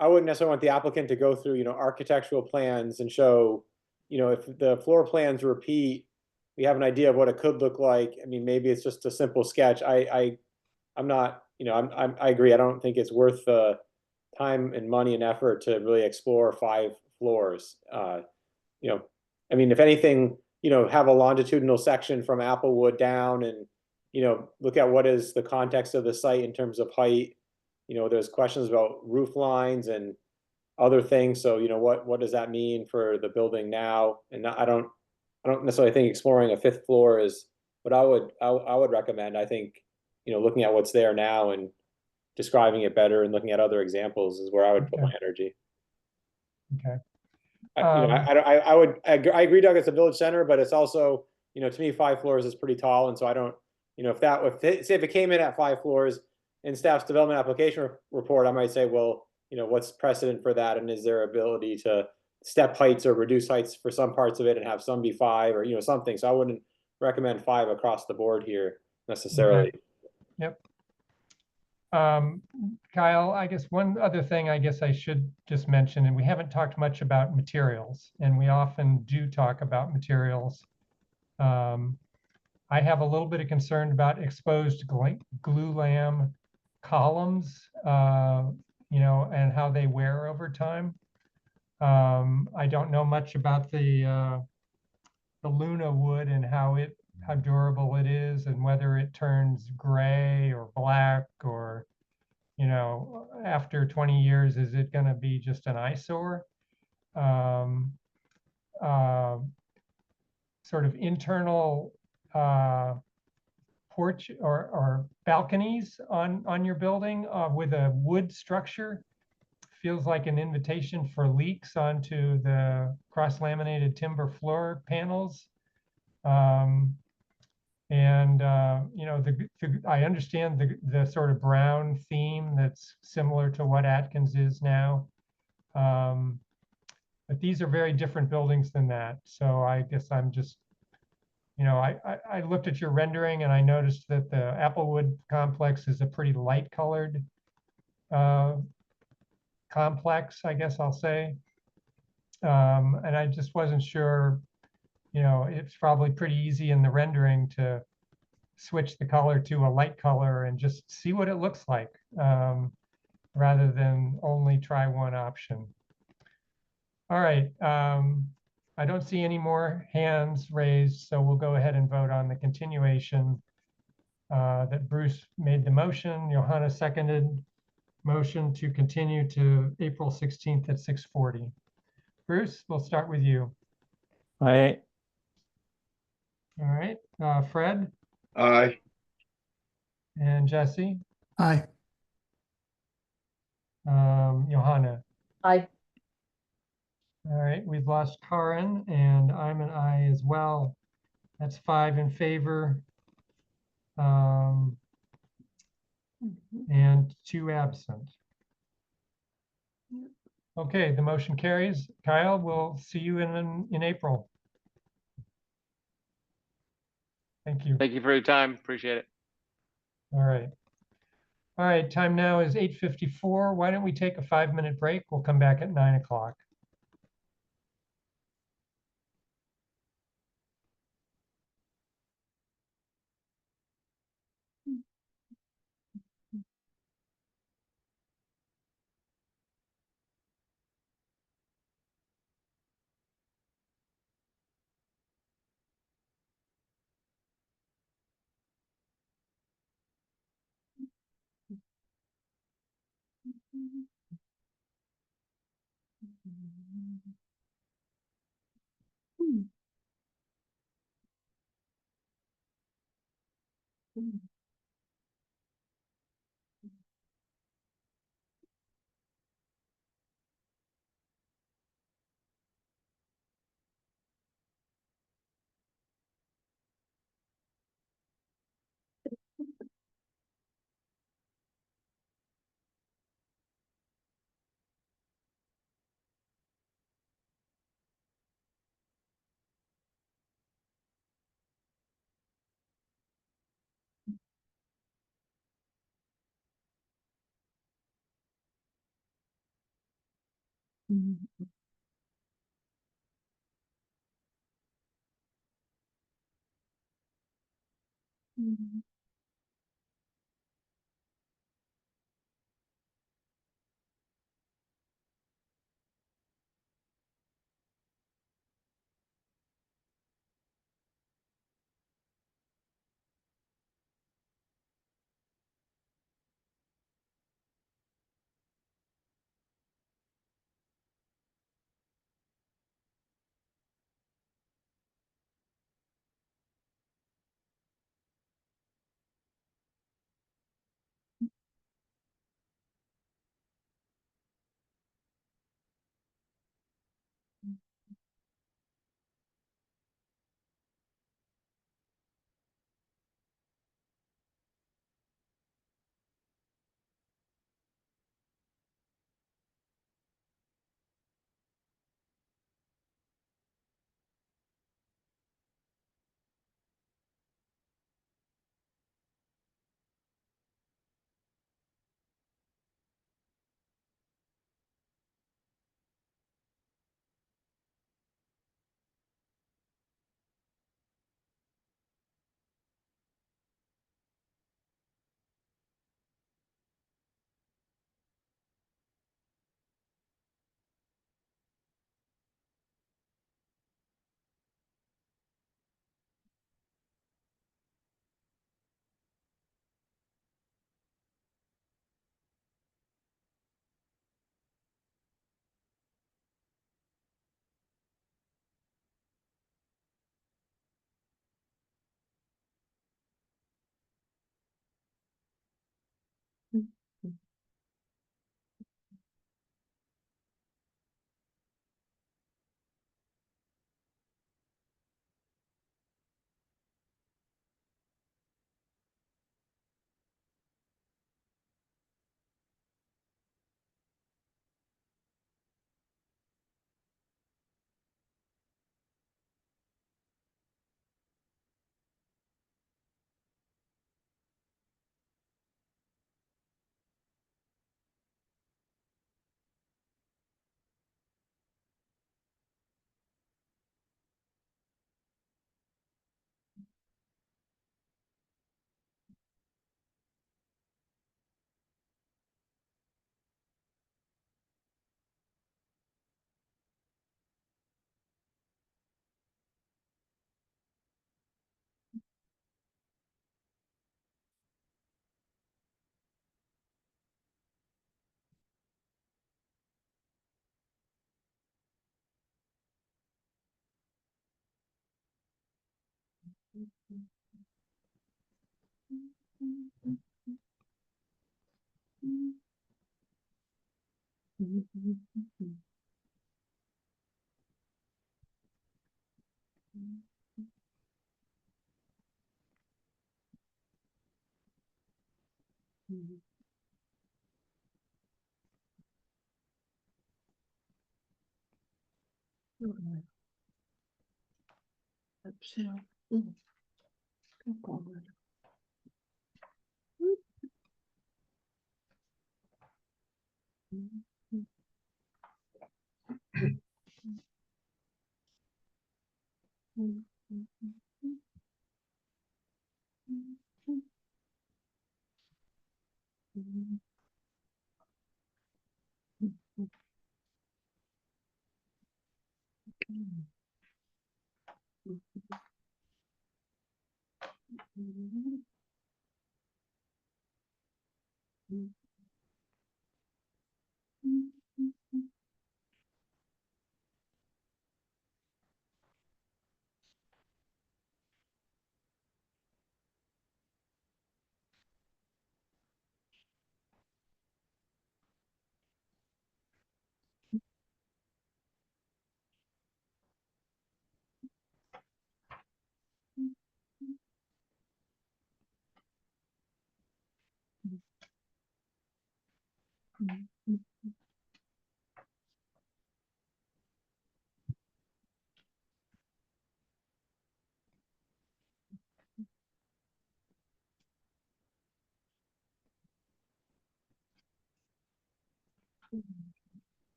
necessarily want the applicant to go through, you know, architectural plans and show, you know, if the floor plans repeat, we have an idea of what it could look like. I mean, maybe it's just a simple sketch. I'm not, you know, I agree. I don't think it's worth the time and money and effort to really explore 5 floors. You know, I mean, if anything, you know, have a longitudinal section from Applewood down and, you know, look at what is the context of the site in terms of height. You know, there's questions about roof lines and other things. So, you know, what does that mean for the building now? And I don't necessarily think exploring a 5th floor is what I would recommend. I think, you know, looking at what's there now and describing it better and looking at other examples is where I would put my energy. Okay. You know, I agree, Doug, it's a village center, but it's also, you know, to me, 5 floors is pretty tall. And so I don't, you know, if it came in at 5 floors in staff's development application report, I might say, well, you know, what's precedent for that? And is there ability to step heights or reduce heights for some parts of it and have some be 5 or, you know, something. So I wouldn't recommend 5 across the board here necessarily. Okay. Yep. Kyle, I guess one other thing I guess I should just mention, and we haven't talked much about materials, and we often do talk about materials. I have a little bit of concern about exposed glulam columns, you know, and how they wear over time. I don't know much about the Luna wood and how durable it is and whether it turns gray or black or, you know, after 20 years, is it going to be just an eyesore? Sort of internal porch or balconies on your building with a wood structure feels like an invitation for leaks onto the cross-laminated timber floor panels. You know, I understand the sort of brown theme that's similar to what Atkins is now. But these are very different buildings than that. So I guess I'm just, you know, I looked at your rendering and I noticed that the Applewood complex is a pretty light colored complex, I guess I'll say. And I just wasn't sure, you know, it's probably pretty easy in the rendering to switch the color to a light color and just see what it looks like, rather than only try one option. All right. I don't see any more hands raised, so we'll go ahead and vote on the continuation that Bruce made the motion, Johanna seconded, motion to continue to April 16th at 6:40. Bruce, we'll start with you. I, All right, Fred Aye. and Jesse, Aye. Johanna. Aye. All right, we've lost Karen and I'm an aye as well. That's 5 in favor. And 2 absent. Okay, the motion carries. Kyle, we'll see you in April. Thank you. Thank you for your time. Appreciate it. All right. All right, time now is 8:54. Why don't we take a 5-minute break? We'll come back at 9 o'clock.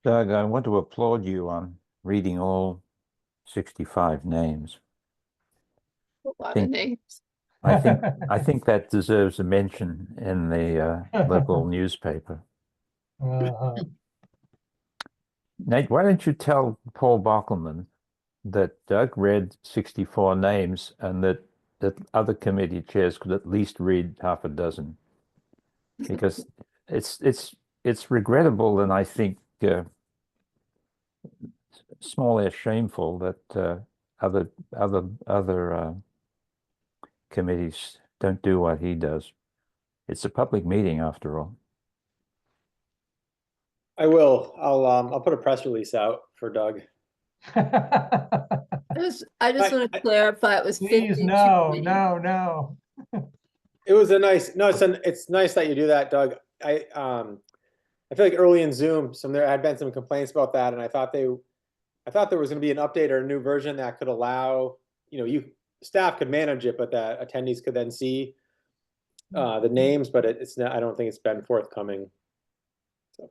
Doug, I want to applaud you on reading all 65 names. A lot of Think- names. I think that deserves a mention in the local newspaper. Nate, why don't you tell Paul Bockelman that Doug read 64 names and that other committee chairs could at least read half a dozen? Because it's regrettable, and I think small as shameful that other committees don't do what he does. It's a public meeting after all. I will. I'll put a press release out for Doug. I just want to clarify, it was Please, 52 no, names. no. It was a nice, no, it's nice that you do that, Doug. I feel like early in Zoom, there had been some complaints about that, and I thought there was going to be an update or a new version that could allow, staff could manage it, but that attendees could then see the names, but it's not, I don't think it's been forthcoming. So.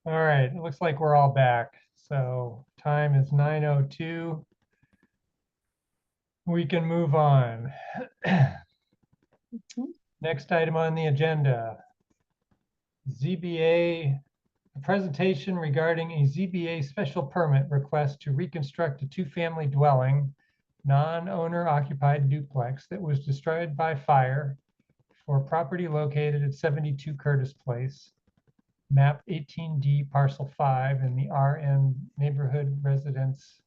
All right, it looks like we're all back. So time is 9:02. We can move on. Next item on the agenda, ZBA, a presentation regarding a ZBA special permit request to reconstruct a two-family dwelling, non-owner occupied duplex that was destroyed by fire for property located at 72 Curtis Place. map 18D parcel 5 in the RN Neighborhood Residence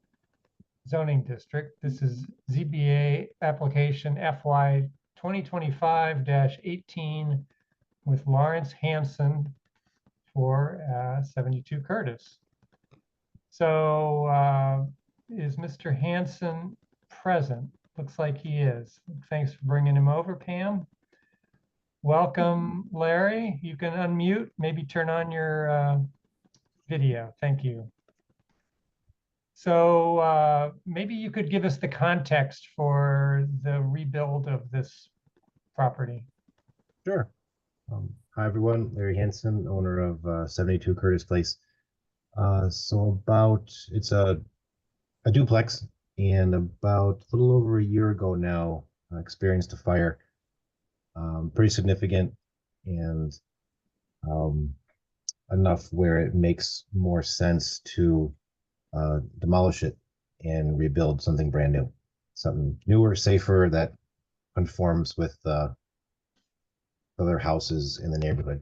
Zoning District. This is ZBA application FY 2025-18 with Lawrence Hanson for 72 Curtis. So is Mr. Hanson present? Looks like he is. Thanks for bringing him over, Pam. Welcome, Larry. You can unmute, maybe turn on your video. Thank you. So maybe you could give us the context for the rebuild of this property. Sure. Hi, everyone. Larry Hanson, owner of 72 Curtis Place. It's a duplex, and about a little over a year ago now, experienced a fire. Pretty significant, and enough where it makes more sense to demolish it and rebuild something brand new, something newer, safer, that conforms with other houses in the neighborhood.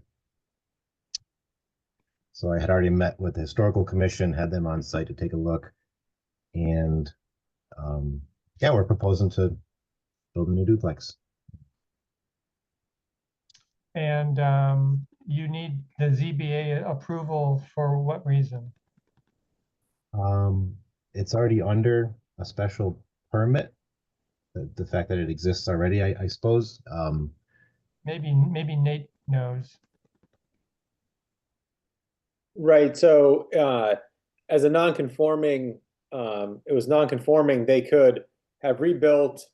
So I had already met with the historical commission, had them on site to take a look, and yeah, we're proposing to build a new duplex. And you need the ZBA approval for what reason? It's already under a special permit. The fact that it exists already, I suppose. Maybe Nate knows. Right, so as a non-conforming, it was non-conforming, they could have rebuilt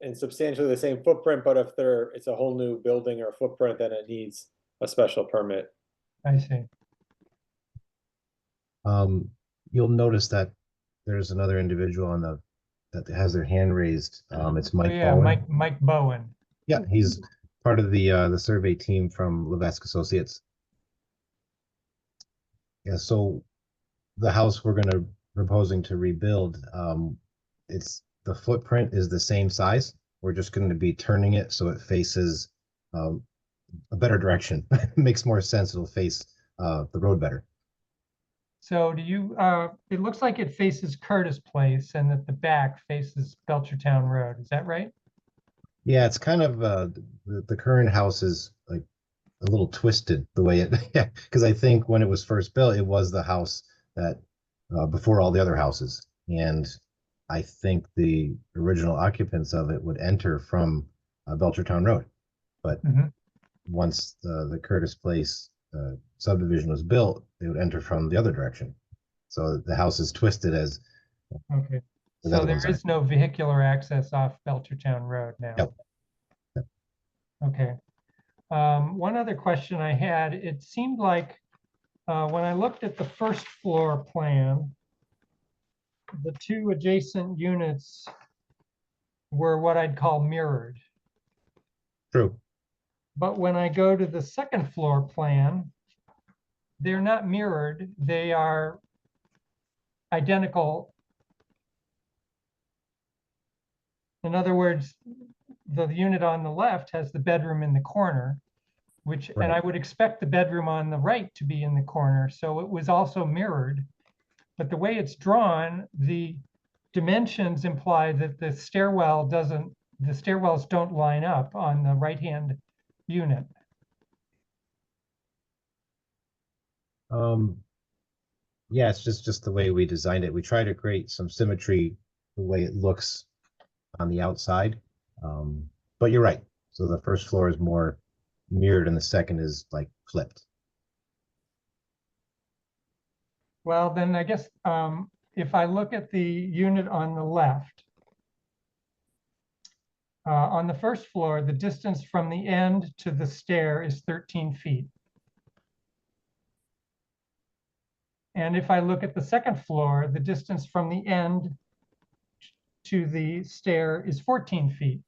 in substantially the same footprint, but if it's a whole new building or footprint, then it needs a special permit. I see. You'll notice that there's another individual that has their hand raised. It's Mike Bowen. Mike Bowen. Yeah, he's part of the survey team from Levesque Associates. Yeah, so the house we're proposing to rebuild, the footprint is the same size. We're just going to be turning it so it faces a better direction. It makes more sense. It'll face the road better. So it looks like it faces Curtis Place and that the back faces Belchertown Road. Is that right? Yeah, it's kind of, the current house is like a little twisted the way it, yeah, because I think when it was first built, it was the house that, before all the other houses. And I think the original occupants of it would enter from Belchertown Road. But once the Curtis Place subdivision was built, they would enter from the other direction. So the house is twisted as. Okay. So there is no vehicular access off Belchertown Road now? Yep. Okay. One other question I had, it seemed like when I looked at the first floor plan, the two adjacent units were what I'd call mirrored. True. But when I go to the second floor plan, they're not mirrored, they are identical. In other words, the unit on the left has the bedroom in the corner, which, and I would expect the bedroom on the right to be in the corner. So it was also mirrored, but the way it's drawn, the dimensions imply that the stairwells don't line up on the right-hand unit. Yeah, it's just the way we designed it. We try to create some symmetry the way it looks on the outside. But you're right. So the first floor is more mirrored and the second is like flipped. Well, then I guess if I look at the unit on the left, on the first floor, the distance from the end to the stair is 13 feet. And if I look at the second floor, the distance from the end to the stair is 14 feet.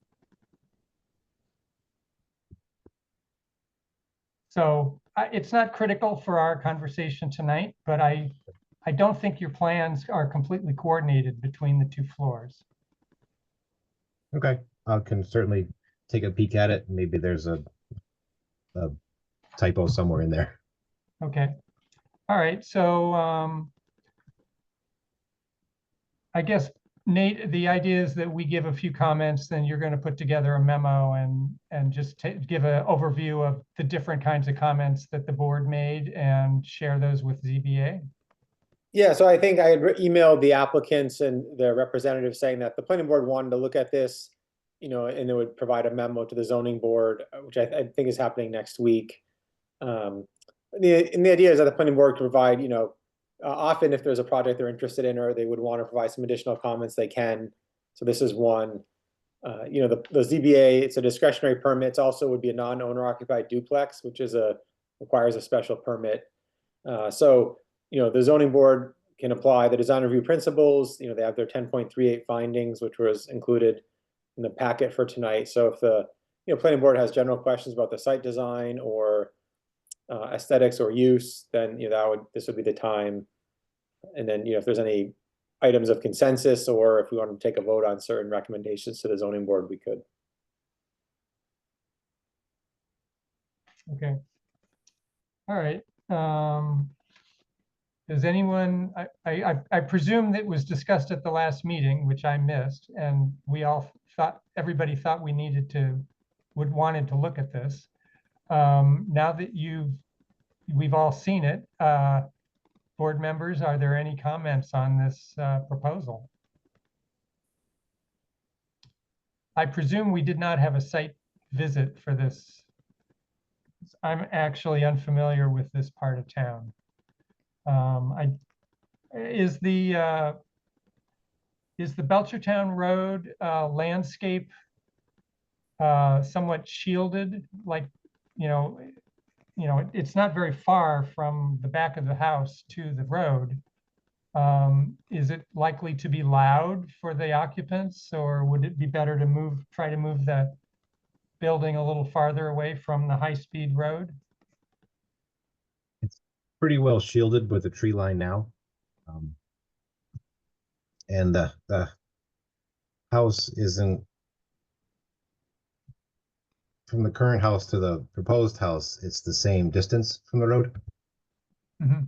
So it's not critical for our conversation tonight, but I don't think your plans are completely coordinated between the two floors. Okay, I can certainly take a peek at it. Maybe there's a typo somewhere in there. Okay. All right. So I guess, Nate, the idea is that we give a few comments, then you're going to put together a memo and just give an overview of the different kinds of comments that the board made and share those with ZBA. Yeah, so I think I had emailed the applicants and the representatives saying that the planning board wanted to look at this, and it would provide a memo to the zoning board, which I think is happening next week. And the idea is that the planning board can provide, often if there's a project they're interested in or they would want to provide some additional comments, they can. So this is one. The ZBA, it's a discretionary permit. It also would be a non-owner occupied duplex, which is requires a special permit. So the zoning board can apply the design review principles. They have their 10.38 findings, which was included in the packet for tonight. So if the planning board has general questions about the site design or aesthetics or use, then this would be the time. And then if there's any items of consensus or if we want to take a vote on certain recommendations to the zoning board, we could. Okay. All right. Does anyone, I presume that was discussed at the last meeting, which I missed, and we all thought, everybody thought we wanted to look at this. Now that we've all seen it, board members, are there any comments on this proposal? I presume we did not have a site visit for this. I'm actually unfamiliar with this part of town. Is the Belchertown Road landscape somewhat shielded? Like, it's not very far from the back of the house to the road. Is it likely to be loud for the occupants, or would it be better to try to move the building a little farther away from the high-speed road? It's pretty well shielded with the tree line now. And the house isn't, from the current house to the proposed house, it's the same distance from the road. Mm-hmm.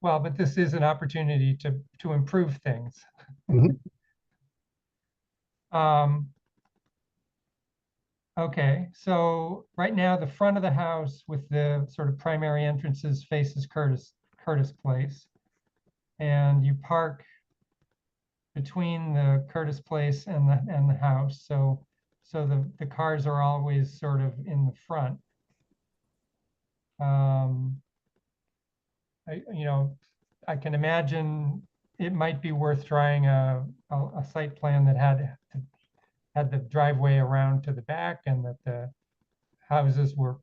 Well, but this is an opportunity to improve things. Mm-hmm. Okay, so right now the front of the house with the sort of primary entrances faces Curtis Place, and you park between the Curtis Place and the house. So the cars are always sort of in the front. I can imagine it might be worth trying a site plan that had the driveway around to the back and that the houses were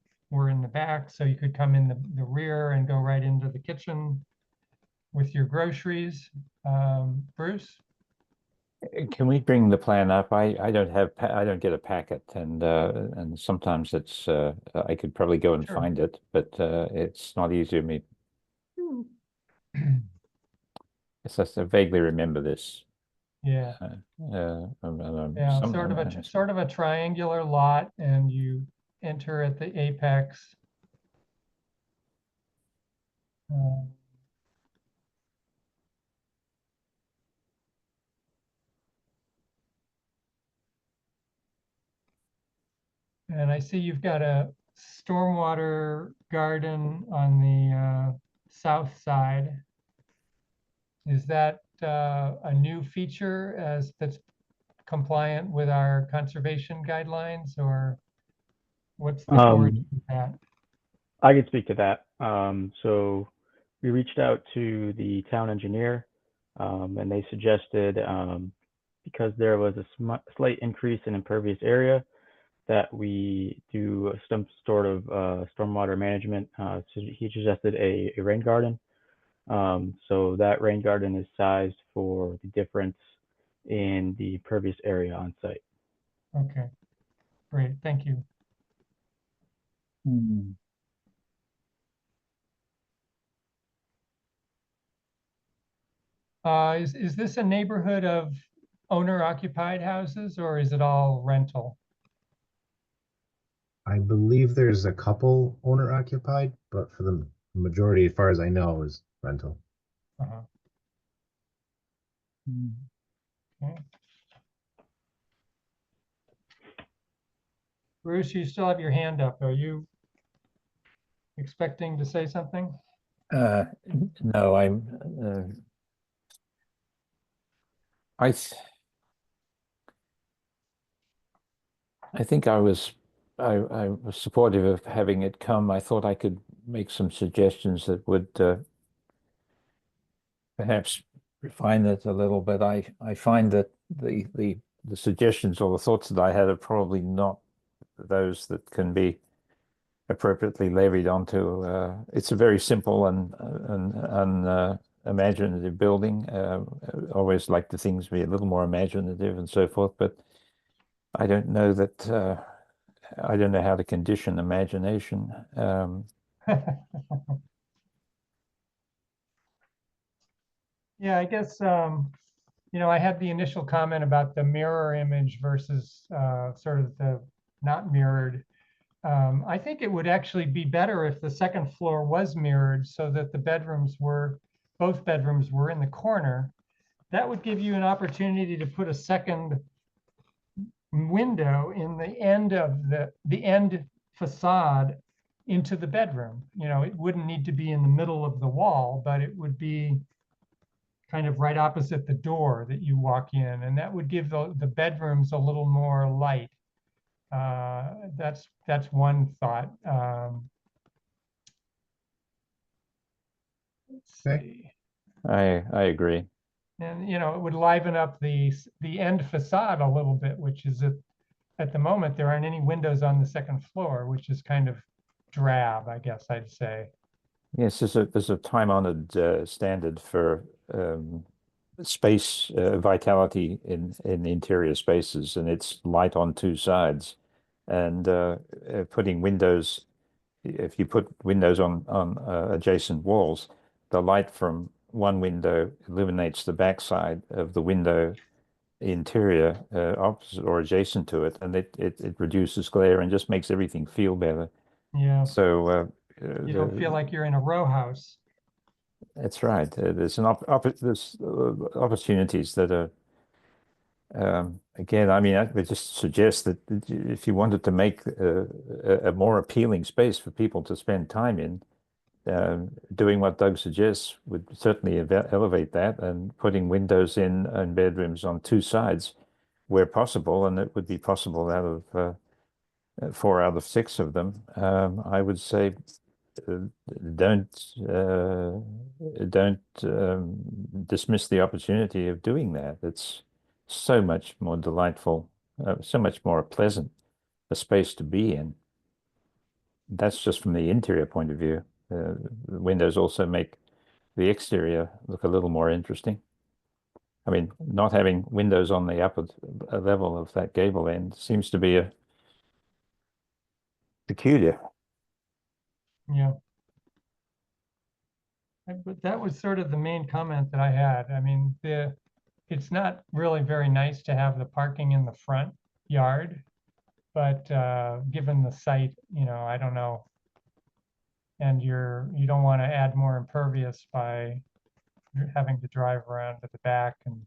in the back, so you could come in the rear and go right into the kitchen with your groceries. Bruce? Can we bring the plan up? I don't get a packet, and sometimes it's I could probably go and Sure. find it, but it's not easy to me. It's just I vaguely remember this. Yeah. Yeah, Sort of a triangular lot, and you enter at the apex. And I see you've got a stormwater garden on the south side. Is that a new feature that's compliant with our conservation guidelines, or what's the board with that? I can speak to that. So we reached out to the town engineer, and they suggested, because there was a slight increase in impervious area, that we do some sort of stormwater management. So he suggested a rain garden. So that rain garden is sized for the difference in the impervious area on site. Okay, great, thank you. Is this a neighborhood of owner-occupied houses, or is it all rental? I believe there's a couple owner occupied, but for the majority, as far as I know, is rental. Uh-huh. Okay. Bruce, you still have your hand up. Are you expecting to say something? No, I think I was supportive of having it come. I thought I could make some suggestions that would perhaps refine it a little bit. I find that the suggestions or the thoughts that I had are probably not those that can be appropriately levied onto. It's a very simple and imaginative building. Always like the things to be a little more imaginative and so forth, but I don't know that I don't know how to condition imagination. Yeah, I guess, you know, I had the initial comment about the mirror image versus sort of the not mirrored. I think it would actually be better if the second floor was mirrored so that the both bedrooms were in the corner. That would give you an opportunity to put a second window in the end of the end facade into the bedroom. You know, it wouldn't need to be in the middle of the wall, but it would be kind of right opposite the door that you walk in, and that would give the bedrooms a little more light. That's one thought. Let's see. I agree. And you know, it would liven up the end facade a little bit, which is at the moment there aren't any windows on the second floor, which is kind of drab, I guess I'd say. Yes, there's a time-honored standard for space vitality in interior spaces, and it's light on two sides. And putting windows, if you put windows on adjacent walls, the light from one window illuminates the backside of the window interior opposite or adjacent to it, and it reduces glare and just makes everything feel better. Yeah. So you don't feel like you're in a row house. That's right. There's there's opportunities that are again. I mean, I would just suggest that if you wanted to make a more appealing space for people to spend time in, doing what Doug suggests would certainly elevate that, and putting windows in bedrooms on two sides where possible, and it would be possible out of 4 out of 6 of them. I would say don't dismiss the opportunity of doing that. It's so much more delightful, so much more pleasant a space to be in. That's just from the interior point of view. The windows also make the exterior look a little more interesting. I mean, not having windows on the upper level of that gable end seems to be a peculiar. Yeah. But that was sort of the main comment that I had. I mean, it's not really very nice to have the parking in the front yard, but given the site, you know, I don't know. And you don't want to add more impervious by having to drive around to the back, and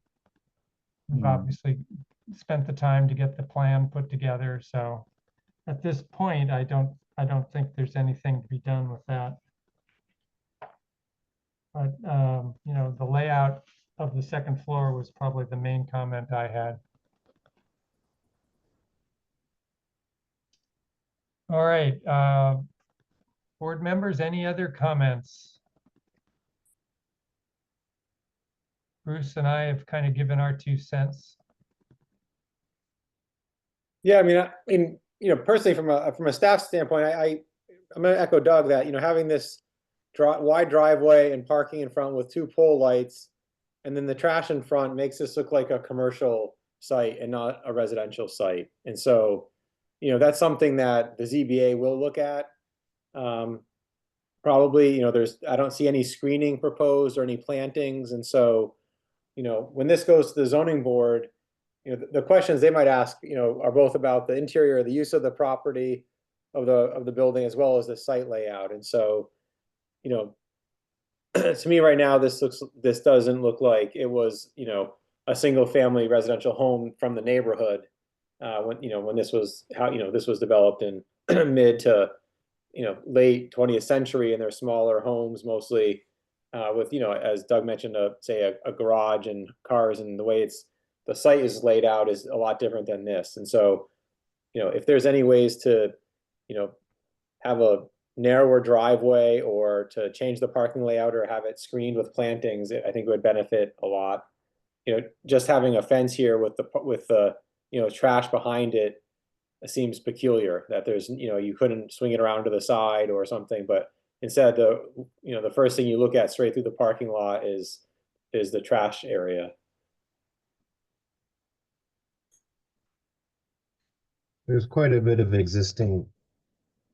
we've obviously spent the time to get the plan put together. So at this point, I don't think there's anything to be done with that. But you know, the layout of the second floor was probably the main comment I had. All right, board members, any other comments? Bruce and I have kind of given our 2 cents. Yeah, I mean, you know, personally, from a staff standpoint, I'm going to echo Doug that, you know, having this wide driveway and parking in front with 2 pole lights, and then the trash in front makes this look like a commercial site and not a residential site. And so, you know, that's something that the ZBA will look at. Probably, you know, I don't see any screening proposed or any plantings. And so, you know, when this goes to the zoning board, you know, the questions they might ask, you know, are both about the interior, the use of the property, of the building as well as the site layout. And so, you know, to me right now, this doesn't look like it was, you know, a single family residential home from the neighborhood when this was this was developed in mid to late 20th century, and they're smaller homes mostly with, as Doug mentioned, say a garage and cars, and the way the site is laid out is a lot different than this. And so, if there's any ways to, have a narrower driveway or to change the parking layout or have it screened with plantings, I think it would benefit a lot. Just having a fence here with the trash behind it seems peculiar, that there's, you couldn't swing it around to the side or something, but instead the first thing you look at straight through the parking lot is the trash area. There's quite a bit of existing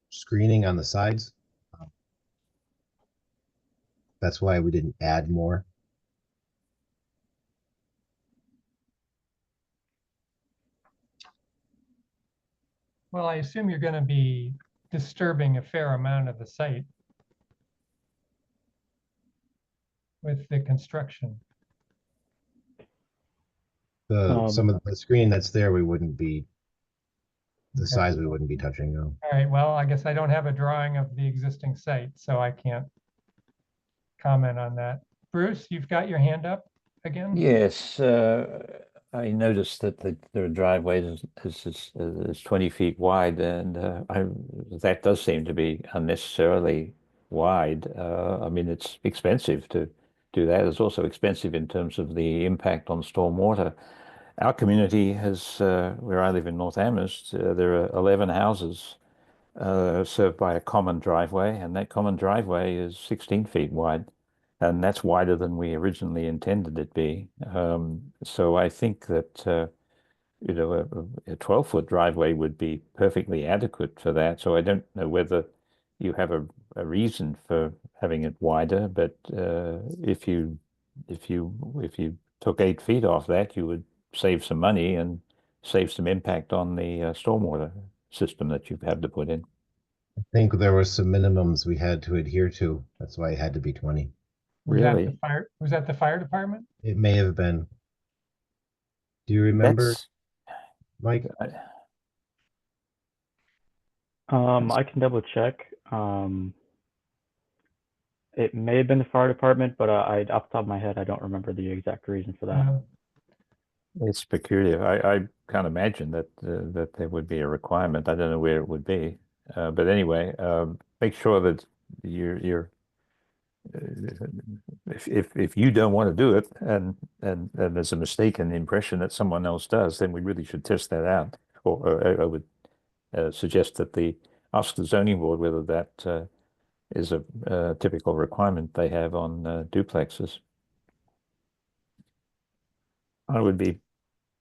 screening on the sides. That's why we didn't add more. Well, I assume you're going to be disturbing a fair amount of the site with the construction. Some of the screen that's there, we wouldn't be, the Okay. size we wouldn't be touching, no. All right, well, I guess I don't have a drawing of the existing site, so I can't comment on that. Bruce, you've got your hand up again? Yes, I noticed that the driveway is 20 feet wide, and that does seem to be unnecessarily wide. I mean, it's expensive to do that. It's also expensive in terms of the impact on stormwater. Our community has, where I live in North Amherst, there are 11 houses served by a common driveway, and that common driveway is 16 feet wide. And that's wider than we originally intended it be. So I think that a 12-foot driveway would be perfectly adequate for that. So I don't know whether you have a reason for having it wider, but if you took 8 feet off that, you would save some money and save some impact on the stormwater system that you've had to put in. I think there were some minimums we had to adhere to. That's why it had to be 20. Really? Was that the fire department? It may have been. Do you remember, That's, Mike? I can double check. It may have been the fire department, but off the top of my head, I don't remember the exact reason for that. It's peculiar. I can't imagine that that there would be a requirement. I don't know where it would be, but anyway, make sure that you're if you don't want to do it and there's a mistaken impression that someone else does, then we really should test that out. Or I would suggest that ask the zoning board whether that is a typical requirement they have on duplexes. I would be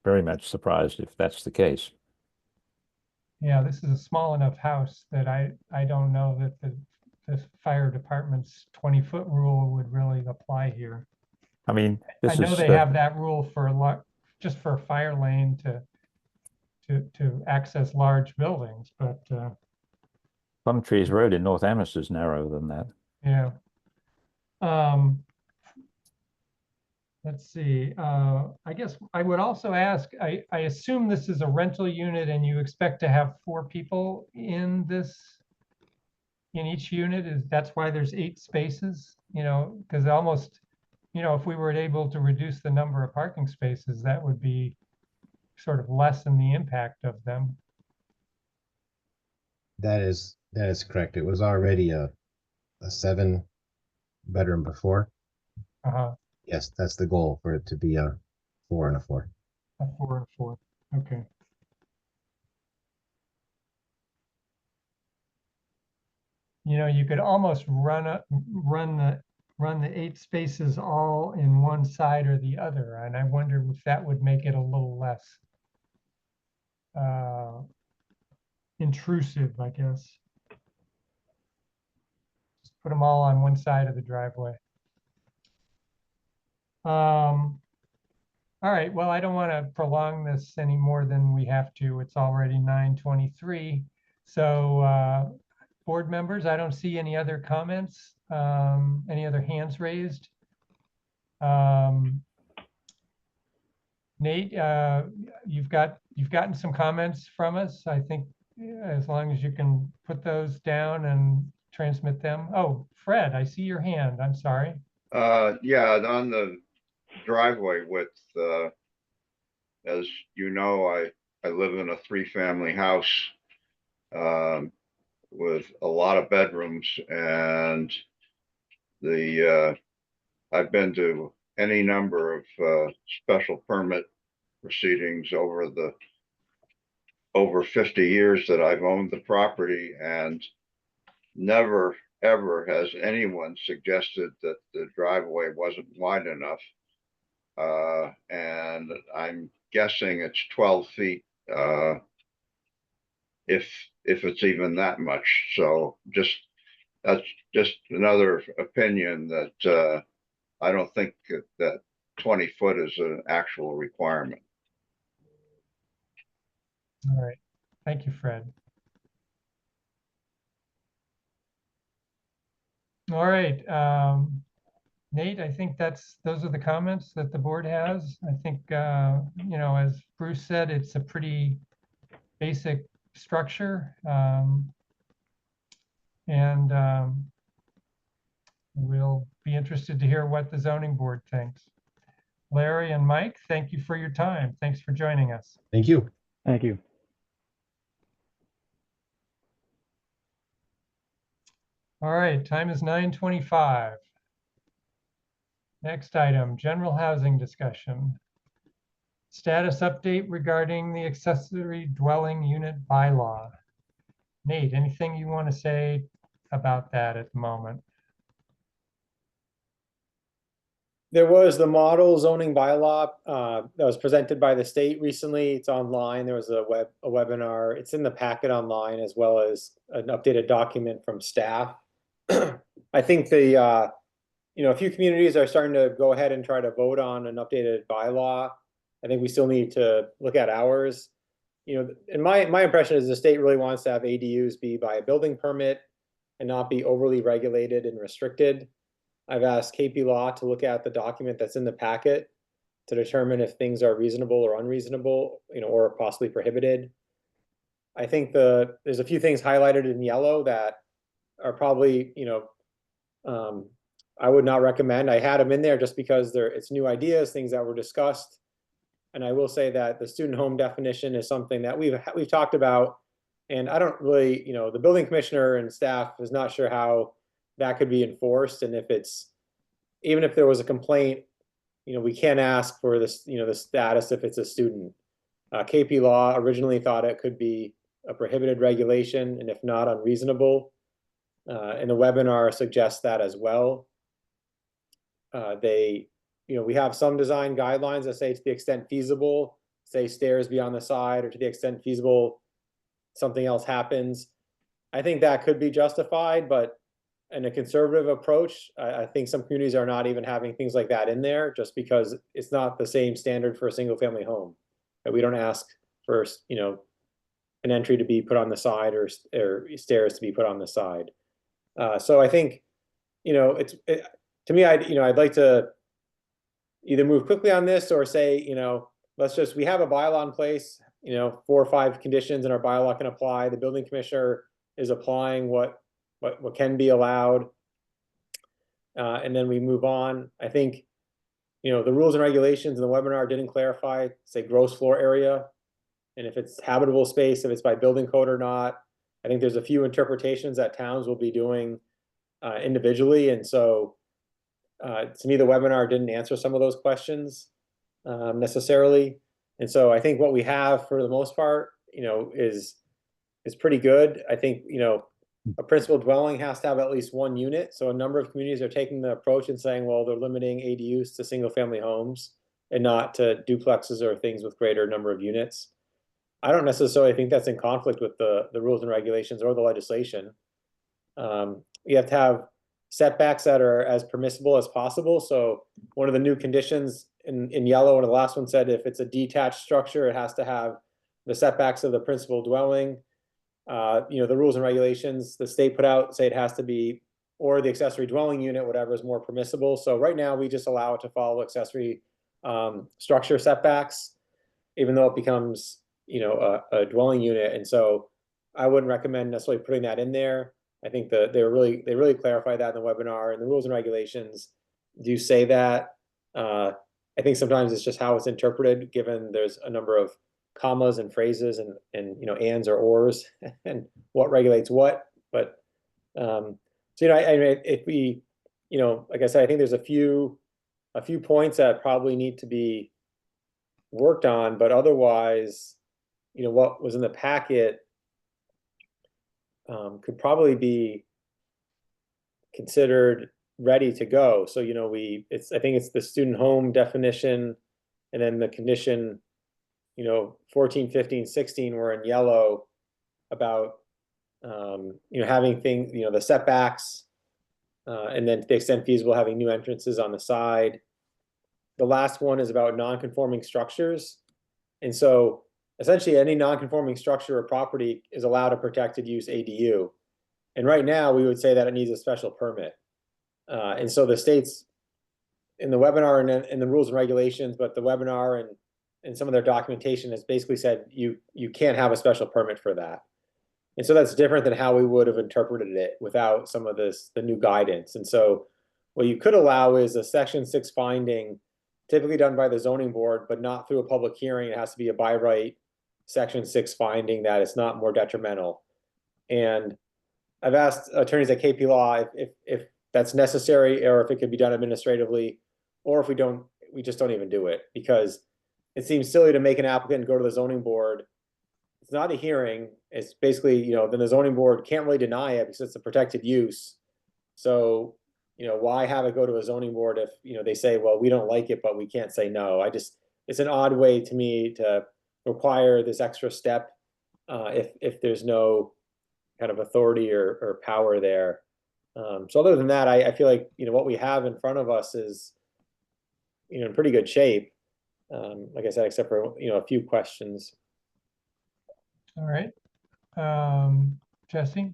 very much surprised if that's the case. Yeah, this is a small enough house that I don't know that the fire department's 20-foot rule would really apply here. I mean, I know they have that rule for just for a fire lane to access large buildings, but Plum Trees Road in North Amherst is narrower than that. yeah. Let's see. I guess I would also ask, I assume this is a rental unit and you expect to have 4 people in each unit. That's why there's 8 spaces, because almost, if we were able to reduce the number of parking spaces, that would be sort of lessen the impact of them. That is correct. It was already a 7-bedroom before. Uh-huh. Yes, that's the goal, for it to be a 4 and a 4. A 4 and a 4. Okay. You could almost run the 8 spaces all in one side or the other, and I wonder if that would make it a little less intrusive, I guess. Just put them all on one side of the driveway. All right, well, I don't want to prolong this any more than we have to. It's already 9:23. So board members, I don't see any other comments, any other hands raised. Nate, you've gotten some comments from us. I think as long as you can put those down and transmit them. Oh, Fred, I see your hand. I'm sorry. Yeah, on the driveway width, as you know, I live in a 3-family house with a lot of bedrooms, and I've been to any number of special permit proceedings over 50 years that I've owned the property, and never ever has anyone suggested that the driveway wasn't wide enough. And I'm guessing it's 12 feet, if it's even that much. So that's just another opinion that I don't think that 20 foot is an actual requirement. All right. Thank you, Fred. All right. Nate, I think those are the comments that the board has. I think, you know, as Bruce said, it's a pretty basic structure. And we'll be interested to hear what the zoning board thinks. Larry and Mike, thank you for your time. Thanks for joining us. Thank you. Thank you. All right, time is 9:25. Next item, general housing discussion. Status update regarding the accessory dwelling unit bylaw. Nate, anything you want to say about that at the moment? There was the model zoning bylaw that was presented by the state recently. It's online. There was a webinar. It's in the packet online, as well as an updated document from staff. I think a few communities are starting to go ahead and try to vote on an updated bylaw. I think we still need to look at ours. And my impression is the state really wants to have ADUs be by a building permit and not be overly regulated and restricted. I've asked KP Law to look at the document that's in the packet to determine if things are reasonable or unreasonable, or possibly prohibited. I think there's a few things highlighted in yellow that are probably, I would not recommend. I had them in there just because it's new ideas, things that were discussed. And I will say that the student home definition is something that we've talked about, and I don't really, the building commissioner and staff is not sure how that could be enforced. And even if there was a complaint, we can't ask for this, the status if it's a student. KP Law originally thought it could be a prohibited regulation, and if not, unreasonable. And the webinar suggests that as well. We have some design guidelines that say to the extent feasible, say stairs be on the side, or to the extent feasible, something else happens. I think that could be justified, but in a conservative approach, I think some communities are not even having things like that in there, just because it's not the same standard for a single family home. We don't ask for, an entry to be put on the side or stairs to be put on the side. So I think, to me, I'd like to either move quickly on this or say, we have a bylaw in place, 4 or 5 conditions in our bylaw can apply. The building commissioner is applying what can be allowed. And then we move on. I think, the rules and regulations in the webinar didn't clarify, say, gross floor area, and if it's habitable space, if it's by building code or not. I think there's a few interpretations that towns will be doing individually. And so to me, the webinar didn't answer some of those questions necessarily. And so I think what we have for the most part, is pretty good. I think, a principal dwelling has to have at least 1 unit. So a number of communities are taking the approach and saying, well, they're limiting ADUs to single family homes and not to duplexes or things with greater number of units. I don't necessarily think that's in conflict with the rules and regulations or the legislation. You have to have setbacks that are as permissible as possible. So one of the new conditions in yellow, and the last one said if it's a detached structure, it has to have the setbacks of the principal dwelling. The rules and regulations the state put out say it has to be, or the accessory dwelling unit, whatever is more permissible. So right now we just allow it to follow accessory structure setbacks, even though it becomes, a dwelling unit. And so I wouldn't recommend necessarily putting that in there. I think that they really clarified that in the webinar, and the rules and regulations do say that. I think sometimes it's just how it's interpreted, given there's a number of commas and phrases and ands or ors and what regulates what. But if we, like I said, I think there's a few points that probably need to be worked on, but otherwise, what was in the packet could probably be considered ready to go. So, I think it's the student home definition, and then the condition, 14, 15, 16 were in yellow about, having things, the setbacks, and then to the extent feasible, having new entrances on the side. The last one is about non-conforming structures. And so essentially any non-conforming structure or property is allowed a protected use ADU. And right now we would say that it needs a special permit. And so the states in the webinar and in the rules and regulations, but the webinar and some of their documentation has basically said you can't have a special permit for that. And so that's different than how we would have interpreted it without some of the new guidance. And so what you could allow is a Section 6 finding, typically done by the zoning board, but not through a public hearing. It has to be a by right Section 6 finding that it's not more detrimental. And I've asked attorneys at KP Law if that's necessary, or if it could be done administratively, or if we just don't even do it, because it seems silly to make an applicant go to the zoning board. It's not a hearing. It's basically, then the zoning board can't really deny it because it's a protected use. So, why have it go to a zoning board if, they say, well, we don't like it, but we can't say no. It's an odd way to me to require this extra step if there's no kind of authority or power there. So other than that, I feel like, what we have in front of us is, in pretty good shape. Like I said, except for, a few questions. All right. Jesse?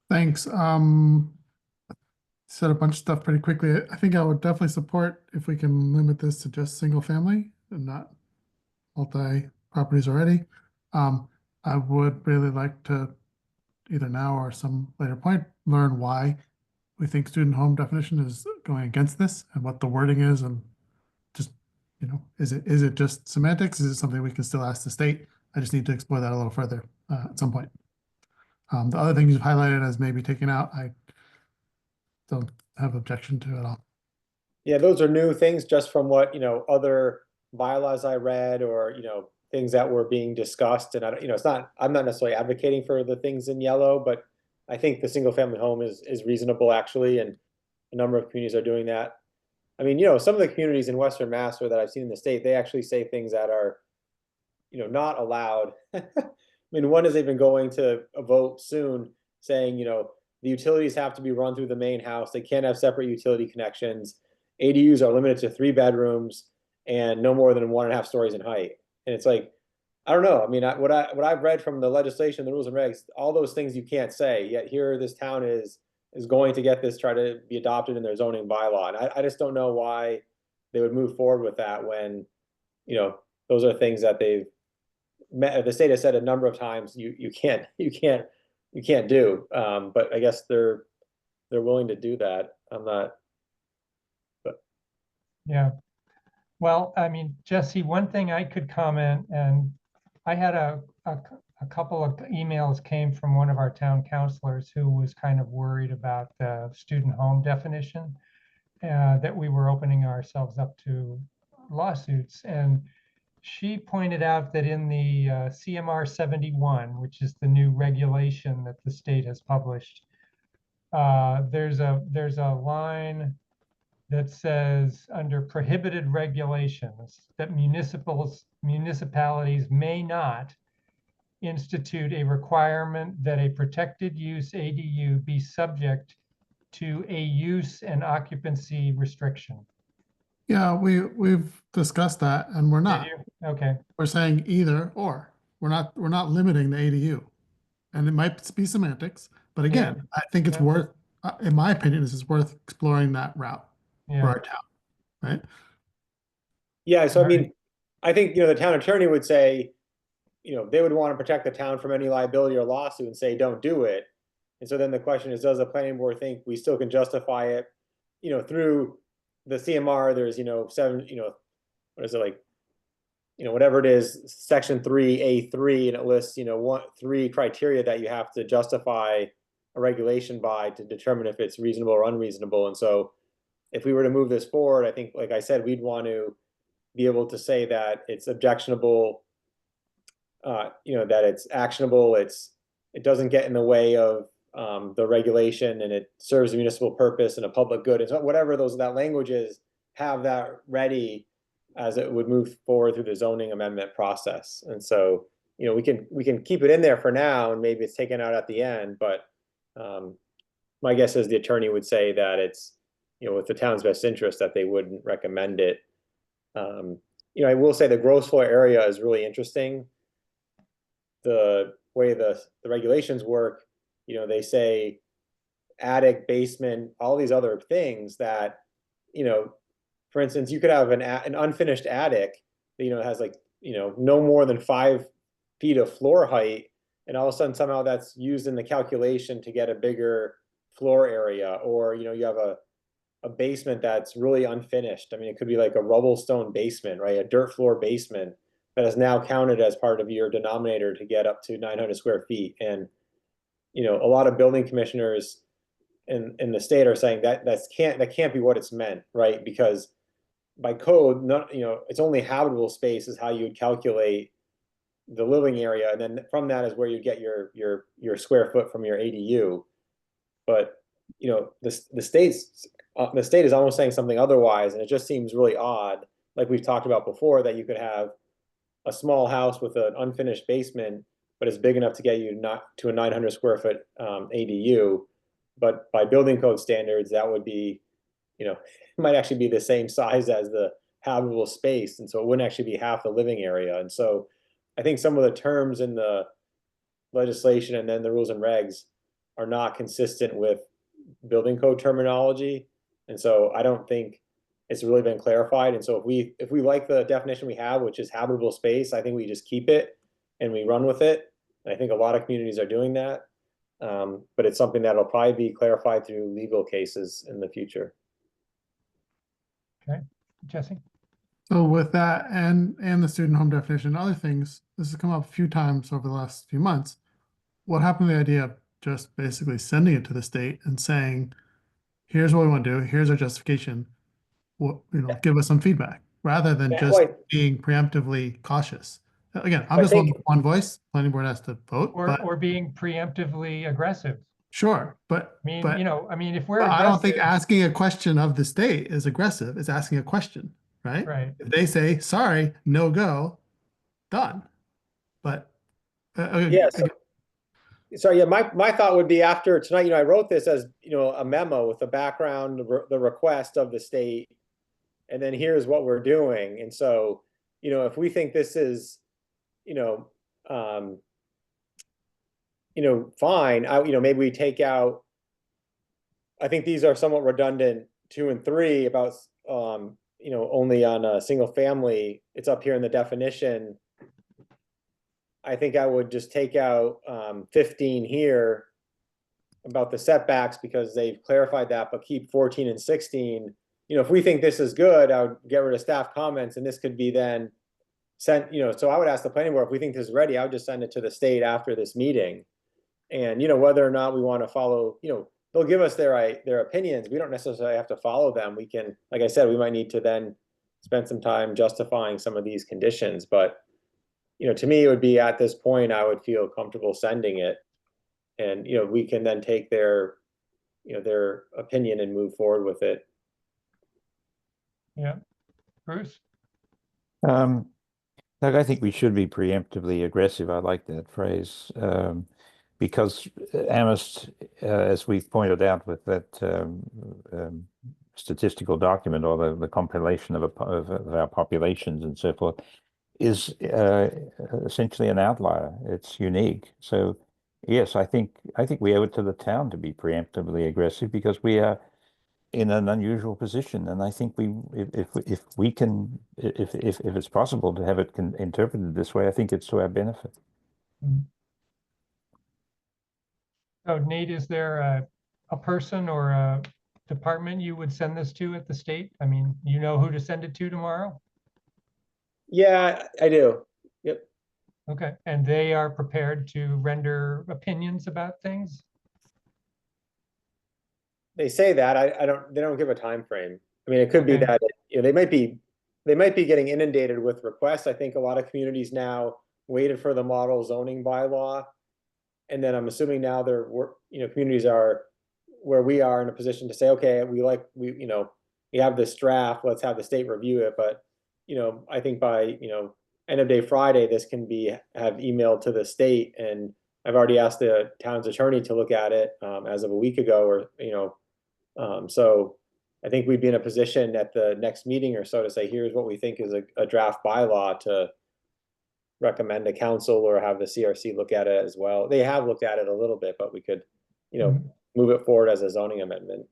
Thanks. Said a bunch of stuff pretty quickly. I think I would definitely support if we can limit this to just single family and not multi properties already. I would really like to, either now or some later point, learn why we think student home definition is going against this and what the wording is, and just, is it just semantics? Is it something we can still ask the state? I just need to explore that a little further at some point. The other things you've highlighted as maybe taken out, I don't have objection to at all. Yeah, those are new things just from what, other bylaws I read, or, things that were being discussed. And I'm not necessarily advocating for the things in yellow, but I think the single family home is reasonable actually. And a number of communities are doing that. I mean, some of the communities in Western Mass or that I've seen in the state, they actually say things that are, not allowed. I mean, one is even going to a vote soon saying, the utilities have to be run through the main house. They can't have separate utility connections. ADUs are limited to 3 bedrooms and no more than 1.5 stories in height. And it's like, I don't know. I mean, what I've read from the legislation, the rules and regs, all those things you can't say. Yet here, this town is going to get this, try to be adopted in their zoning bylaw. And I just don't know why they would move forward with that when, those are things that the state has said a number of times you can't do. But I guess they're willing to do that. I'm not. But yeah. Well, I mean, Jesse, one thing I could comment, and I had a couple of emails came from one of our town councilors who was kind of worried about the student home definition, that we were opening ourselves up to lawsuits. And she pointed out that in the CMR 71, which is the new regulation that the state has published, there's a line that says under prohibited regulations that municipalities may not institute a requirement that a protected use ADU be subject to a use and occupancy restriction. Yeah, we've discussed that, and we're not. Okay. We're saying either or. We're not limiting the ADU. And it might be semantics, but again, I think it's worth, in my opinion, this is worth exploring that route for our town, right? Yeah, so I mean, I think, the town attorney would say, they would want to protect the town from any liability or lawsuit and say, don't do it. And so then the question is, does the planning board think we still can justify it, through the CMR? There's, 7, what is it like, whatever it is, section 3A3, and it lists, 3 criteria that you have to justify a regulation by to determine if it's reasonable or unreasonable. And so if we were to move this forward, I think, like I said, we'd want to be able to say that it's objectionable, that it's actionable, it doesn't get in the way of the regulation, and it serves a municipal purpose and a public good. And so whatever that language is, have that ready as it would move forward through the zoning amendment process. And so, we can keep it in there for now, and maybe it's taken out at the end, but my guess is the attorney would say that it's, with the town's best interest, that they wouldn't recommend it. I will say the gross floor area is really interesting. The way the regulations work, they say attic, basement, all these other things that, for instance, you could have an unfinished attic that, has like, no more than 5 feet of floor height. And all of a sudden, somehow that's used in the calculation to get a bigger floor area. Or, you have a basement that's really unfinished. I mean, it could be like a rubble stone basement, right? A dirt floor basement that is now counted as part of your denominator to get up to 900 square feet. And, a lot of building commissioners in the state are saying that can't be what it's meant, right? Because by code, it's only habitable space is how you would calculate the living area. And then from that is where you get your square foot from your ADU. But, the state is almost saying something otherwise. And it just seems really odd, like we've talked about before, that you could have a small house with an unfinished basement, but it's big enough to get you not to a 900 square foot ADU. But by building code standards, that would be, it might actually be the same size as the habitable space. And so it wouldn't actually be half the living area. And so I think some of the terms in the legislation and then the rules and regs are not consistent with building code terminology. And so I don't think it's really been clarified. And so if we like the definition we have, which is habitable space, I think we just keep it and we run with it. And I think a lot of communities are doing that. But it's something that'll probably be clarified through legal cases in the future. Okay, Jesse? So with that and the student home definition and other things, this has come up a few times over the last few months. What happened to the idea of just basically sending it to the state and saying, here's what we want to do, here's our justification, give us some feedback, rather than just being preemptively cautious. Again, I'm just one voice, planning board has to vote. Or being preemptively aggressive. Sure, but if we're I don't think asking a question of the state is aggressive. It's asking a question, right? Right. If they say, sorry, no go, done. But my thought would be after tonight, I wrote this as, a memo with the background, the request of the state, and then here's what we're doing. And so, if we think this is, fine, maybe we take out, I think these are somewhat redundant, 2 and 3 about, only on a single family. It's up here in the definition. I think I would just take out 15 here about the setbacks, because they've clarified that, but keep 14 and 16. If we think this is good, I would get rid of staff comments, and this could be then sent, so I would ask the planning board, if we think this is ready, I would just send it to the state after this meeting. And, whether or not we want to follow, they'll give us their opinions. We don't necessarily have to follow them. We can, like I said, we might need to then spend some time justifying some of these conditions. But, to me, it would be at this point, I would feel comfortable sending it. And, we can then take their opinion and move forward with it. Yeah. Bruce? Doug, I think we should be preemptively aggressive. I like that phrase. Because Amherst, as we've pointed out with that statistical document, or the compilation of our populations and so forth, is essentially an outlier. It's unique. So yes, I think we owe it to the town to be preemptively aggressive because we are in an unusual position. And I think if we can, if it's possible to have it interpreted this way, I think it's to our benefit. So Nate, is there a person or a department you would send this to at the state? I mean, you know who to send it to tomorrow? Yeah, I do. Yep. Okay, and they are prepared to render opinions about things? They say that. They don't give a time frame. I mean, it could be Okay. that, they might be getting inundated with requests. I think a lot of communities now waited for the model zoning bylaw. And then I'm assuming now communities are where we are in a position to say, okay, we have this draft, let's have the state review it. But, I think by, end of day Friday, this can have emailed to the state. And I've already asked the town's attorney to look at it as of a week ago, or, so I think we'd be in a position at the next meeting or so to say, here's what we think is a draft bylaw to recommend to council or have the CRC look at it as well. They have looked at it a little bit, but we could, move it forward as a zoning amendment.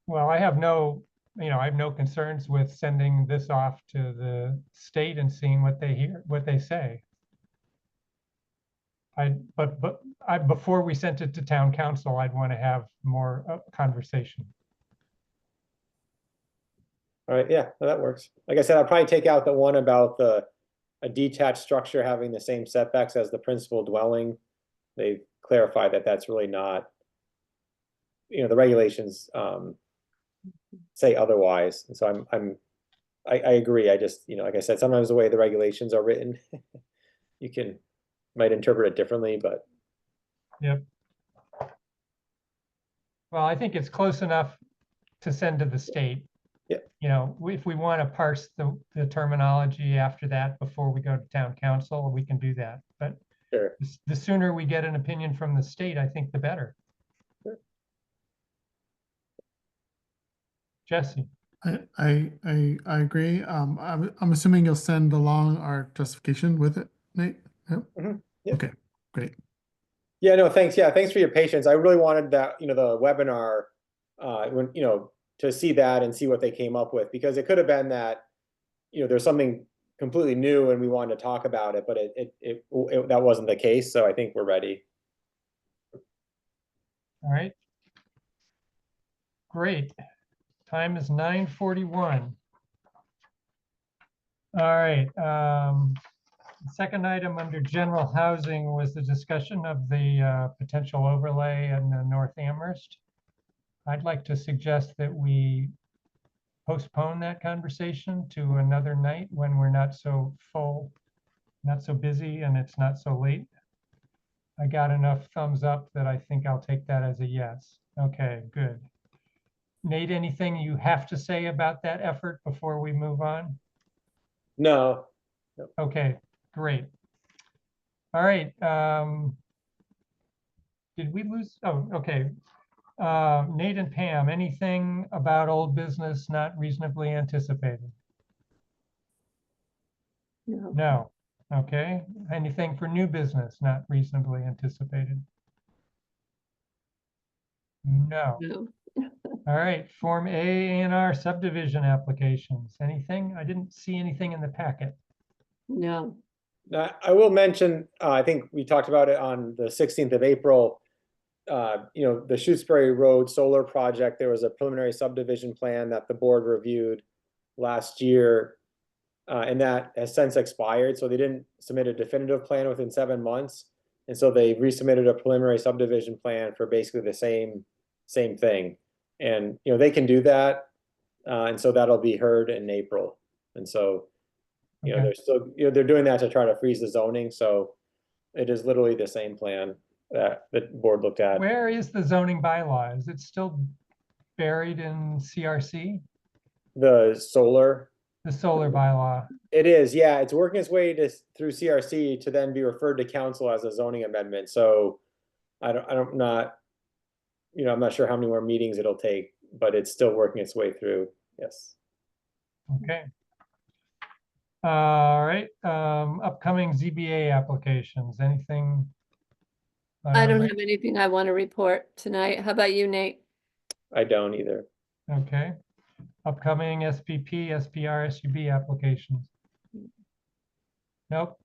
Well, I have no concerns with sending this off to the state and seeing what they say. Before we sent it to town council, I'd want to have more conversation. All right, yeah, that works. Like I said, I'll probably take out the one about a detached structure having the same setbacks as the principal dwelling. They've clarified that that's really not, the regulations say otherwise. And so I agree. I just, like I said, sometimes the way the regulations are written, you might interpret it differently, but. Yep. Well, I think it's close enough to send to the state. Yeah. If we want to parse the terminology after that before we go to town council, we can do that. But sure. The sooner we get an opinion from the state, I think the better. Sure. Jesse. I agree. I'm assuming you'll send along our justification with it, Nate? Yep. Mm-hmm. Yep. Okay, great. Yeah, no, thanks. Yeah, thanks for your patience. I really wanted that, the webinar, when, to see that and see what they came up with, because it could have been that, there's something completely new and we wanted to talk about it, but that wasn't the case. So I think we're ready. All right. Great. Time is 9:41. All right. The second item under general housing was the discussion of the potential overlay in the North Amherst. I'd like to suggest that we postpone that conversation to another night when we're not so full, not so busy, and it's not so late. I got enough thumbs up that I think I'll take that as a yes. Okay, good. Nate, anything you have to say about that effort before we move on? No. Okay, great. All right. Did we lose? Oh, okay. Nate and Pam, anything about old business not reasonably anticipated? No. No. Okay. Anything for new business not reasonably anticipated? No. No. All right. Form A&R subdivision applications. Anything? I didn't see anything in the packet. No. I will mention, I think we talked about it on the 16th of April. The Shutesbury Road solar project, there was a preliminary subdivision plan that the board reviewed last year, and that has since expired. So they didn't submit a definitive plan within 7 months. And so they resubmitted a preliminary subdivision plan for basically the same thing. And, they can do that. And so that'll be heard in April. And so, Okay. they're still, they're doing that to try to freeze the zoning. So it is literally the same plan that the board looked at. Where is the zoning bylaw? Is it still buried in CRC? The solar bylaw. It is, yeah. It's working its way through CRC to then be referred to council as a zoning amendment. So I'm not sure how many more meetings it'll take, but it's still working its way through. Yes. Okay. All right, upcoming ZBA applications, anything? I don't Rick? have anything I want to report tonight. How about you, Nate? I don't either. Okay. Upcoming SPP, SPR, SUB applications? Nope.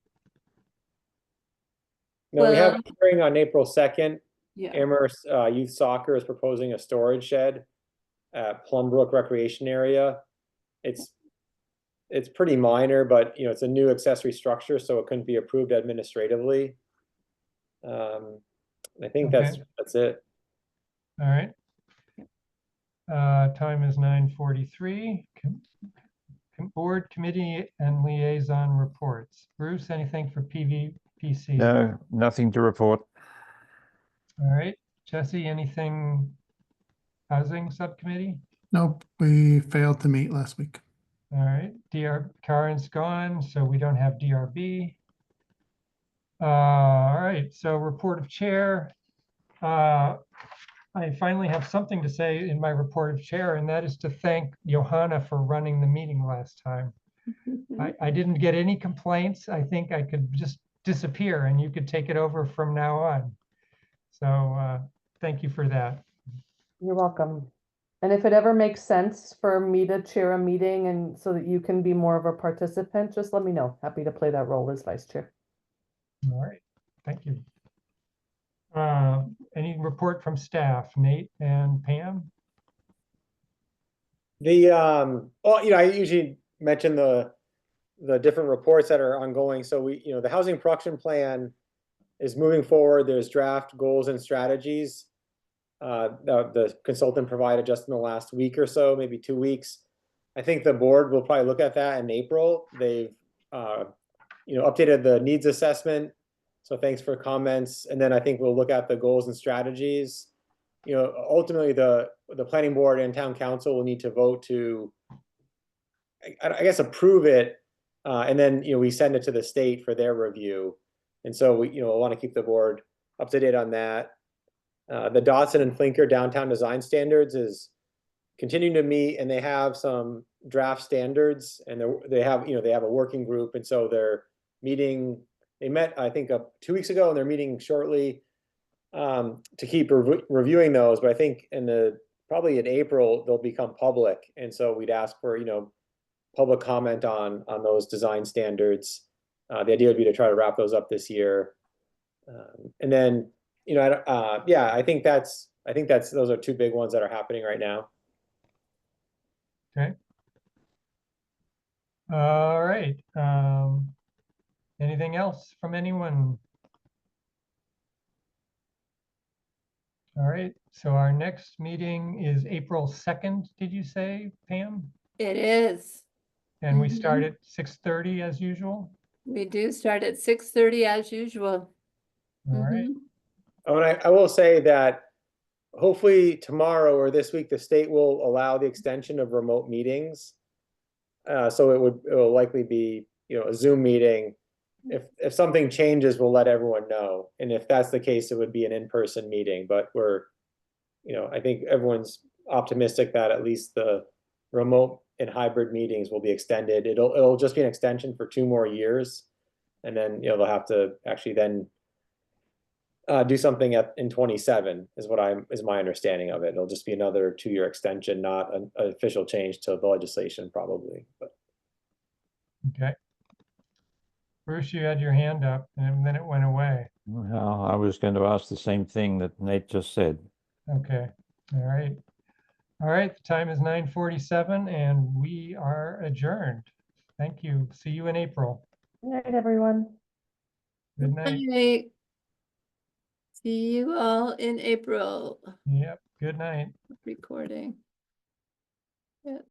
No, we have Well- a hearing on April 2nd. Yeah. Amherst Youth Soccer is proposing a storage shed at Plumbrook Recreation Area. It's pretty minor, but you know, it's a new accessory structure, so it couldn't be approved administratively. I think that's it. All right. Time is 9:43. Board, committee, and liaison reports. Bruce, anything for PVPC? No, nothing to report. All right. Jesse, anything housing subcommittee? Nope, we failed to meet last week. All right. Karen's gone, so we don't have DRB. All right. So report of chair. I finally have something to say in my report of chair, and that is to thank Johanna for running the meeting last time. I didn't get any complaints. I think I could just disappear and you could take it over from now on. So thank you for that. You're welcome. And if it ever makes sense for me to chair a meeting and so that you can be more of a participant, just let me know. Happy to play that role as vice chair. All right. Thank you. Any report from staff, Nate and Pam? Well, you know, I usually mention the different reports that are ongoing. So you know, the housing production plan is moving forward. There's draft goals and strategies. The consultant provided just in the last week or so, maybe 2 weeks. I think the board will probably look at that in April. They've you know, updated the needs assessment. So thanks for comments. And then I think we'll look at the goals and strategies. You know, ultimately the planning board and town council will need to vote to, I guess, approve it. And then, you know, we send it to the state for their review. And so we, you know, want to keep the board up to date on that. The Dodson and Flinker downtown design standards is continuing to meet, and they have some draft standards, and they have, you know, they have a working group. And so they're meeting. They met, I think, 2 weeks ago, and they're meeting shortly to keep reviewing those. But I think probably in April, they'll become public. And so we'd ask for, you know, public comment on those design standards. The idea would be to try to wrap those up this year. And then, you know, yeah, I think those are two big ones that are happening right now. Okay. All right. Anything else from anyone? All right, so our next meeting is April 2nd, did you say, Pam? It is. And we start at 6:30 as usual? We do start at 6:30 as usual. All right. Oh, and I will say that hopefully tomorrow or this week, the state will allow the extension of remote meetings. So it will likely be, you know, a Zoom meeting. If something changes, we'll let everyone know. And if that's the case, it would be an in-person meeting. But we're, you know, I think everyone's optimistic that at least the remote and hybrid meetings will be extended. It'll just be an extension for 2 more years, and then, you know, they'll have to actually then do something in 27 is my understanding of it. It'll just be another 2-year extension, not an official change to the legislation, probably. But Okay. Bruce, you had your hand up and then it went away. Well, I was going to ask the same thing that Nate just said. Okay. All right. All right. The time is 9:47 and we are adjourned. Thank you. See you in April. Good night, everyone. Good night. Night. See you all in April. Yep. Good night.